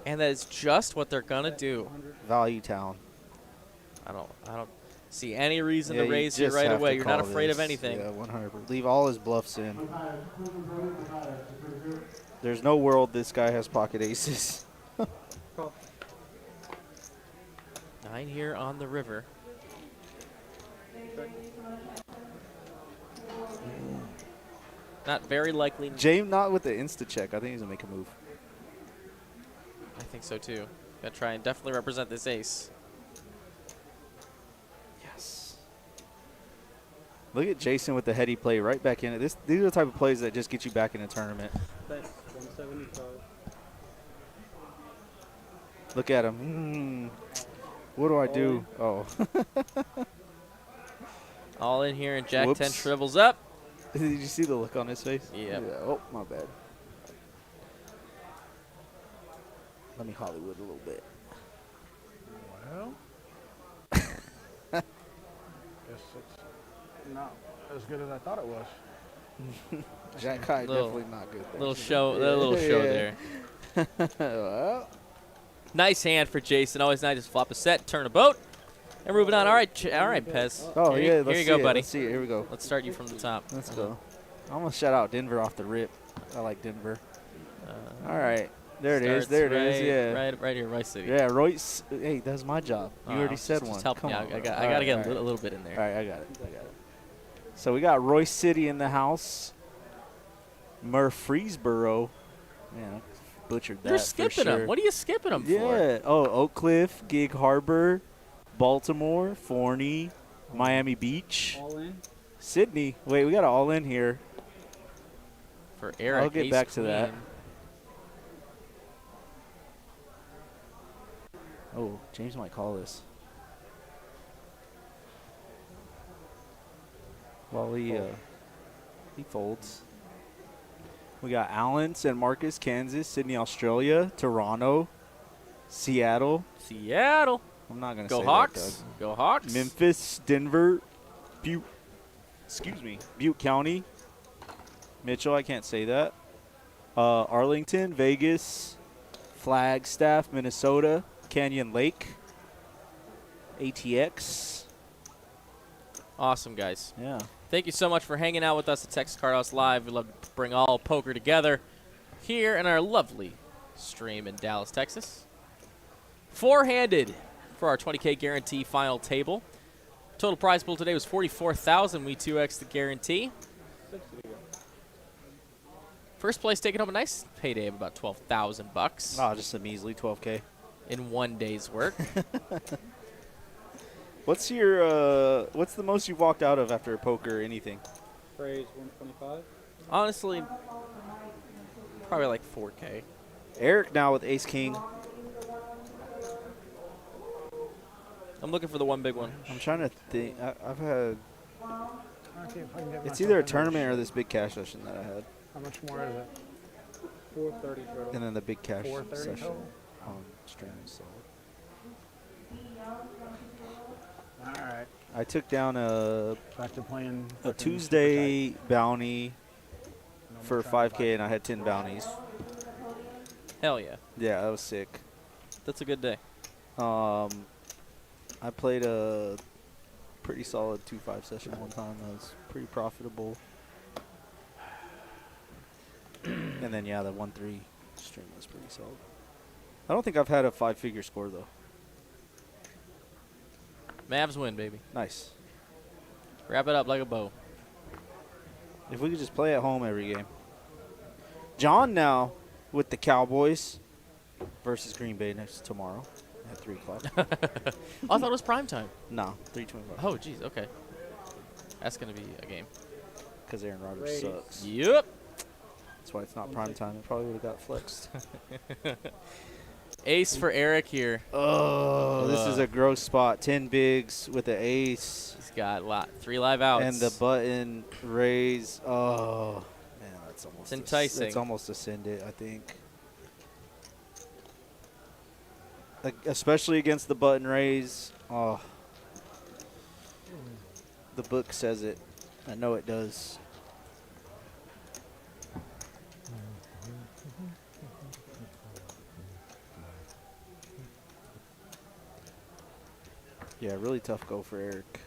And that is just what they're going to do. Value town. I don't see any reason Yeah, to you raise here just right have away. to You're not call afraid of this. anything. Yeah, 100%. Leave all his bluffs in. There's no world this guy has pocket aces. Call. 9 here on the river. Not very likely. James not with the insta check. I think he's going to make a move. I think so too. Gonna try and definitely represent this ace. Yes. Look at Jason with the heady play right back in it. These are the type of plays that just get you back in a tournament. Thanks. 175. Look at him. What do I do? Oh. All in here, and Jack 10 Whoops. shrivels up. Did you see the look on his face? Yep. Yeah. Oh, my bad. Let me Hollywood a little bit. Well, guess it's not as good as I thought it was. Jack High Little- definitely not good there. Little show, a little show there. Well, Nice hand for Jason. Always nice to flop a set, turn a boat, and moving on. All right, Pez. oh, here, yeah. Here Let's you go, see it. buddy. Let's see it. Here we go. Let's start you from the top. Let's go. I'm going to shout out Denver off the rip. I like Denver. All right. There it is. Starts There it is. Yeah. Right here, Rice City. Yeah, Royce. Hey, that's my job. You already said just one. help Come me on. out. bro. I got All to get right, a little bit in there. All right, I got it. So we got Royce City in the house. Murfreesboro. Man, I butchered that. You're for skipping sure. them. What are you skipping them for? Yeah. Oh, Oak Cliff, Gig Harbor, Baltimore, Forney, Miami Beach, All in. Sydney. Wait, we got it all in here. For Eric, I'll get ace back to that. queen. Oh, James might call this. Well, he folds. We got Allen, San Marcos, Kansas, Sydney, Australia, Toronto, Seattle, Seattle. I'm not gonna Go say Hawks. Go Hawks. that, Doug. Memphis, Denver, Butte County. Mitchell, I can't say that. Arlington, Vegas, Flagstaff, Minnesota, Canyon Lake, ATX. Awesome, guys. Yeah. Thank you so much for hanging out with us at Texas Card House Live. We love to bring all poker together here in our lovely stream in Dallas, Texas. Four-handed for our 20K guarantee final table. Total prize pool today was $44,000. We 2x the guarantee. First place taking home a nice payday of about $12,000 Oh, just a measly 12K. in 1 day's work. What's your what's the most you've walked out of after a poker or anything? Phrase 125. Honestly, probably like 4K. Eric now with Ace King. I'm looking for the one big one. I'm trying to think. I've had. If I can get It's myself either a in there. tournament or this big cash session that I had, How much more is it? 430 total. and then the big cash 430 session total? on stream. So All right. I took down a Back to playing. Tuesday bounty No for more trying to 5K, and I had 10 bounties. Hell yeah. Yeah, that was sick. That's a good day. I played a pretty solid 2-5 session one time. That was pretty profitable. And then, yeah, the 1-3 stream was pretty solid. I don't think I've had a 5-figure score, though. Mavs win, baby. Nice. Wrap it up like a bow. If we could just play at home every game. John now with the Cowboys versus Green Bay next tomorrow at 3 o'clock. Oh, I thought it was prime time. No, 3:25. Oh, jeez. Okay. That's going to be a game. Because Aaron Rodgers sucks. Yep. That's why it's not prime time. It probably would have got flexed. Ace for Eric here. Oh, this is a gross spot. 10 bigs with the ace. He's got 3 live outs. And the button raise. Oh, man, that's almost. It's enticing. It's almost a send it, I think. Like, especially against the button raise. Oh. The book says it. I know it does. Yeah, really tough go for Eric.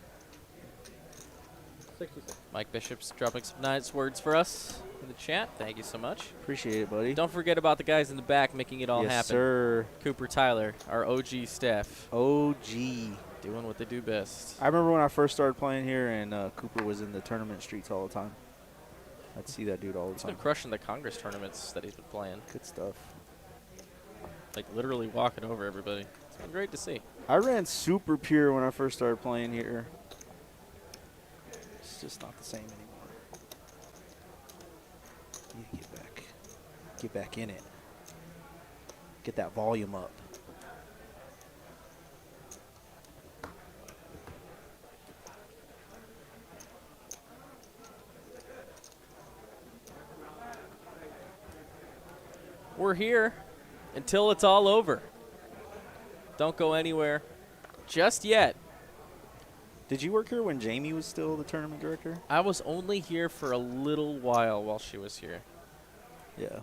66. Mike Bishop's dropping some nice words for us in the chat. Thank you so much. Appreciate it, buddy. Don't forget about the guys in the back making it all yes, happen. sir. Cooper Tyler, our OG staff, OG. doing what they do best. I remember when I first started playing here, and Cooper was in the tournament streets all the time. I'd see that dude all the He's time. been crushing the Congress tournaments that he's been playing. Good stuff. Like literally walking over everybody. It's been great to see. I ran super pure when I first started playing here. It's just not the same anymore. Need to get back in it. Get that volume up. We're here until it's all over. Don't go anywhere just yet. Did you work here when Jamie was still the tournament director? I was only here for a little while she was here. Yeah.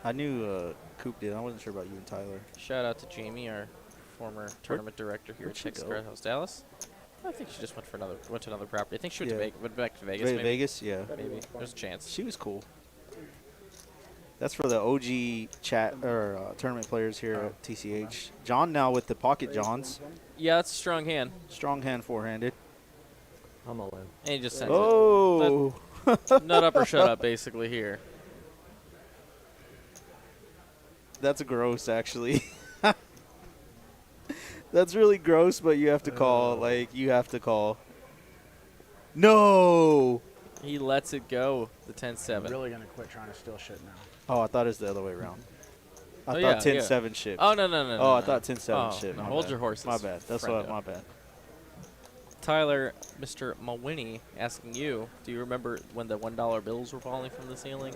I knew Coop did. I wasn't sure about you and Tyler. Shout out to Jamie, our former tournament director here at where'd she Texas go? Card House Dallas. I think she just went to another property. I think she went, Yeah. went back to Vegas. Maybe. Vegas, yeah. Maybe. There's a chance. She was cool. That's for the OG chat or tournament players here at TCH. John now with the pocket Johns. Yeah, that's a strong hand. Strong hand four-handed. I'm all in. And he just sends Oh! it. Nut up or shut up, basically, here. That's gross, actually. That's really gross, but you have to call. Like, you have to call. No! He lets it go, the I'm 10-7. really gonna quit trying to steal shit now. Oh, I thought it was the other way around. I Oh, thought yeah, 10-7 shipped. Oh, no, no, no. Oh, no, I no. thought 10-7 Oh, shipped. no, My hold bad. your horses. My bad. That's friendo. what. My bad. Tyler, Mr. Mawiney, asking you, do you remember when the $1 bills were falling from the ceiling?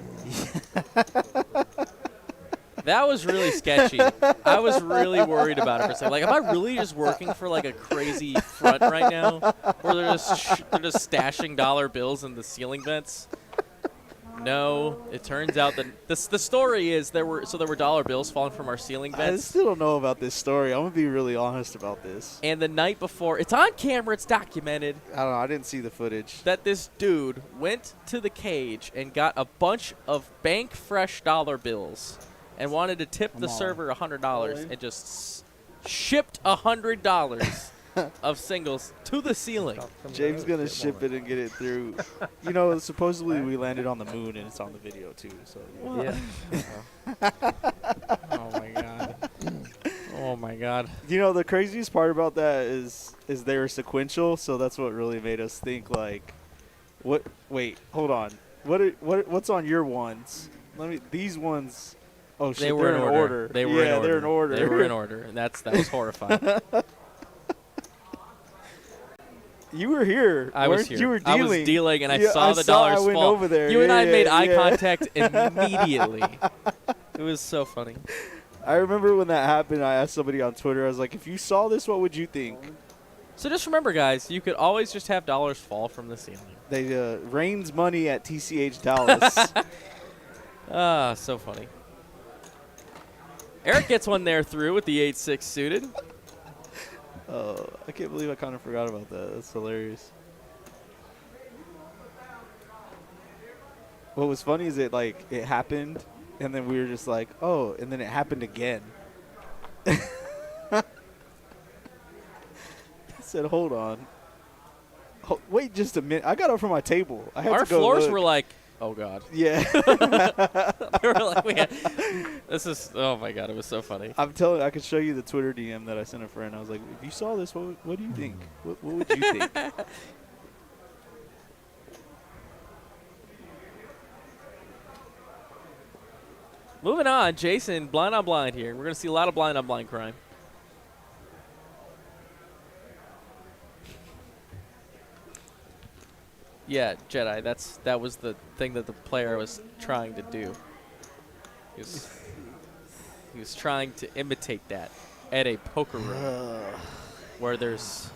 That was really sketchy. I was really worried about it for a second. Like, am I really just working for like a crazy front right now, where they're just stashing dollar bills in the ceiling vents? No, it turns out that the story is there were dollar bills falling from our ceiling I vents. still don't know about this story. I'm gonna be really honest about this. And the night before, it's on camera, it's documented. I don't know. I didn't see the footage. That this dude went to the cage and got a bunch of bank fresh dollar bills and wanted to tip the server $100 and just shipped $100 of singles to the ceiling. James gonna ship it and get it through. You know, supposedly we landed on the moon and it's on the video too. So Yeah. Oh my god. Oh my god. you know, the craziest part about that is they were sequential. So that's what really made us think like, what? Wait, hold on. What's on your ones? These ones. Oh shit, They were they're in order. They were in order. they're in order. They were in order, and that was horrifying. You were here. I was here. You were dealing. I was dealing, and I Yeah, saw the dollars I went fall. over there. You and I made eye yeah. contact immediately. It was so funny. I remember when that happened, I asked somebody on Twitter, I was like, if you saw this, what would you think? So just remember, guys, you could always just have dollars fall from the ceiling. They rains money at TCH Dallas. Ah, so funny. Eric gets one there through with the 8-6 suited. I can't believe I kind of forgot about that. That's hilarious. What was funny is it happened, and then we were just like, oh, and then it happened again. I said, hold on. Wait just a minute. I got up from my table. I had Our to go floors look. were like, oh, God. Yeah. They were like, this is, oh, my God, it was so funny. I'm telling you, I could show you the Twitter DM that I sent a friend. I was like, if you saw this, what do you think? What would you think? Moving on, Jason, blind on blind here. We're going to see a lot of blind on blind crime. Yeah, Jedi, that was the thing that the player was trying to do. He was trying to imitate that at a poker room where there's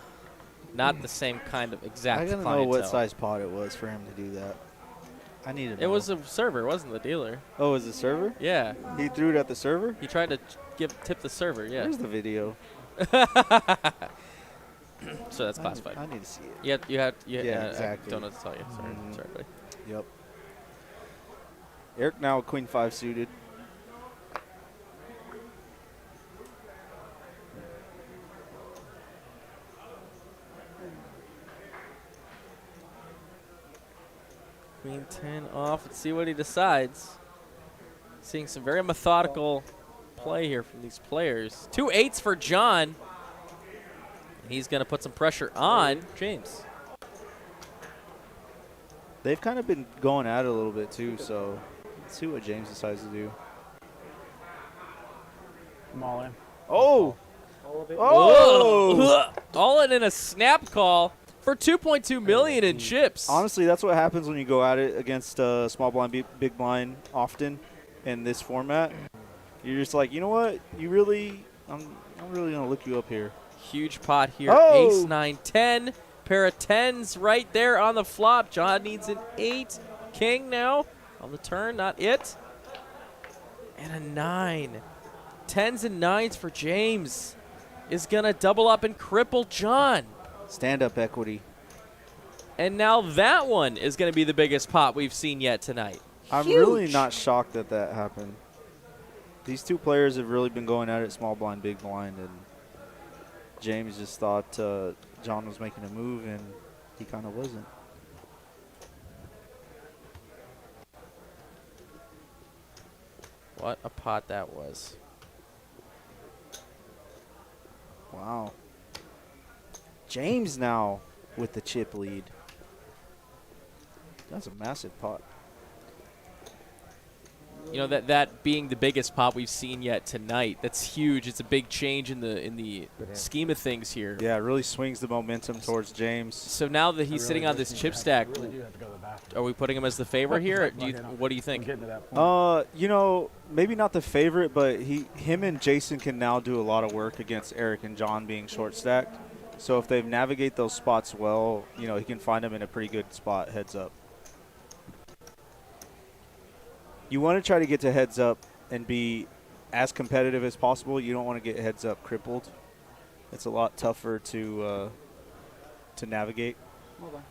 not the same kind of exact I gotta clientele. know what size pot it was for him to do that. I need to know. It was a server, it wasn't the dealer. Oh, it was the server? Yeah. He threw it at the server? He tried to tip the server, yeah. Where's the video? So that's classified. I need to see it. Yeah, exactly. I don't know what to tell you. Sorry, sorry, buddy. Yep. Eric now Queen 5 suited. Queen 10 off. Let's see what he decides. Seeing some very methodical play here from these players. 2 8s for John. He's going to put some pressure on James. They've kind of been going at it a little bit too, so let's see what James decides to do. I'm all in. Oh! All of it. Oh! All in a snap call for $2.2 million in chips. Honestly, that's what happens when you go at it against small blind, big blind often in this format. You're just like, you know what? I'm really going to look you up here. Huge pot here. Oh. Ace, 9, 10. Pair of 10s right there on the flop. John needs an 8. King now on the turn. Not it. And a 9. 10s and 9s for James. Is going to double up and cripple John. Stand-up equity. And now that one is going to be the biggest pot we've seen yet tonight. I'm really not shocked that that happened. These two players have really been going at it small blind, big blind, and James just thought John was making a move, and he kind of wasn't. What a pot that was. Wow. James now with the chip lead. That's a massive pot. you know, that being the biggest pot we've seen yet tonight. That's huge. It's a big change in the scheme of things here. Yeah, it really swings the momentum towards James. So now that he's sitting on this chip stack, I really do have to go to the bathroom. are we putting him as the favorite here? What do you I'm think? getting to that point. You know, maybe not the favorite, but him and Jason can now do a lot of work against Eric and John being short stacked. So if they navigate those spots well, you know, he can find them in a pretty good spot heads up. You want to try to get to heads up and be as competitive as possible. You don't want to get heads up crippled. It's a lot tougher to navigate. Hold on.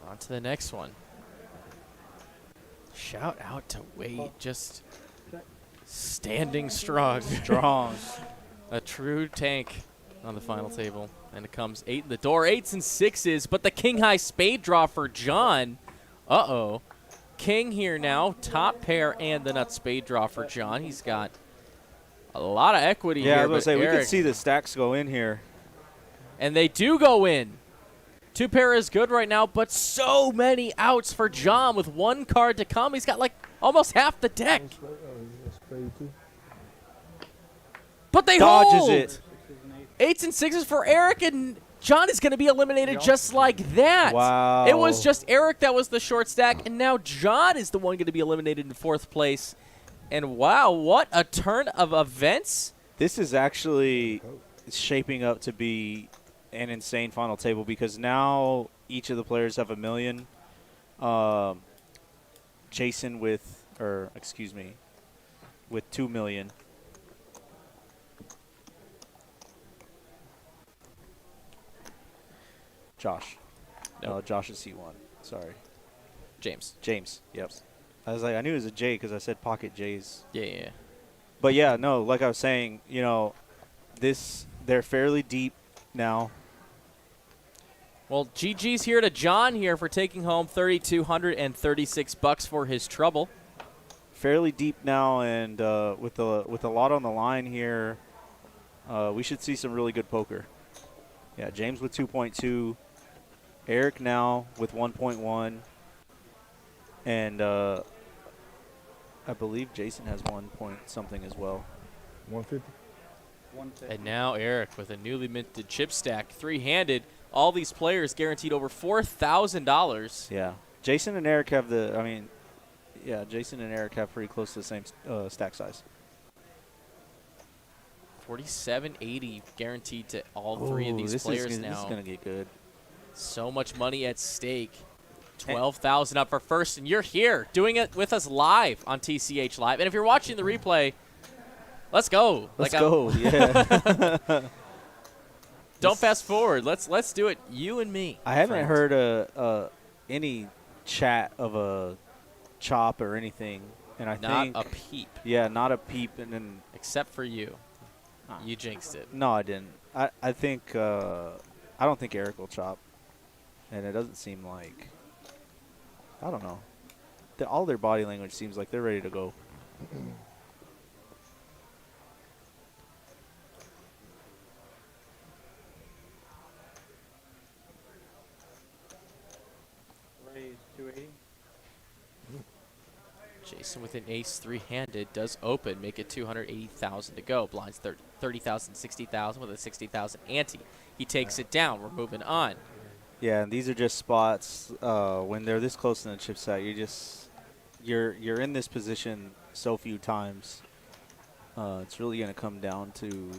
On to the next one. Shout out to Wade, just standing strong. Strong. A true tank on the final table. And it comes 8 in the door, 8s and 6s, but the king high spade draw for John. Uh-oh. King here now, top pair and the nut spade draw for John. He's got a lot of equity Yeah, here. I was going to say, we Eric, can see the stacks go in here. and they do go in. 2 pair is good right now, but so many outs for John with 1 card to come. He's got like almost half the deck. But they Dodges hold. it. 8s and 6s for Eric, and John is going to be eliminated just like that. Wow. It was just Eric that was the short stack, and now John is the one going to be eliminated in 4th place. And wow, what a turn of events. This is actually shaping up to be an insane final table because now each of the players have $1 million. Jason with $2 million. Josh. No, Josh is C1. Sorry. James. Yep. I was like, I knew it was a J because I said pocket J's. Yeah. But yeah, no, like I was saying, you know, they're fairly deep now. Well, GG's here to John here for taking home $3,236 for his trouble. Fairly deep now, and with a lot on the line here, we should see some really good poker. Yeah, James with 2.2, Eric now with 1.1, and I believe Jason has 1 point something as well. 150. And now Eric with a newly minted chip stack, 3-handed. All these players guaranteed over $4,000. Yeah, Jason and Eric have Jason and Eric have pretty close to the same stack size. 4780 guaranteed to all 3 of these players now. This is going to get good. So much money at stake. 12,000 up for first, and you're here doing it with us live on TCH Live. And if you're watching the replay, let's go. Let's go. Yeah. Don't fast forward. Let's do it. You and me. I haven't heard any chat of a chop or anything, and I think not a peep. Yeah, not a peep, and then except for you. You jinxed it. No, I didn't. I think I don't think Eric will chop, and it doesn't seem like. I don't know. All their body language seems like they're ready to go. Raise 280. Jason with an ace 3-handed does open, make it 280,000 to go. Blinds 30,000, 60,000 with a 60,000 ante. He takes it down. We're moving on. Yeah, and these are just spots when they're this close in the chip set. You're in this position so few times. It's really going to come down to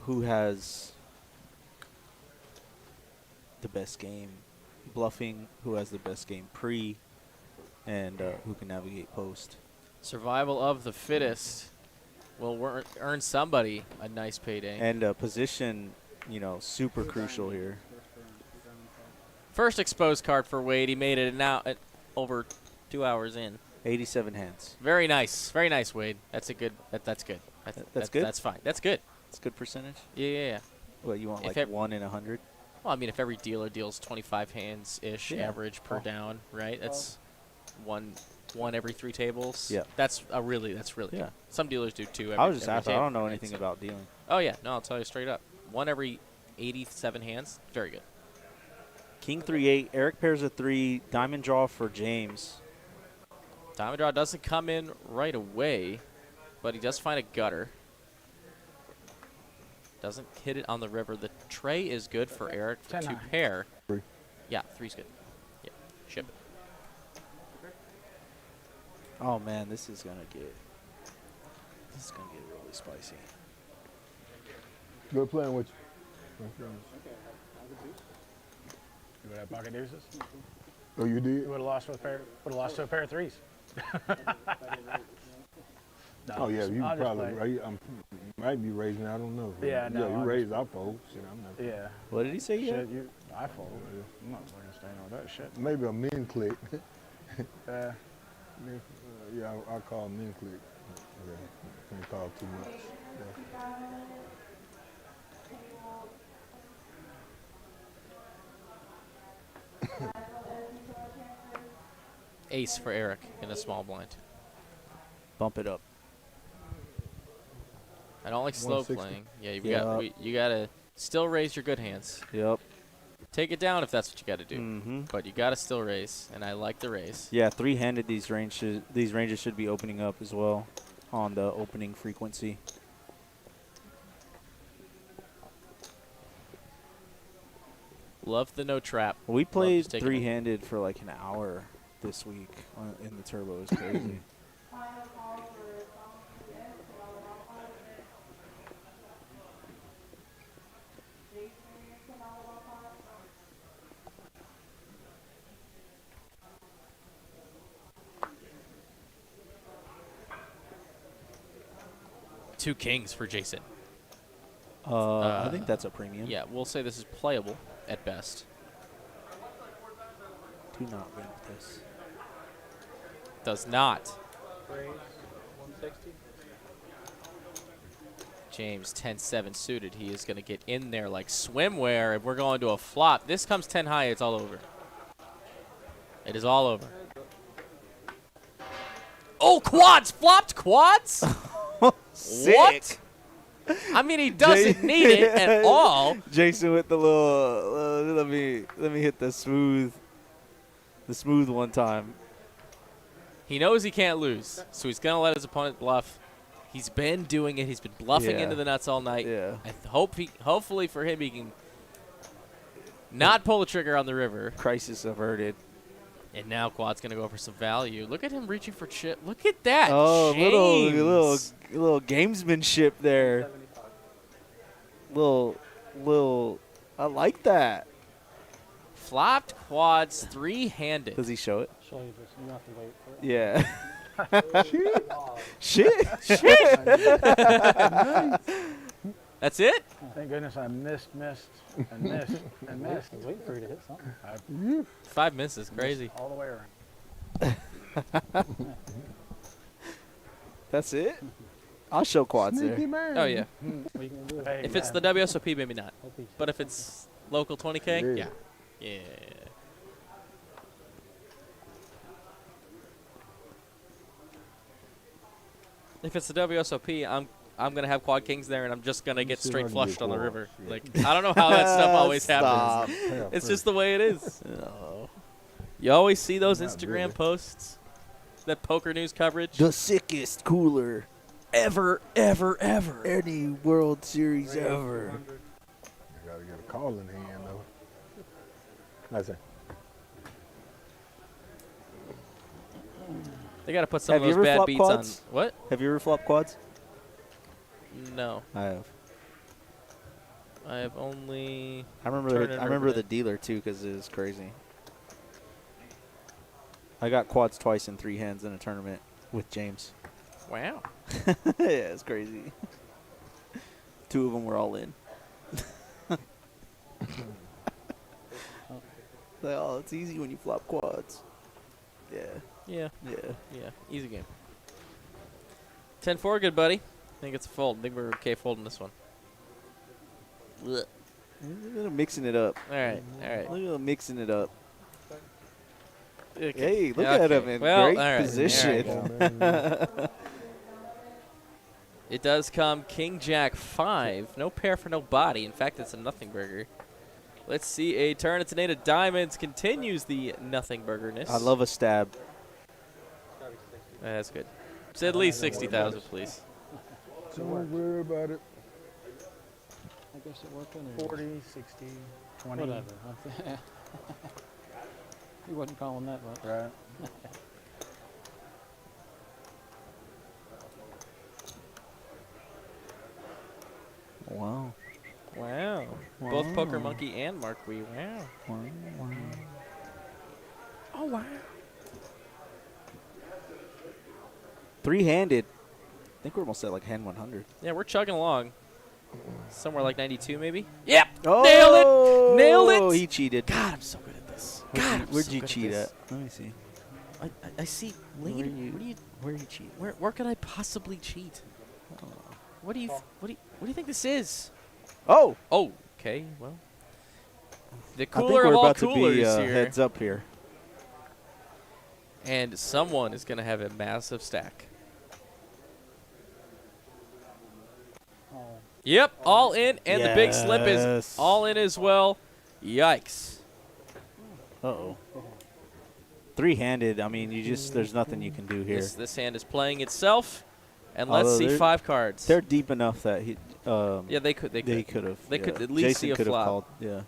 who has the best game bluffing, who has the best game pre, and who can navigate post. Survival of the fittest will earn somebody a nice payday. And position, super crucial here. First exposed card for Wade. He made it now at over 2 hours in. 87 hands. Very nice, Wade. That's a good. That's good. That's good. That's fine. That's good. It's good percentage. Yeah. What you want, If like 1 in 100? Well, I mean, if every dealer deals 25 hands ish average per down, right? one every 3 tables. Yeah. That's really Yeah. good. Some dealers do 2 every I was just every asking. I table, don't know right? anything So- about dealing. Oh yeah, no, I'll tell you straight up. 1 every 87 hands. Very good. King 3-8. Eric pairs a 3. Diamond draw for James. Diamond draw doesn't come in right away, but he does find a gutter. Doesn't hit it on the river. The tray is good for Eric for 2 10-9. pair. 3. Yeah, 3's good. Yeah, ship it. Oh man, this is gonna get really spicy. Good playing with you. You would have pocket deuces. Oh, you did? You would have lost with a pair. Would have lost to a pair of 3s. No, Oh yeah, you I'll just probably play. might be raising. I don't know. Yeah, no, Yeah, I'll you raised. I fold. Shit, I'm not. Yeah. What did he say? Yeah. Shit, I fold. I'm not fucking staying with that shit. Maybe a min click. Yeah. Yeah, I'll call min click. Yeah, can't call too much. Yeah. Ace for Eric in a small blind. Bump it up. I don't like slow 160. playing. Yeah, Yeah. you gotta still raise your good hands. Yep. Take it down if that's what you gotta do. Mm-hmm. But you gotta still raise, and I like the raise. Yeah, 3-handed. These ranges should be opening up as well on the opening frequency. Love the no trap. We Love played just taking it. 3-handed for like an hour this week in the turbo. It was crazy. Two kings for Jason. I think that's a premium. Yeah, we'll say this is playable at best. Do not link this. Does not. Raise 160. James 10-7 suited. He is going to get in there like swimwear, and we're going to a flop. This comes 10 high. It's all over. It is all over. Oh, quads! Flopped quads? What? I mean, he doesn't need it at all. Jason with the little. Let me hit the smooth one time. He knows he can't lose, so he's going to let his opponent bluff. He's been doing it. He's been bluffing Yeah. into the nuts all night. Yeah. I hopefully for him, he can not pull the trigger on the river. Crisis averted. And now Quad's going to go for some value. Look at him reaching for chip. Look at that. Oh, James. little gamesmanship there. 75. Little. I like that. Flopped quads, 3-handed. Does he show it? Show you this. You have to wait for it. Yeah. Shit. That's it? Thank goodness I missed, and missed. I was waiting for you to hit something. 5 misses. Crazy. All the way around. That's it. I'll show quads Sneaky there. man. Oh, yeah. What are you going to do? Hey, If it's the WSOP, maybe not. Hope he But if it's local 20K, Yeah. yeah. Yeah. If it's the WSOP, I'm gonna have quad kings there, and I'm just gonna get see if I straight can flushed get on the quads. river. Yeah. Like I don't know how that stuff always Stop. happens. Yeah, It's first. just the way it is. No. You always see those Not Instagram really. posts, that poker news coverage. The sickest cooler ever. Any World Series ever. You gotta get a call in hand though. That's it. They gotta put some Have of you those ever bad flopped beats quads? on. What? Have you ever flopped quads? No, I have. I have only. I remember. Turn I and remember river the it. dealer too, because it was crazy. I got quads twice in 3 hands in a tournament with James. Wow. Yeah, it's crazy. 2 of them were all in. Like, oh, it's easy when you flop quads. Yeah, Yeah. yeah. Yeah. Easy game. 10-4, good buddy. I think it's a fold. I think we're okay folding this one. Look at him mixing it up. All right. All right. Look at him mixing it up. Hey, look at him in Well, great all right. position. It does come King Jack 5. No pair for no body. In fact, it's a nothing burger. Let's see. A turn. It's an 8 of diamonds. Continues the nothing burgerness. I love a stab. That's good. It's at least 60,000, please. Don't worry about it. I guess it worked on 40, 60, 20. Whatever. He wasn't calling that much. Right. Wow. Wow. Both Poker Monkey and Mark Wee. Wow. Oh, wow. Three-handed. I think we're almost at like hand 100. Yeah, we're chugging along. Somewhere like 92, maybe? Yep. Oh, Nailed it. Nailed it. He cheated. God, I'm so good at this. God, Where'd you cheat at? Let me see. I see. Lean. Where are you cheating? Where could I possibly cheat? What do you think this is? Oh. Oh, okay. Well, the I think cooler we're of all about to be coolers here, heads up here. and someone is gonna have a massive stack. Yep, all in, and the big slip is Yes. all in as well. Yikes. Uh-oh. Three-handed. I mean, there's nothing you can do here. This hand is playing itself, and let's Although see they're- 5 cards. They're deep enough that he. Yeah, they could. They could have. They could at least Jason see a could have flop. called. Yeah.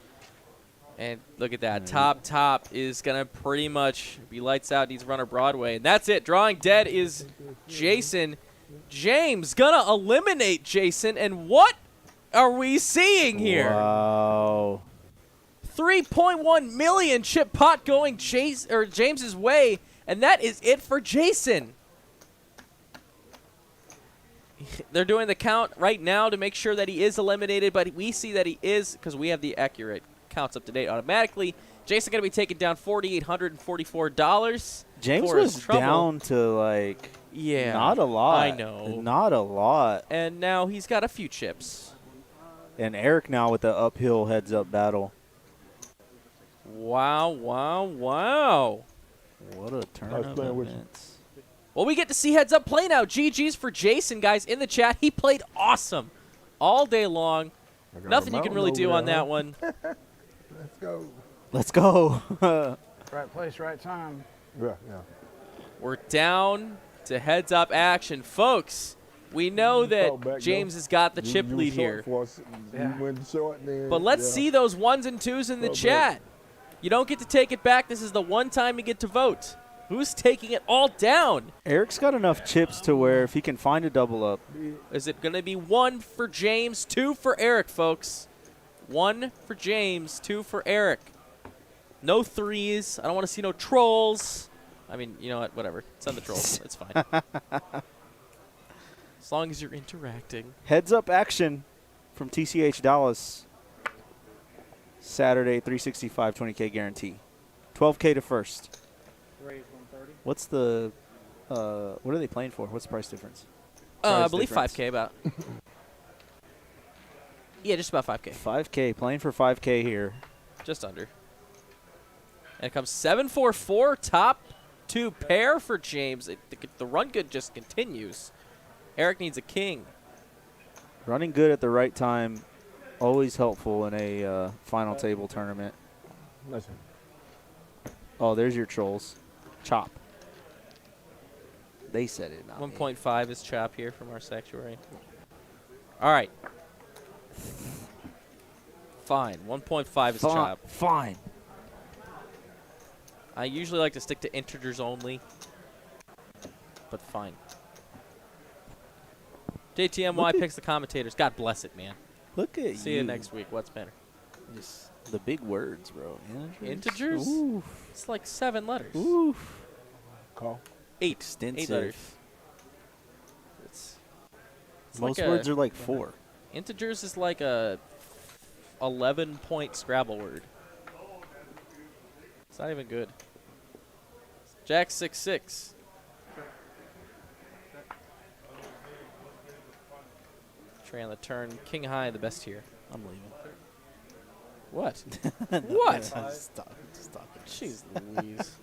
And look at that. Top is going to pretty much be lights out. Needs runner Broadway. And that's it. Drawing dead is Jason. James going to eliminate Jason. And what are we seeing here? Wow. 3.1 million chip pot going James's way. And that is it for Jason. They're doing the count right now to make sure that he is eliminated, but we see that he is because we have the accurate counts up to date automatically. Jason going to be taking down $4,844. James for his was trouble. down to like not a lot. I know. Not a lot. And now he's got a few chips. And Eric now with the uphill heads-up battle. Wow. What a turn was of playing with you. events. Well, we get to see heads up play now. GG's for Jason, guys, in the chat. He played awesome all day long. I got Nothing a you can mountain really over do there, on that huh? one. Let's go. Let's go. Right place, right time. Yeah. We're down to heads up action. Folks, we know that Call back, James though. has got the chip You lead short here. for us. Yeah. You went short then. But let's yeah. see those 1s and 2s in the Call chat. back. You don't get to take it back. This is the one time you get to vote. Who's taking it all down? Eric's got enough chips to where if he can find a double up. Is it going to be 1 for James, 2 for Eric, folks? 1 for James, 2 for Eric. No 3s. I don't want to see no trolls. I mean, you know what? Whatever. Send the trolls. It's fine. As long as you're interacting. Heads-up action from TCH Dallas. Saturday, 365, 20K guarantee. 12K to first. Raise 130. What's the what are they playing for? What's the price difference? I Price believe difference. 5K about. Yeah, just about 5K. 5K, playing for 5K here. Just under. And it comes 7-4-4, top 2 pair for James. The run good just continues. Eric needs a king. Running good at the right time, always helpful in a final table tournament. Listen. Oh, there's your trolls. Chop. They said it, not me. 1.5 is chop here from our sanctuary. All right. Fine. 1.5 is chop. Fine. I usually like to stick to integers only, but fine. JTMY picks the commentators. God bless it, man. Look at See you next week. What's better? Just the big words, bro. Integers? Oof. It's like 7 letters. Oof. Call. 8. Extensive. 8 letters. It's Most like words are like 4. integers is like a 11-point Scrabble word. It's not even good. Jack 6-6. Trey on the turn. King high, the best here. I'm leaving. What? What? Stop. Jeez Louise.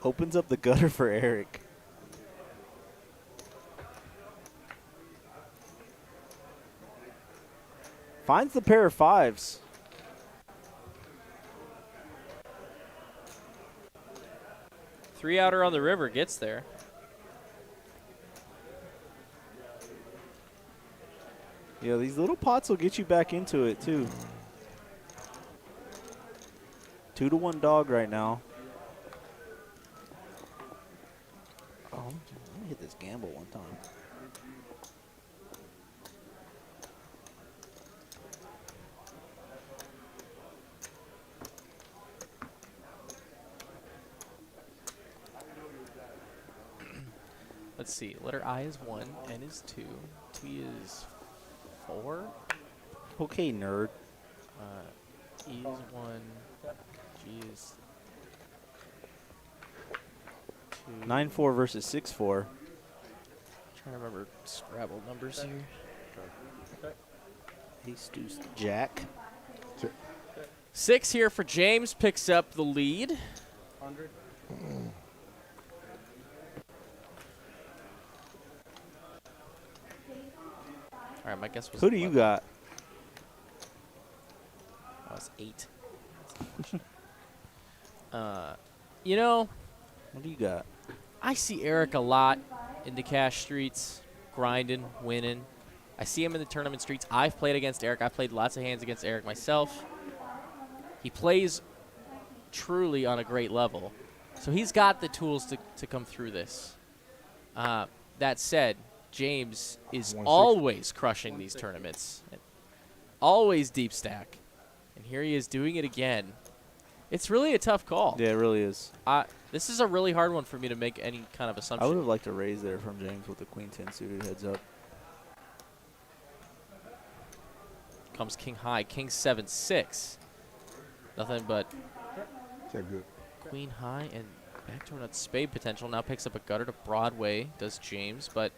Opens up the gutter for Eric. Finds the pair of fives. Three outer on the river gets there. Yeah, these little pots will get you back into it, too. 2-1 dog right now. Oh, let me hit this gamble one time. Let's see. Letter I is 1, N is 2, T is 4, Okay, nerd. E is 1, G is 2. 9-4 versus 6-4. Trying to remember Scrabble numbers here. Ace, deuce, jack. 6 here for James, picks up the lead. 100. All right, my guess was Who do you 11. got? That was 8. You know, What do you got? I see Eric a lot in the cash streets, grinding, winning. I see him in the tournament streets. I've played against Eric. I've played lots of hands against Eric myself. He plays truly on a great level. So he's got the tools to come through this. That said, James is 160. always crushing these tournaments. Always deep stack. And here he is doing it again. It's really a tough call. Yeah, it really is. This is a really hard one for me to make any kind of assumption. I would have liked a raise there from James with the queen 10 suited heads up. Comes king high, king 7-6. Nothing but Is that good? queen high and backdoor nut spade potential. Now picks up a gutter to Broadway, does James, but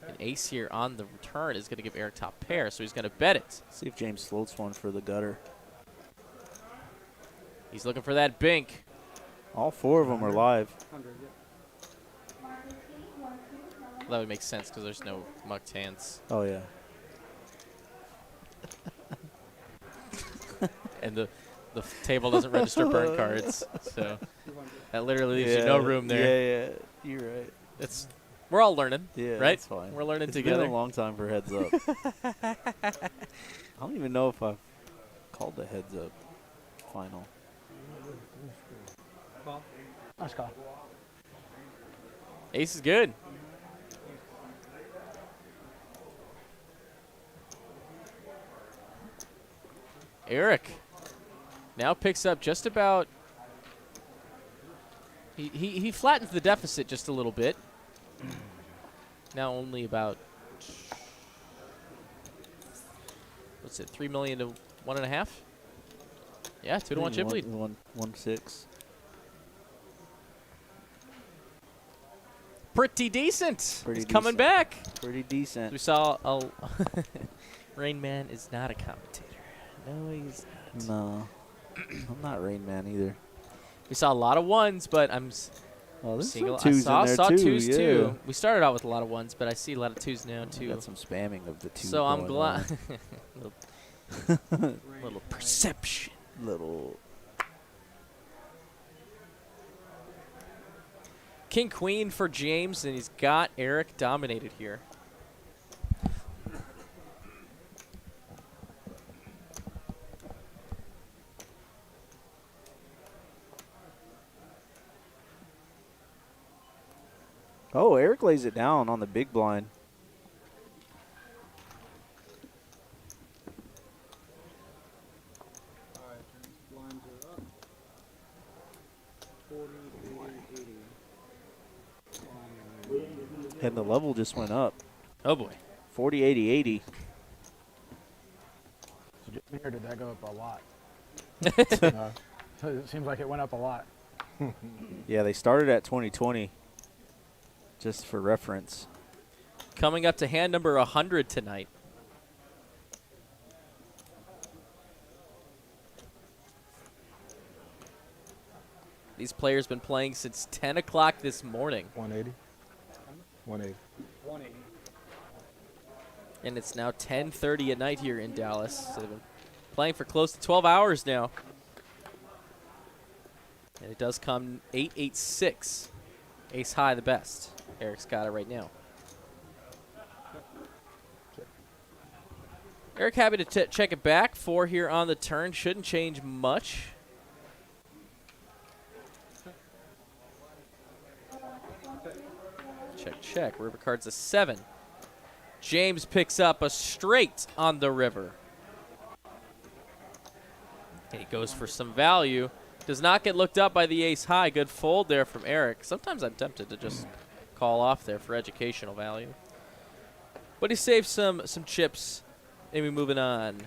an ace here on the return is going to give Eric top pair, so he's going to bet it. See if James floats one for the gutter. He's looking for that bink. All 4 of them are live. 100, yeah. That would make sense because there's no mucked hands. Oh, yeah. And the table doesn't register burn cards, so that literally leaves you no room there. Yeah, yeah. You're right. We're all learning, Yeah, right? that's fine. We're learning It's together. been a long time for heads up. I don't even know if I've called the heads up final. Nice call. Ace is good. Eric now picks up just about. He flattens the deficit just a little bit. Now only about. What's it? 3 million to 1.5. Yeah, 2-1 chip lead. 1-6. Pretty decent. Pretty He's coming decent. back. Pretty decent. We saw a Rain Man is not a commentator. No, he's not. No. I'm not Rain Man either. We saw a lot of ones, but I'm Oh, there's single. some twos I in there saw too. twos yeah. too. We started out with a lot of ones, but I see a lot of twos now We too. got some spamming of the two. So I'm going glad. on. little perception. Little. King Queen for James, and he's got Eric dominated here. Oh, Eric lays it down on the big blind. All right, blinds are up. 40, 80, 80. And the level just went up. Oh boy. 40, 80, 80. Here, did that go up a lot? So it seems like it went up a lot. Yeah, they started at 2020. Just for reference. Coming up to hand number 100 tonight. These players been playing since 10 o'clock this morning. 180. 180. 180. And it's now 10:30 at night here in Dallas. So they've been playing for close to 12 hours now. And it does come 8-8-6. Ace high the best. Eric's got it right now. Eric happy to check it back. 4 here on the turn. Shouldn't change much. Check, check. River card's a 7. James picks up a straight on the river. And he goes for some value. Does not get looked up by the ace high. Good fold there from Eric. Sometimes I'm tempted to just call off there for educational value. But he saved some chips. And we're moving on.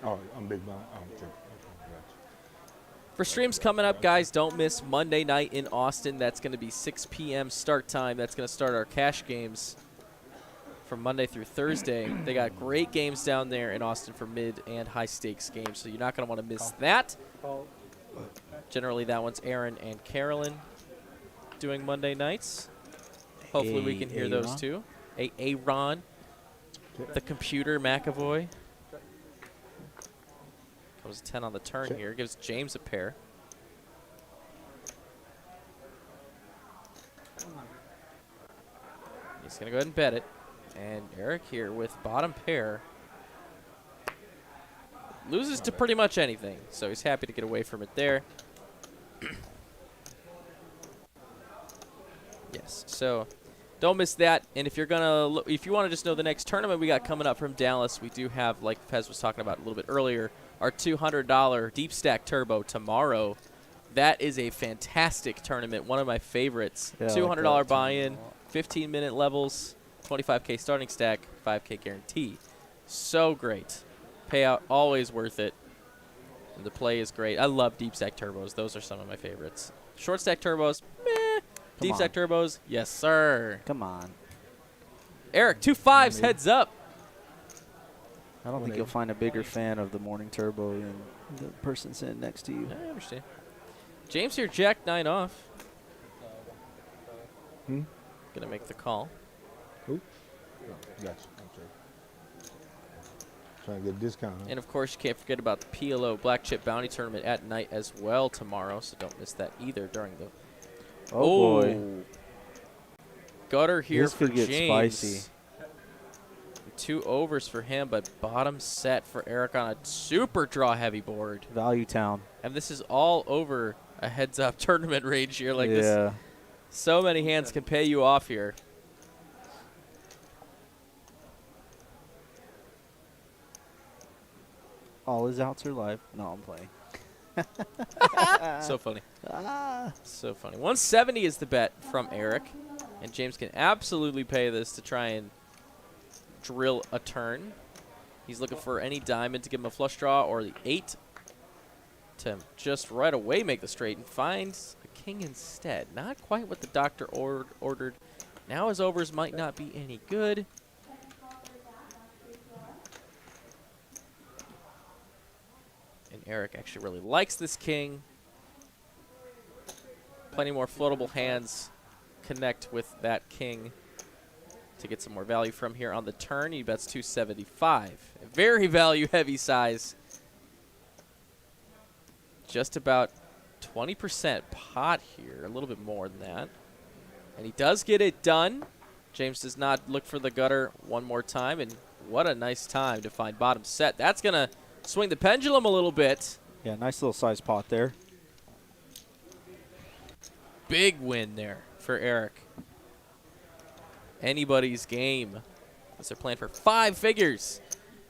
Oh, I'm big blind. Oh, okay. For streams coming up, guys, don't miss Monday night in Austin. That's going to be 6 p.m. start time. That's going to start our cash games from Monday through Thursday. They got great games down there in Austin for mid and high stakes games, so you're not going to want to miss that. Generally, that one's Aaron and Carolyn doing Monday nights. Hopefully, we can hear those too. Aaron, the computer McAvoy. Goes 10 on the turn here. Gives James a pair. He's going to go ahead and bet it. And Eric here with bottom pair. Loses to pretty much anything, so he's happy to get away from it there. Yes, so don't miss that. And if you're gonna, if you want to just know the next tournament we got coming up from Dallas, we do have, like Fez was talking about a little bit earlier, our $200 Deep Stack Turbo tomorrow. That is a fantastic tournament, one of my favorites. Yeah, $200 like buy-in, 15-minute levels, 25K starting stack, 5K guarantee. So great. Payout always worth it. And the play is great. I love Deep Stack Turbos. Those are some of my favorites. Short Stack Turbos, meh. Deep Stack Turbos, yes, sir. Come on. Eric, 2 5s, heads up. I don't think you'll find a bigger fan of the morning turbo than the person sitting next to you. I understand. James here, Jack 9 off. Gonna make the call. Who? Oh, gotcha. Okay. Trying to get a discount. Huh? And of course, you can't forget about the PLO Black Chip Bounty Tournament at night as well tomorrow, so don't miss that either during the. Oh boy. Gutter here This for could get James. spicy. 2 overs for him, but bottom set for Eric on a super draw heavy board. Value Town. And this is all over a heads up tournament range here. Like yeah. this. So many hands can pay you off here. All his outs are live. No, I'm playing. So funny. So funny. 170 is the bet from Eric. And James can absolutely pay this to try and drill a turn. He's looking for any diamond to give him a flush draw or the 8 to just right away make the straight and finds a king instead. Not quite what the doctor ordered. Now his overs might not be any good. And Eric actually really likes this king. Plenty more floatable hands connect with that king to get some more value from here on the turn. He bets 275. A very value heavy size. Just about 20% pot here, a little bit more than that. And he does get it done. James does not look for the gutter one more time, and what a nice time to find bottom set. That's going to swing the pendulum a little bit. Yeah, nice little size pot there. Big win there for Eric. Anybody's game. As they're playing for 5 figures.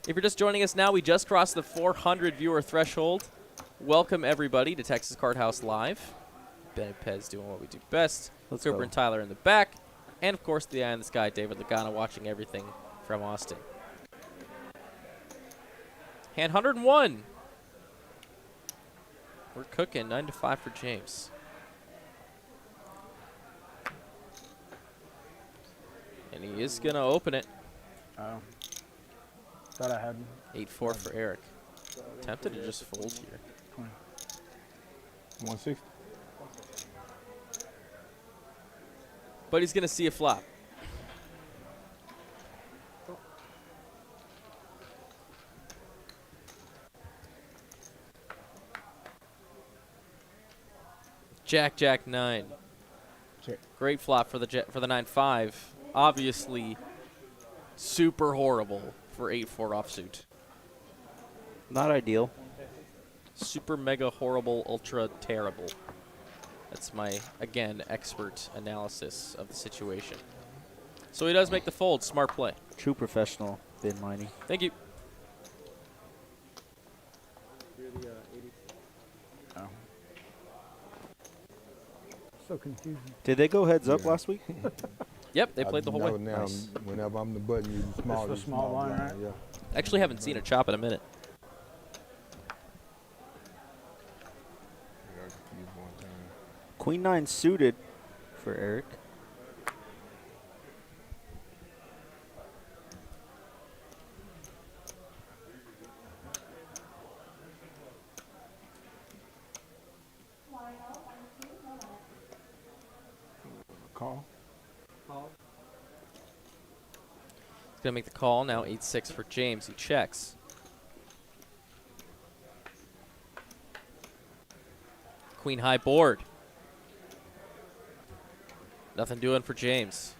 If you're just joining us now, we just crossed the 400 viewer threshold. Welcome everybody to Texas Card House Live. Ben and Pez doing what we do best. Let's Cooper go. and Tyler in the back. And of course the eye in the sky, David Lagana, watching everything from Austin. Hand 101. We're cooking. 9-5 for James. And he is going to open it. Oh. Thought I had 8-4 for Eric. Tempted to just fold here. 160. But he's going to see a flop. Jack, Jack, 9. Check. Great flop for the 9-5. Obviously, super horrible for 8-4 offsuit. Not ideal. Super mega horrible, ultra terrible. That's my, again, expert analysis of the situation. So he does make the fold. Smart play. True professional, Ben Meine. Thank you. Oh. So confusing. Did they go heads up Yeah. last week? Yep, they played the whole way. Now, Nice. whenever I'm the button, you the small, the small blind, right? Yeah. Actually haven't seen a chop in a minute. I got confused one time. Queen 9 suited for Eric. Call. He's going to make the call. Now 8-6 for James. He checks. Queen high board. Nothing doing for James.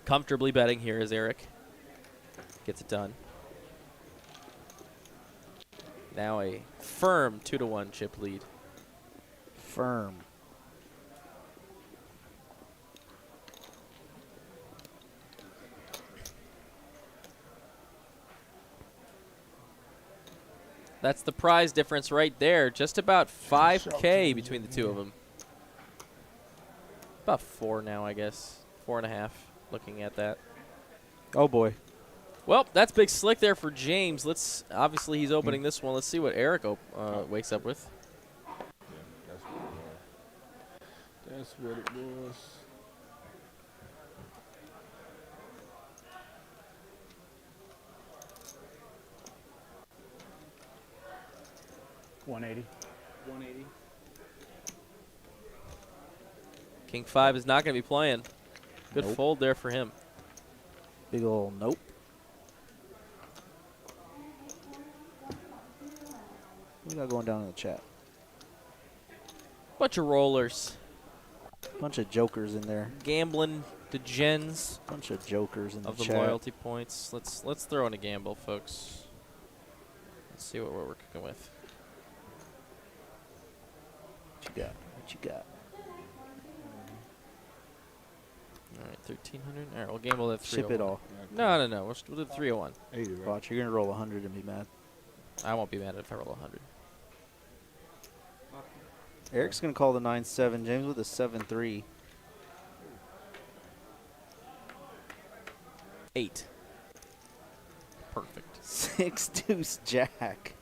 Comfortably betting here is Eric. Gets it done. Now a firm 2-1 chip lead. Firm. That's the prize difference right there. Just about 5K between the two of them. About 4 now, I guess. 4.5, looking at that. Oh, boy. Well, that's big slick there for James. Obviously, he's opening this one. Let's see what Eric wakes up with. That's what it was. $180. King 5 is not going to be playing. Good Nope. fold there for him. Big ol' nope. What we got going down in the chat? Bunch of rollers. Bunch of jokers in there. Gambling degens Bunch of jokers in of the the chat. loyalty points. Let's throw in a gamble, folks. Let's see what we're cooking with. What you got? What you got? All right, 1,300. All right, we'll gamble at 301. Ship it all. No. We'll do 301. 80, right? Watch, you're going to roll 100 and be mad. I won't be mad if I roll 100. Eric's going to call the 9-7. James with a 7-3. 8. Perfect. 6 deuce jack.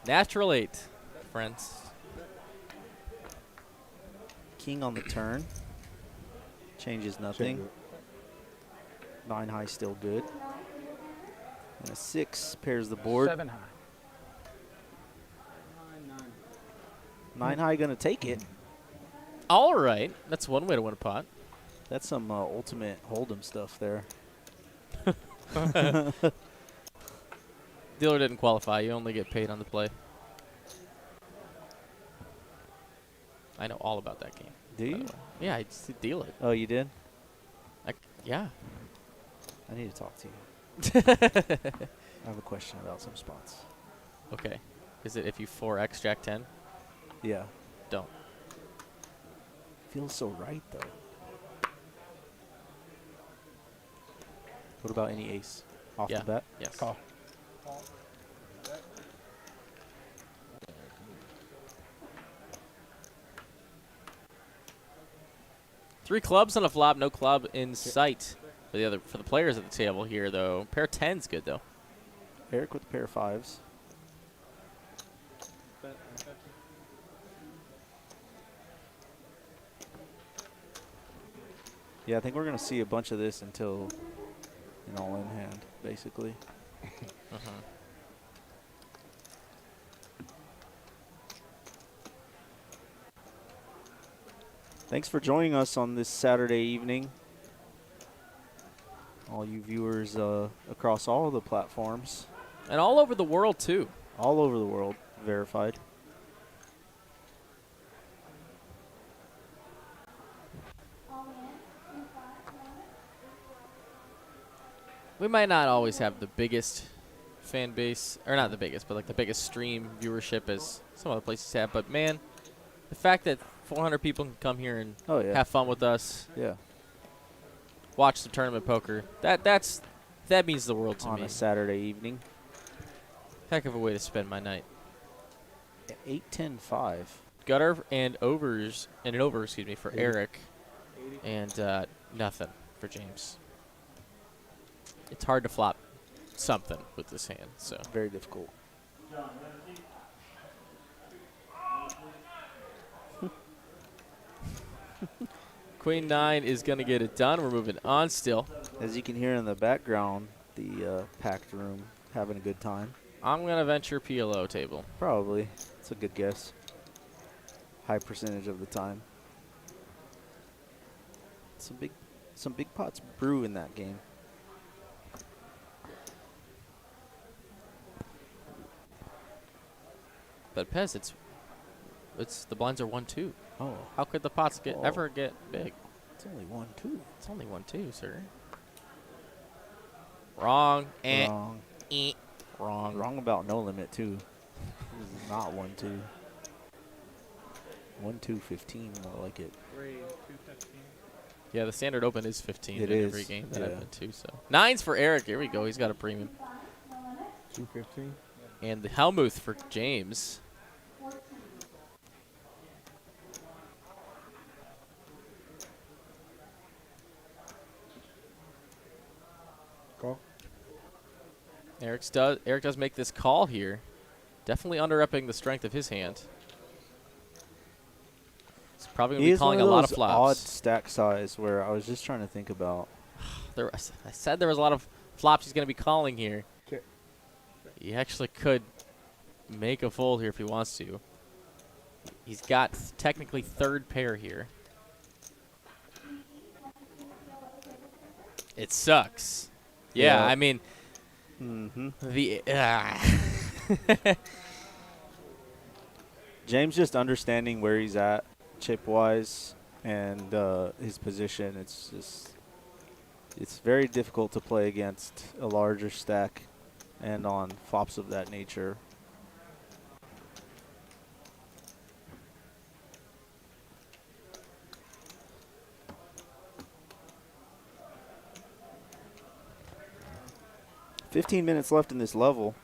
Natural 8, friends. King on the turn. Changes nothing. 9 high still good. And a 6 pairs the board. 7 high. 9 high going to take it. All right. That's one way to win a pot. That's some ultimate Holdem stuff there. Dealer didn't qualify. You only get paid on the play. I know all about that game. Do by the you? way. Yeah, I just deal it. Oh, you did? Yeah. I need to talk to you. I have a question about some spots. Okay. Is it if you 4x Jack 10? Yeah. Don't. Feels so right, though. What about any ace? Off Yeah. the bat? Yes. Call. 3 clubs on a flop, no club in sight for the players at the table here though. Pair 10's good though. Eric with a pair of 5s. Yeah, I think we're gonna see a bunch of this until an all-in hand, basically. Thanks for joining us on this Saturday evening. All you viewers across all the platforms. And all over the world too. All over the world, verified. We might not always have the biggest fan base, or not the biggest, but like the biggest stream viewership as some other places have. But man, the fact that 400 people can come here and have fun with us, watch some tournament poker, that means the world to me. On a Saturday evening. Heck of a way to spend my night. 8-10-5. Gutter and overs, and an over, excuse me, for Eric, and nothing for James. It's hard to flop something with this hand, so very difficult. Queen 9 is going to get it done. We're moving on still. As you can hear in the background, the packed room having a good time. I'm going to venture PLO table. Probably. It's a good guess. High percentage of the time. Some big pots brew in that game. But Pez, it's the blinds are 1-2. Oh, how could the pots ever get big? It's only 1-2. It's only 1-2, sir. Wrong. Wrong. Wrong. Wrong about no limit too. This is not 1-2. 1-2-15, more like it. Yeah, the standard open is 15 it in is. Every game that I've been to. So 9's for Eric. Here we go. He's got a premium. 215. And the Helmuth for James. Call. Eric does make this call here. Definitely under-upping the strength of his hand. He's probably going to be calling a lot of flops. Odd stack size where I was just trying to think about. I said there was a lot of flops he's going to be calling here. Okay. He actually could make a fold here if he wants to. He's got technically third pair here. It sucks. Yeah, I mean, James just understanding where he's at chip-wise and his position. It's very difficult to play against a larger stack and on flops of that nature. $15 minutes left in this level.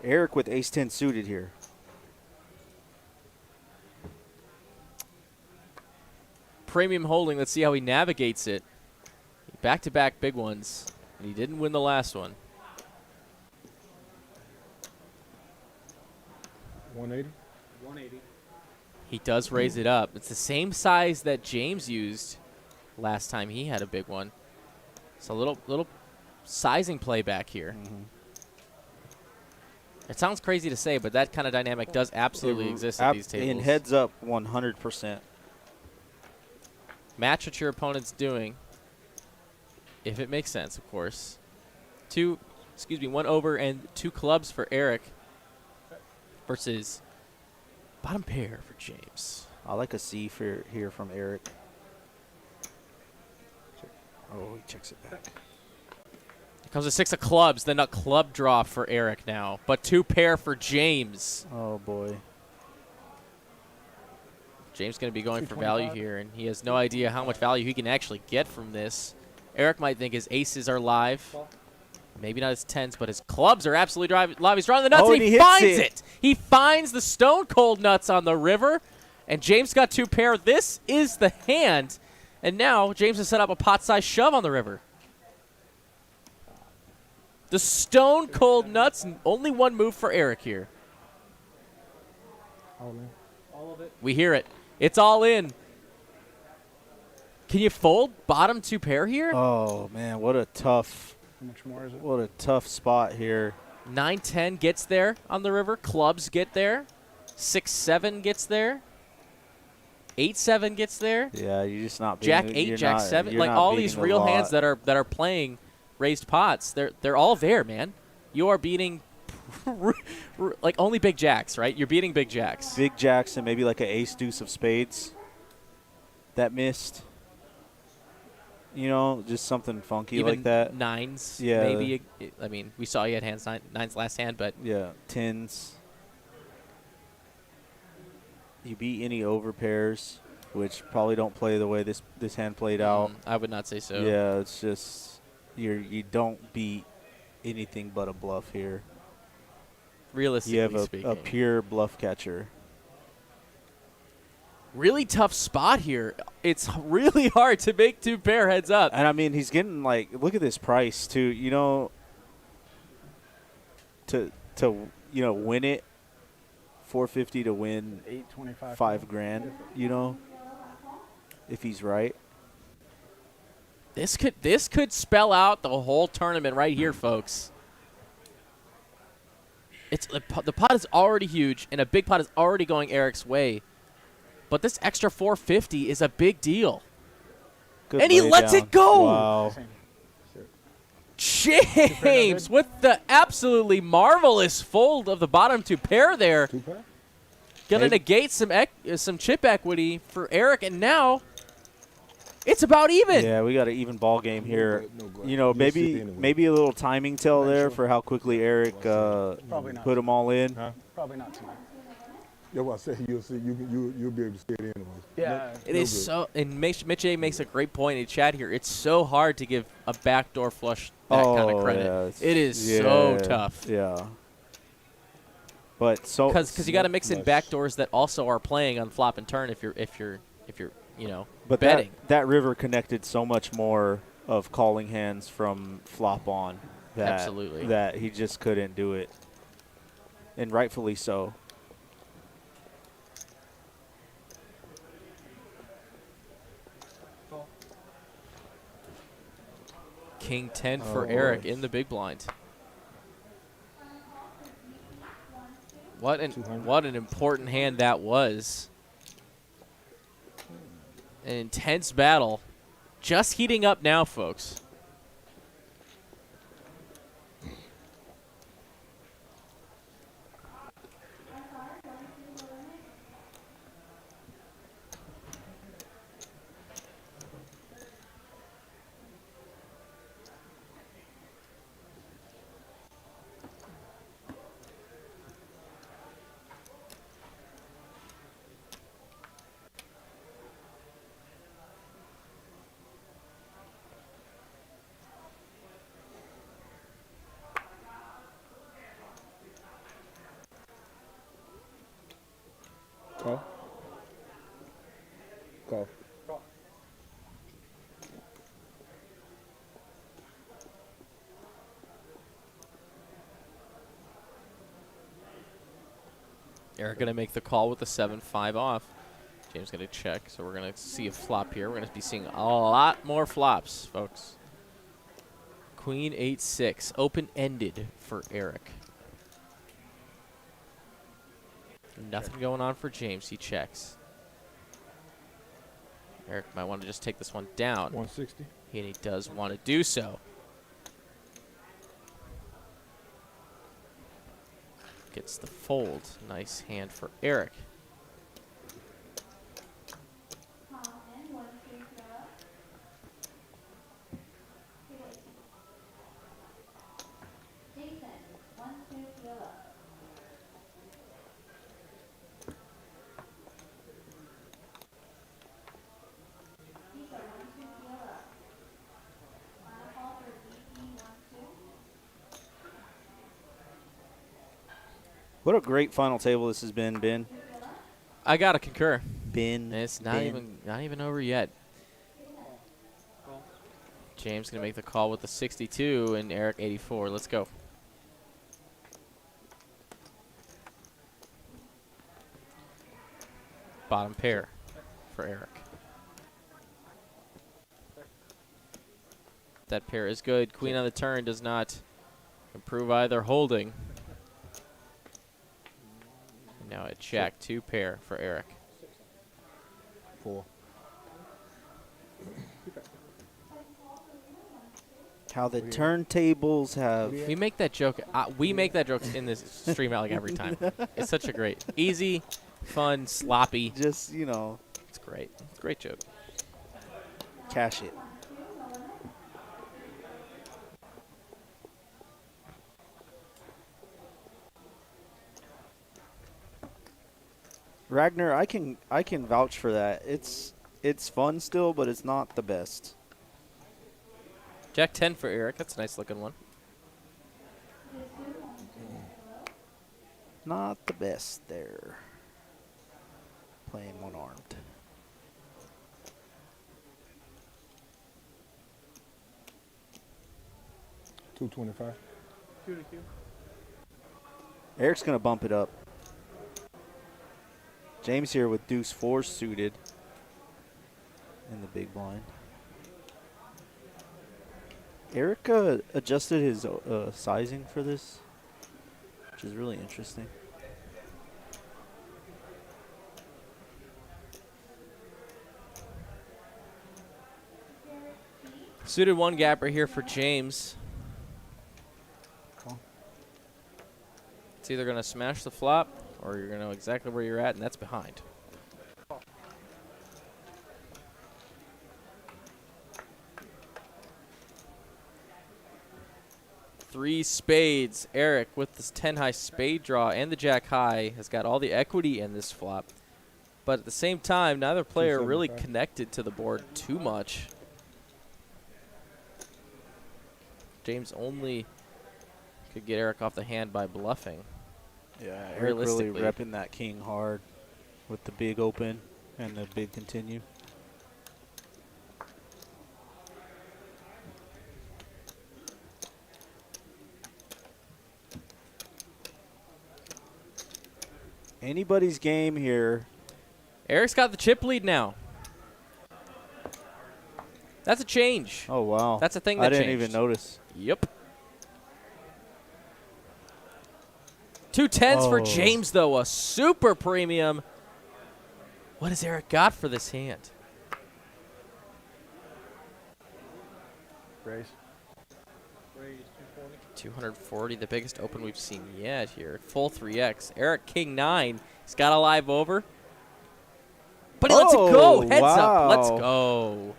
Eric with ace-10 suited here. Premium holding. Let's see how he navigates it. Back-to-back big ones, and he didn't win the last one. 180. 180. He does raise it up. It's the same size that James used last time he had a big one. It's a little sizing play back here. It sounds crazy to say, but that kind of dynamic does absolutely exist at these tables. In heads up, 100%. Match what your opponent's doing, if it makes sense, of course. One over and 2 clubs for Eric versus bottom pair for James. I like a C for here from Eric. Oh, he checks it back. Here comes a 6 of clubs, then a club draw for Eric now, but 2 pair for James. Oh, boy. James going to be going for value here, and he has no idea how much value he can actually get from this. Eric might think his aces are live. Maybe not his 10s, but his clubs are absolutely live. He's drawing the nuts, and he finds it. He finds the stone cold nuts on the river, And James got 2 pair. This is the hand. And now James has set up a pot-sized shove on the river. The stone cold nuts. Only one move for Eric here. All in. All of it. We hear it. It's all in. Can you fold bottom 2 pair here? Oh man, what a tough, How much more is it? what a tough spot here. 9-10 gets there on the river. Clubs get there. 6-7 gets there. 8-7 gets there. Yeah, you're just not beating, Jack 8, you're Jack not- 7. you're Like not all beating these the real hands lot. that are playing raised pots. They're all there, man. You are beating like only big jacks, right? You're beating big jacks. Big jacks and maybe like an ace deuce of spades that missed. You know, just something funky Even like that. nines, Yeah. maybe. I mean, we saw you had hands nines last hand, but Yeah, tens. You beat any over pairs, which probably don't play the way this hand played out. I would not say so. Yeah, it's just you don't beat anything but a bluff here. Realistically You have speaking, a pure bluff catcher. really tough spot here. It's really hard to make 2 pair heads up. And I mean, he's getting like, look at this price too. You know, to win it, $450 to win 825. $5,000. You know, if he's right. This could spell out the whole tournament right here, folks. It's the pot is already huge, and a big pot is already going Eric's way. But this extra 450 is a big deal. Good And he lay lets down. it go. Wow. James with the absolutely marvelous fold of the bottom 2 pair there. 2 pair? Gonna Maybe. negate some chip equity for Eric, and now it's about even. Yeah, we got an even ball game here. No good. You know, You'll see maybe anyway. maybe a little timing tell there for how quickly Eric Probably not. put them all in. Huh? Probably not tonight. Yeah, well, I said you'll see. You'll be able to see it anyway. Yeah. It is so, and Mitch A makes a great point in chat here. It's so hard to give a backdoor flush that kind of credit. Yeah, It is so tough. Yeah. But so Because you got to mix in Flush. backdoors that also are playing on flop and turn if you're but betting. that river connected so much more of calling hands from flop on that Absolutely. that he just couldn't do it, and rightfully so. King 10 for Oh, Eric boy. in the big blind. What 200. an important hand that was. An intense battle. Just heating up now, folks. Call. Call. Eric going to make the call with the 7-5 off. James going to check, so we're going to see a flop here. We're going to be seeing a lot more flops, folks. Queen 8-6, open-ended for Eric. Nothing going on for James. He checks. Eric might want to just take this one down. 160. And he does want to do so. Gets the fold. Nice hand for Eric. What a great final table this has been, Ben. I gotta concur. Ben. It's not Ben. even over yet. James gonna make the call with the 62 and Eric 84. Let's go. Bottom pair for Eric. That pair is good. Queen on the turn does not improve either holding. And now a jack 2 pair for Eric. 4. How the turntables have. We make that joke. We make that joke in this stream out like every time. It's such a great, easy, fun, sloppy. Just, you know. It's great. It's a great joke. Cash it. Ragnar, I can vouch for that. It's fun still, but it's not the best. Jack 10 for Eric. That's a nice looking one. Not the best there. Playing one-armed. $225. Q to Q. Eric's going to bump it up. James here with deuce 4 suited in the big blind. Eric adjusted his sizing for this, which is really interesting. Suited 1 gapper here for James. Cool. It's either going to smash the flop or you're going to know exactly where you're at, and that's behind. Three spades. Eric with this 10 high spade draw and the jack high has got all the equity in this flop. But at the same time, neither player really connected to the board too much. James only could get Eric off the hand by bluffing. Yeah, Eric really Realistically. repping that king hard with the big open and the big continue. Anybody's game here. Eric's got the chip lead now. That's a change. Oh, wow. That's a thing that I didn't changed. even notice. Yep. 2 10s for Oh. James, though. A super premium. What has Eric got for this hand? Raise. 240, the biggest open we've seen yet here. Full 3x. Eric, king 9. He's got a live over. But he lets it go. Heads up. Let's wow. go.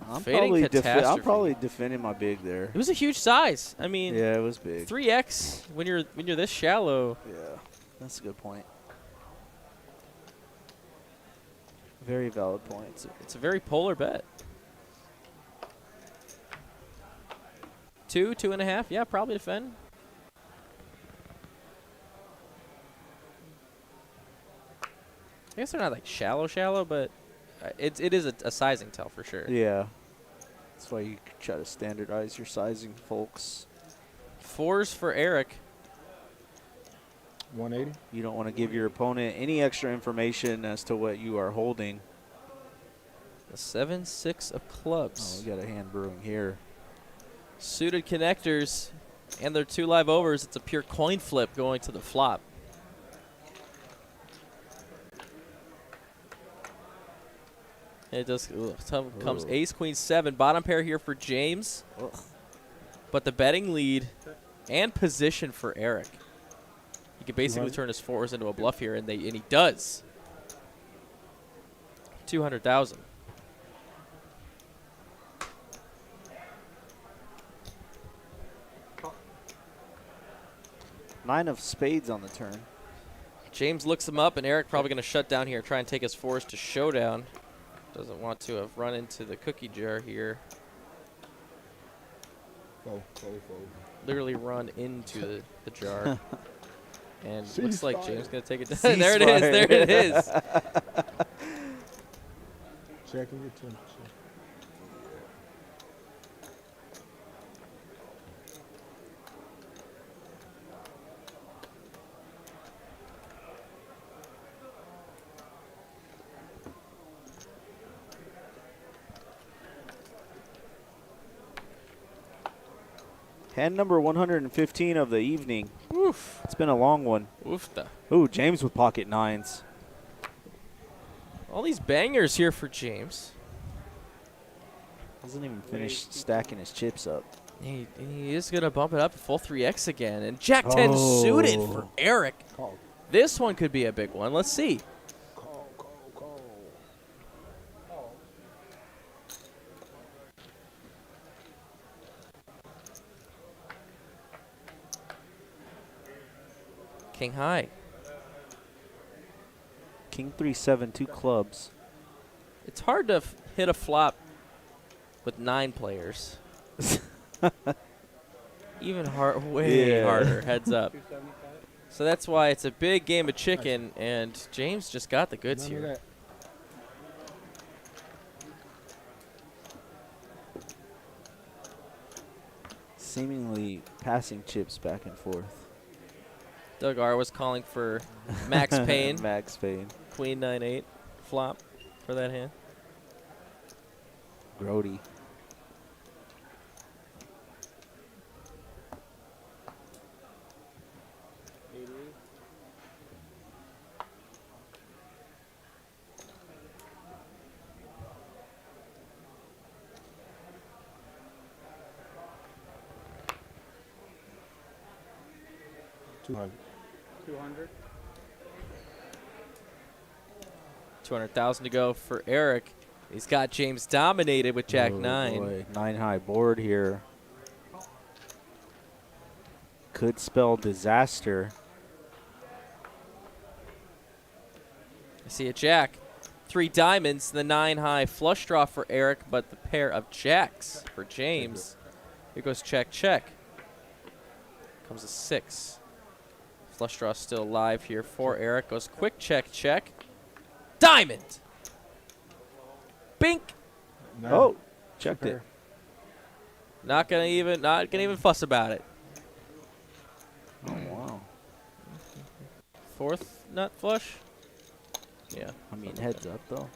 I'm Fading probably, catastrophe. I'm probably defending my big there. It was a huge size. I mean, Yeah, it was big. 3x when you're this shallow. Yeah, that's a good point. Very valid point. It's a very polar bet. 2, 2.5. Yeah, probably defend. I guess they're not like shallow, but it is a sizing tell for sure. Yeah. That's why you try to standardize your sizing, folks. 4s for Eric. 180. You don't want to give your opponent any extra information as to what you are holding. The 7-6 of Oh, clubs. we got a hand brewing here. Suited connectors and their 2 live overs. It's a pure coin flip going to the flop. It does. Comes ace, queen, 7. Bottom pair here for James. Ugh. But the betting lead and position for Eric. He could basically 200. turn his 4s into a bluff here, and he does. 200,000. Nine of spades on the turn. James looks him up, and Eric probably going to shut down here, try and take his 4s to showdown. Doesn't want to have run into the cookie jar here. Fold. Literally run into the jar. And looks like Ceasefire. James going to take it down. There it is. There it is. Checking your temperature. Hand number 115 of the evening. Oof. It's been a long one. Oofta. Ooh, James with pocket nines. All these bangers here for James. Hasn't even finished stacking his chips up. He is going to bump it up to full 3X again. And Jack 10 suited for Eric. Call. This one could be a big one. Let's see. Call. King high. King 3-7, 2 clubs. It's hard to hit a flop with 9 players. Even way harder, heads up. So that's why it's a big game of chicken, and James just got the goods None of here. that. Seemingly passing chips back and forth. Doug R was calling for Max Payne, Max Payne. Queen 9-8 flop for that hand. Grody. $200. 200. 200,000 to go for Eric. He's got James dominated with Jack 9. Boy. 9 high board here. Could spell disaster. I see a Jack. 3 diamonds, the 9 high flush draw for Eric, but the pair of Jacks for James. Here goes check, check. Comes a 6. Flush draw still alive here for Eric. Goes quick check, check. Diamond! Bink! No. Oh, checked it. Not gonna even fuss about it. Oh, wow. 4th nut flush? Yeah. I mean, heads up, though.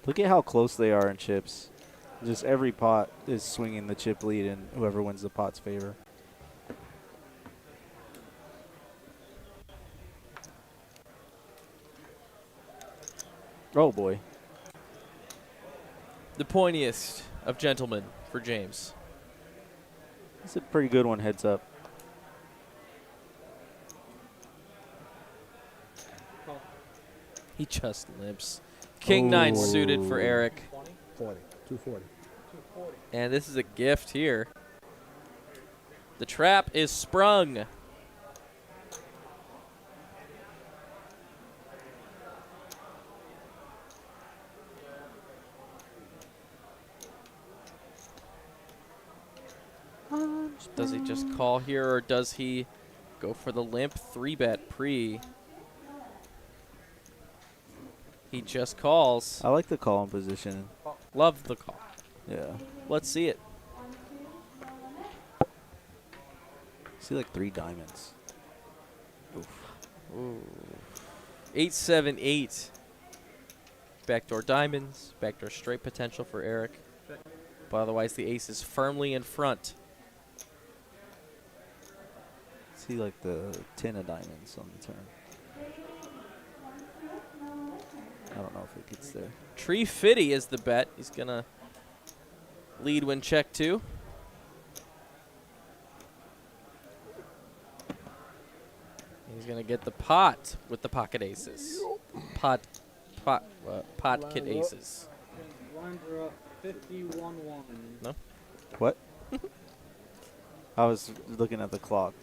Look at how close they are in chips. Just every pot is swinging the chip lead, and whoever wins the pot's favor. Oh, boy. The pointiest of gentlemen for James. It's a pretty good one, heads up. He just limps. King 9 suited for Eric. 40. 240. And this is a gift here. The trap is sprung. Does he just call here, or does he go for the limp 3-bet pre? He just calls. I like the call in position. Love the call. Yeah. Let's see it. See, like 3 diamonds. Oof. Ooh. 8-7-8. Backdoor diamonds. Backdoor straight potential for Eric. But otherwise, the ace is firmly in front. See, like the 10 of diamonds on the turn. I don't know if it gets there. Tree Fitty is the bet. He's going to lead when check 2. He's going to get the pot with the pocket aces. Pot kit aces. Lines are up 51-1. No? What? I was looking at the clock.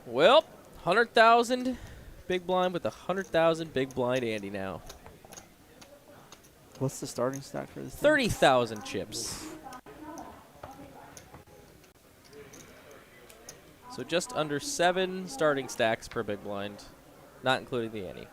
Well, 100,000 big blind with 100,000 big blind Andy now. What's the starting stack for this? 30,000 chips. So just under 7 starting stacks per big blind, not including the ante.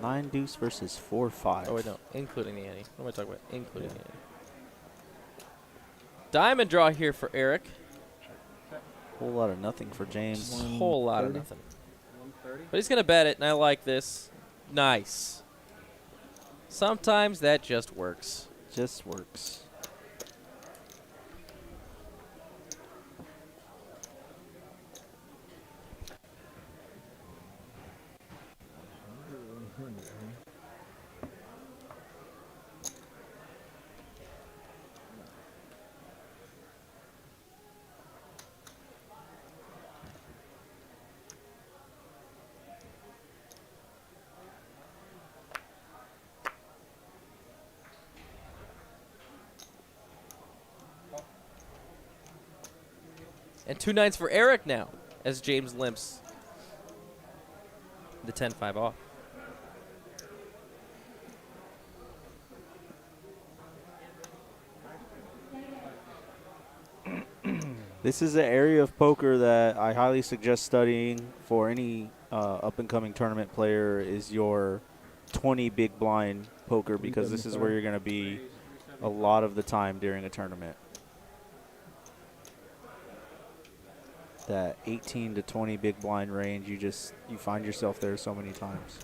Nine deuce versus 4-5. Oh wait, no, including the ante. What am I talking about? Including the ante. Diamond draw here for Eric. Whole lot of nothing for James. Just a whole lot of nothing. But he's gonna bet it, and I like this. Nice. Sometimes that just works. Just works. And 2 nines for Eric now, as James limps the 10-5 off. This is an area of poker that I highly suggest studying for any up-and-coming tournament player is your 20 big blind poker, because this is where you're going to be a lot of the time during a tournament. That 18 to 20 big blind range, you find yourself there so many times.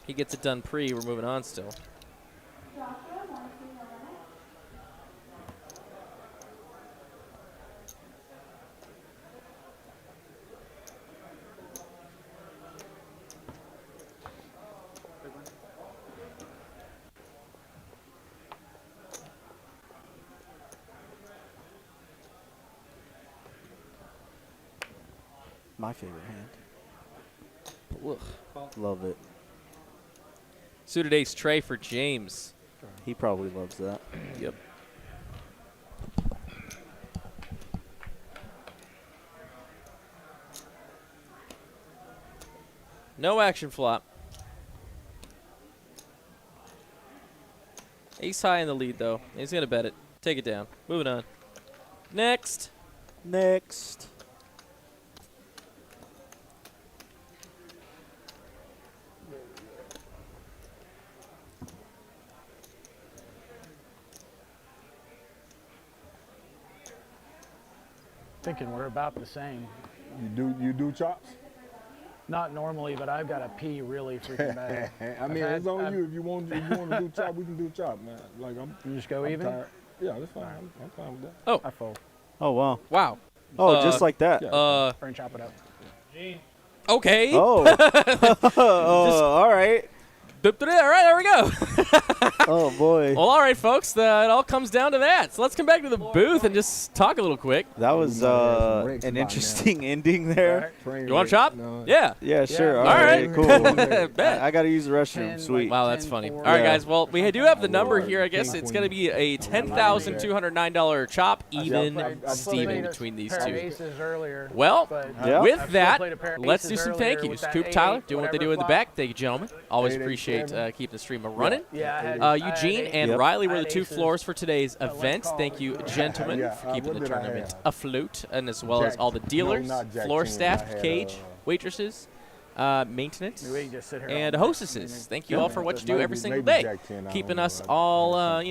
He gets it done pre. We're moving on still. My favorite hand. Ugh. Love it. Suited ace tray for James. He probably loves that. Yep. No action flop. Ace high in the lead, though. He's going to bet it. Take it down. Moving on. Next. Next. Thinking we're about the same. You do chops? Not normally, but I've got to pee really freaking bad. I mean, it's on you. If you want to do chop, we can do chop, man. Like You just go I'm even? tired. Yeah, that's fine. I'm fine with that. Oh. I fold. Oh, wow. Wow. Oh, just like that. French chop it up. Okay. Oh. All right. All right, there we go. Oh, boy. Well, all right, folks. It all comes down to that. So let's come back to the booth and just talk a little quick. That was an interesting ending there. You want to chop? No. Yeah. Yeah, sure. All right. Cool. Bet. I got to use the restroom. 10, Sweet. Wow, that's funny. 10-4. All right, Yeah. guys. Well, we do have the number here. I guess it's going to be a $10,209 chop, even Steven between these Pair of two. aces earlier, Well, but Yeah. with I've still that, played a pair of let's aces do some earlier thank yous. with that Coop, eight, Tyler, doing what they whatever do in the flop. back. Thank you, gentlemen. Always 8, appreciate 7. keeping the stream running. Yeah, I had Eugene eight. and Yep. Riley were I the had two aces. floors for today's Let's event. call Thank it. you, gentlemen, Yeah, for keeping what the did I tournament have? afloat, and as well as Jack- all the dealers, not Jack floor 10. staff, I had, cage, waitresses, maintenance, We can just sit here all and night. hostesses. Thank you all for what you do every single Maybe day, Jack 10, I keeping don't us know. all,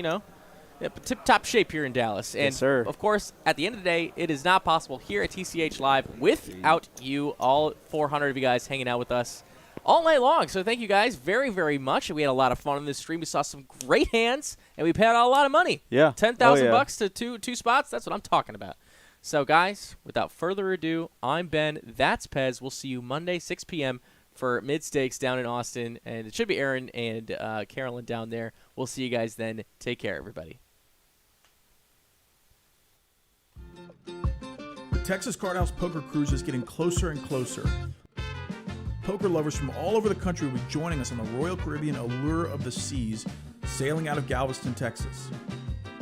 tip-top shape here in Dallas. And, sir. of course, at the end of the day, it is not possible here at TCH Live without you, all 400 of you guys hanging out with us all night long. So thank you guys very, very much. We had a lot of fun on this stream. We saw some great hands, and we paid out a lot of money. Yeah. $10,000 Oh, yeah. bucks to two spots. That's what I'm talking about. So, guys, without further ado, I'm Ben. That's Pez. We'll see you Monday, 6 p.m. for mid-stakes down in Austin. And it should be Aaron and Carolyn down there. We'll see you guys then. Take care, everybody. The Texas Card House Poker Cruise is getting closer and closer. poker lovers from all over the country will be joining us on the Royal Caribbean Allure of the Seas, sailing out of Galveston, Texas.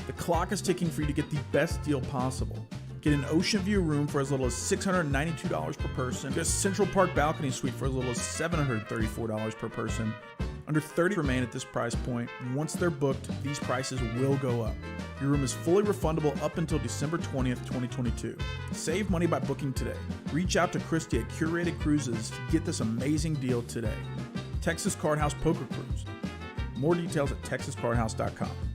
The clock is ticking for you to get the best deal possible. Get an ocean view room for as little as $692 per person. Get a Central Park balcony suite for as little as $734 per person. Under 30 remain at this price point. Once they're booked, these prices will go up. Your room is fully refundable up until December 20th, 2022. Save money by booking today. Reach out to Christy at Curated Cruises to get this amazing deal today. Texas Card House Poker Cruise. More details at texascardhouse.com.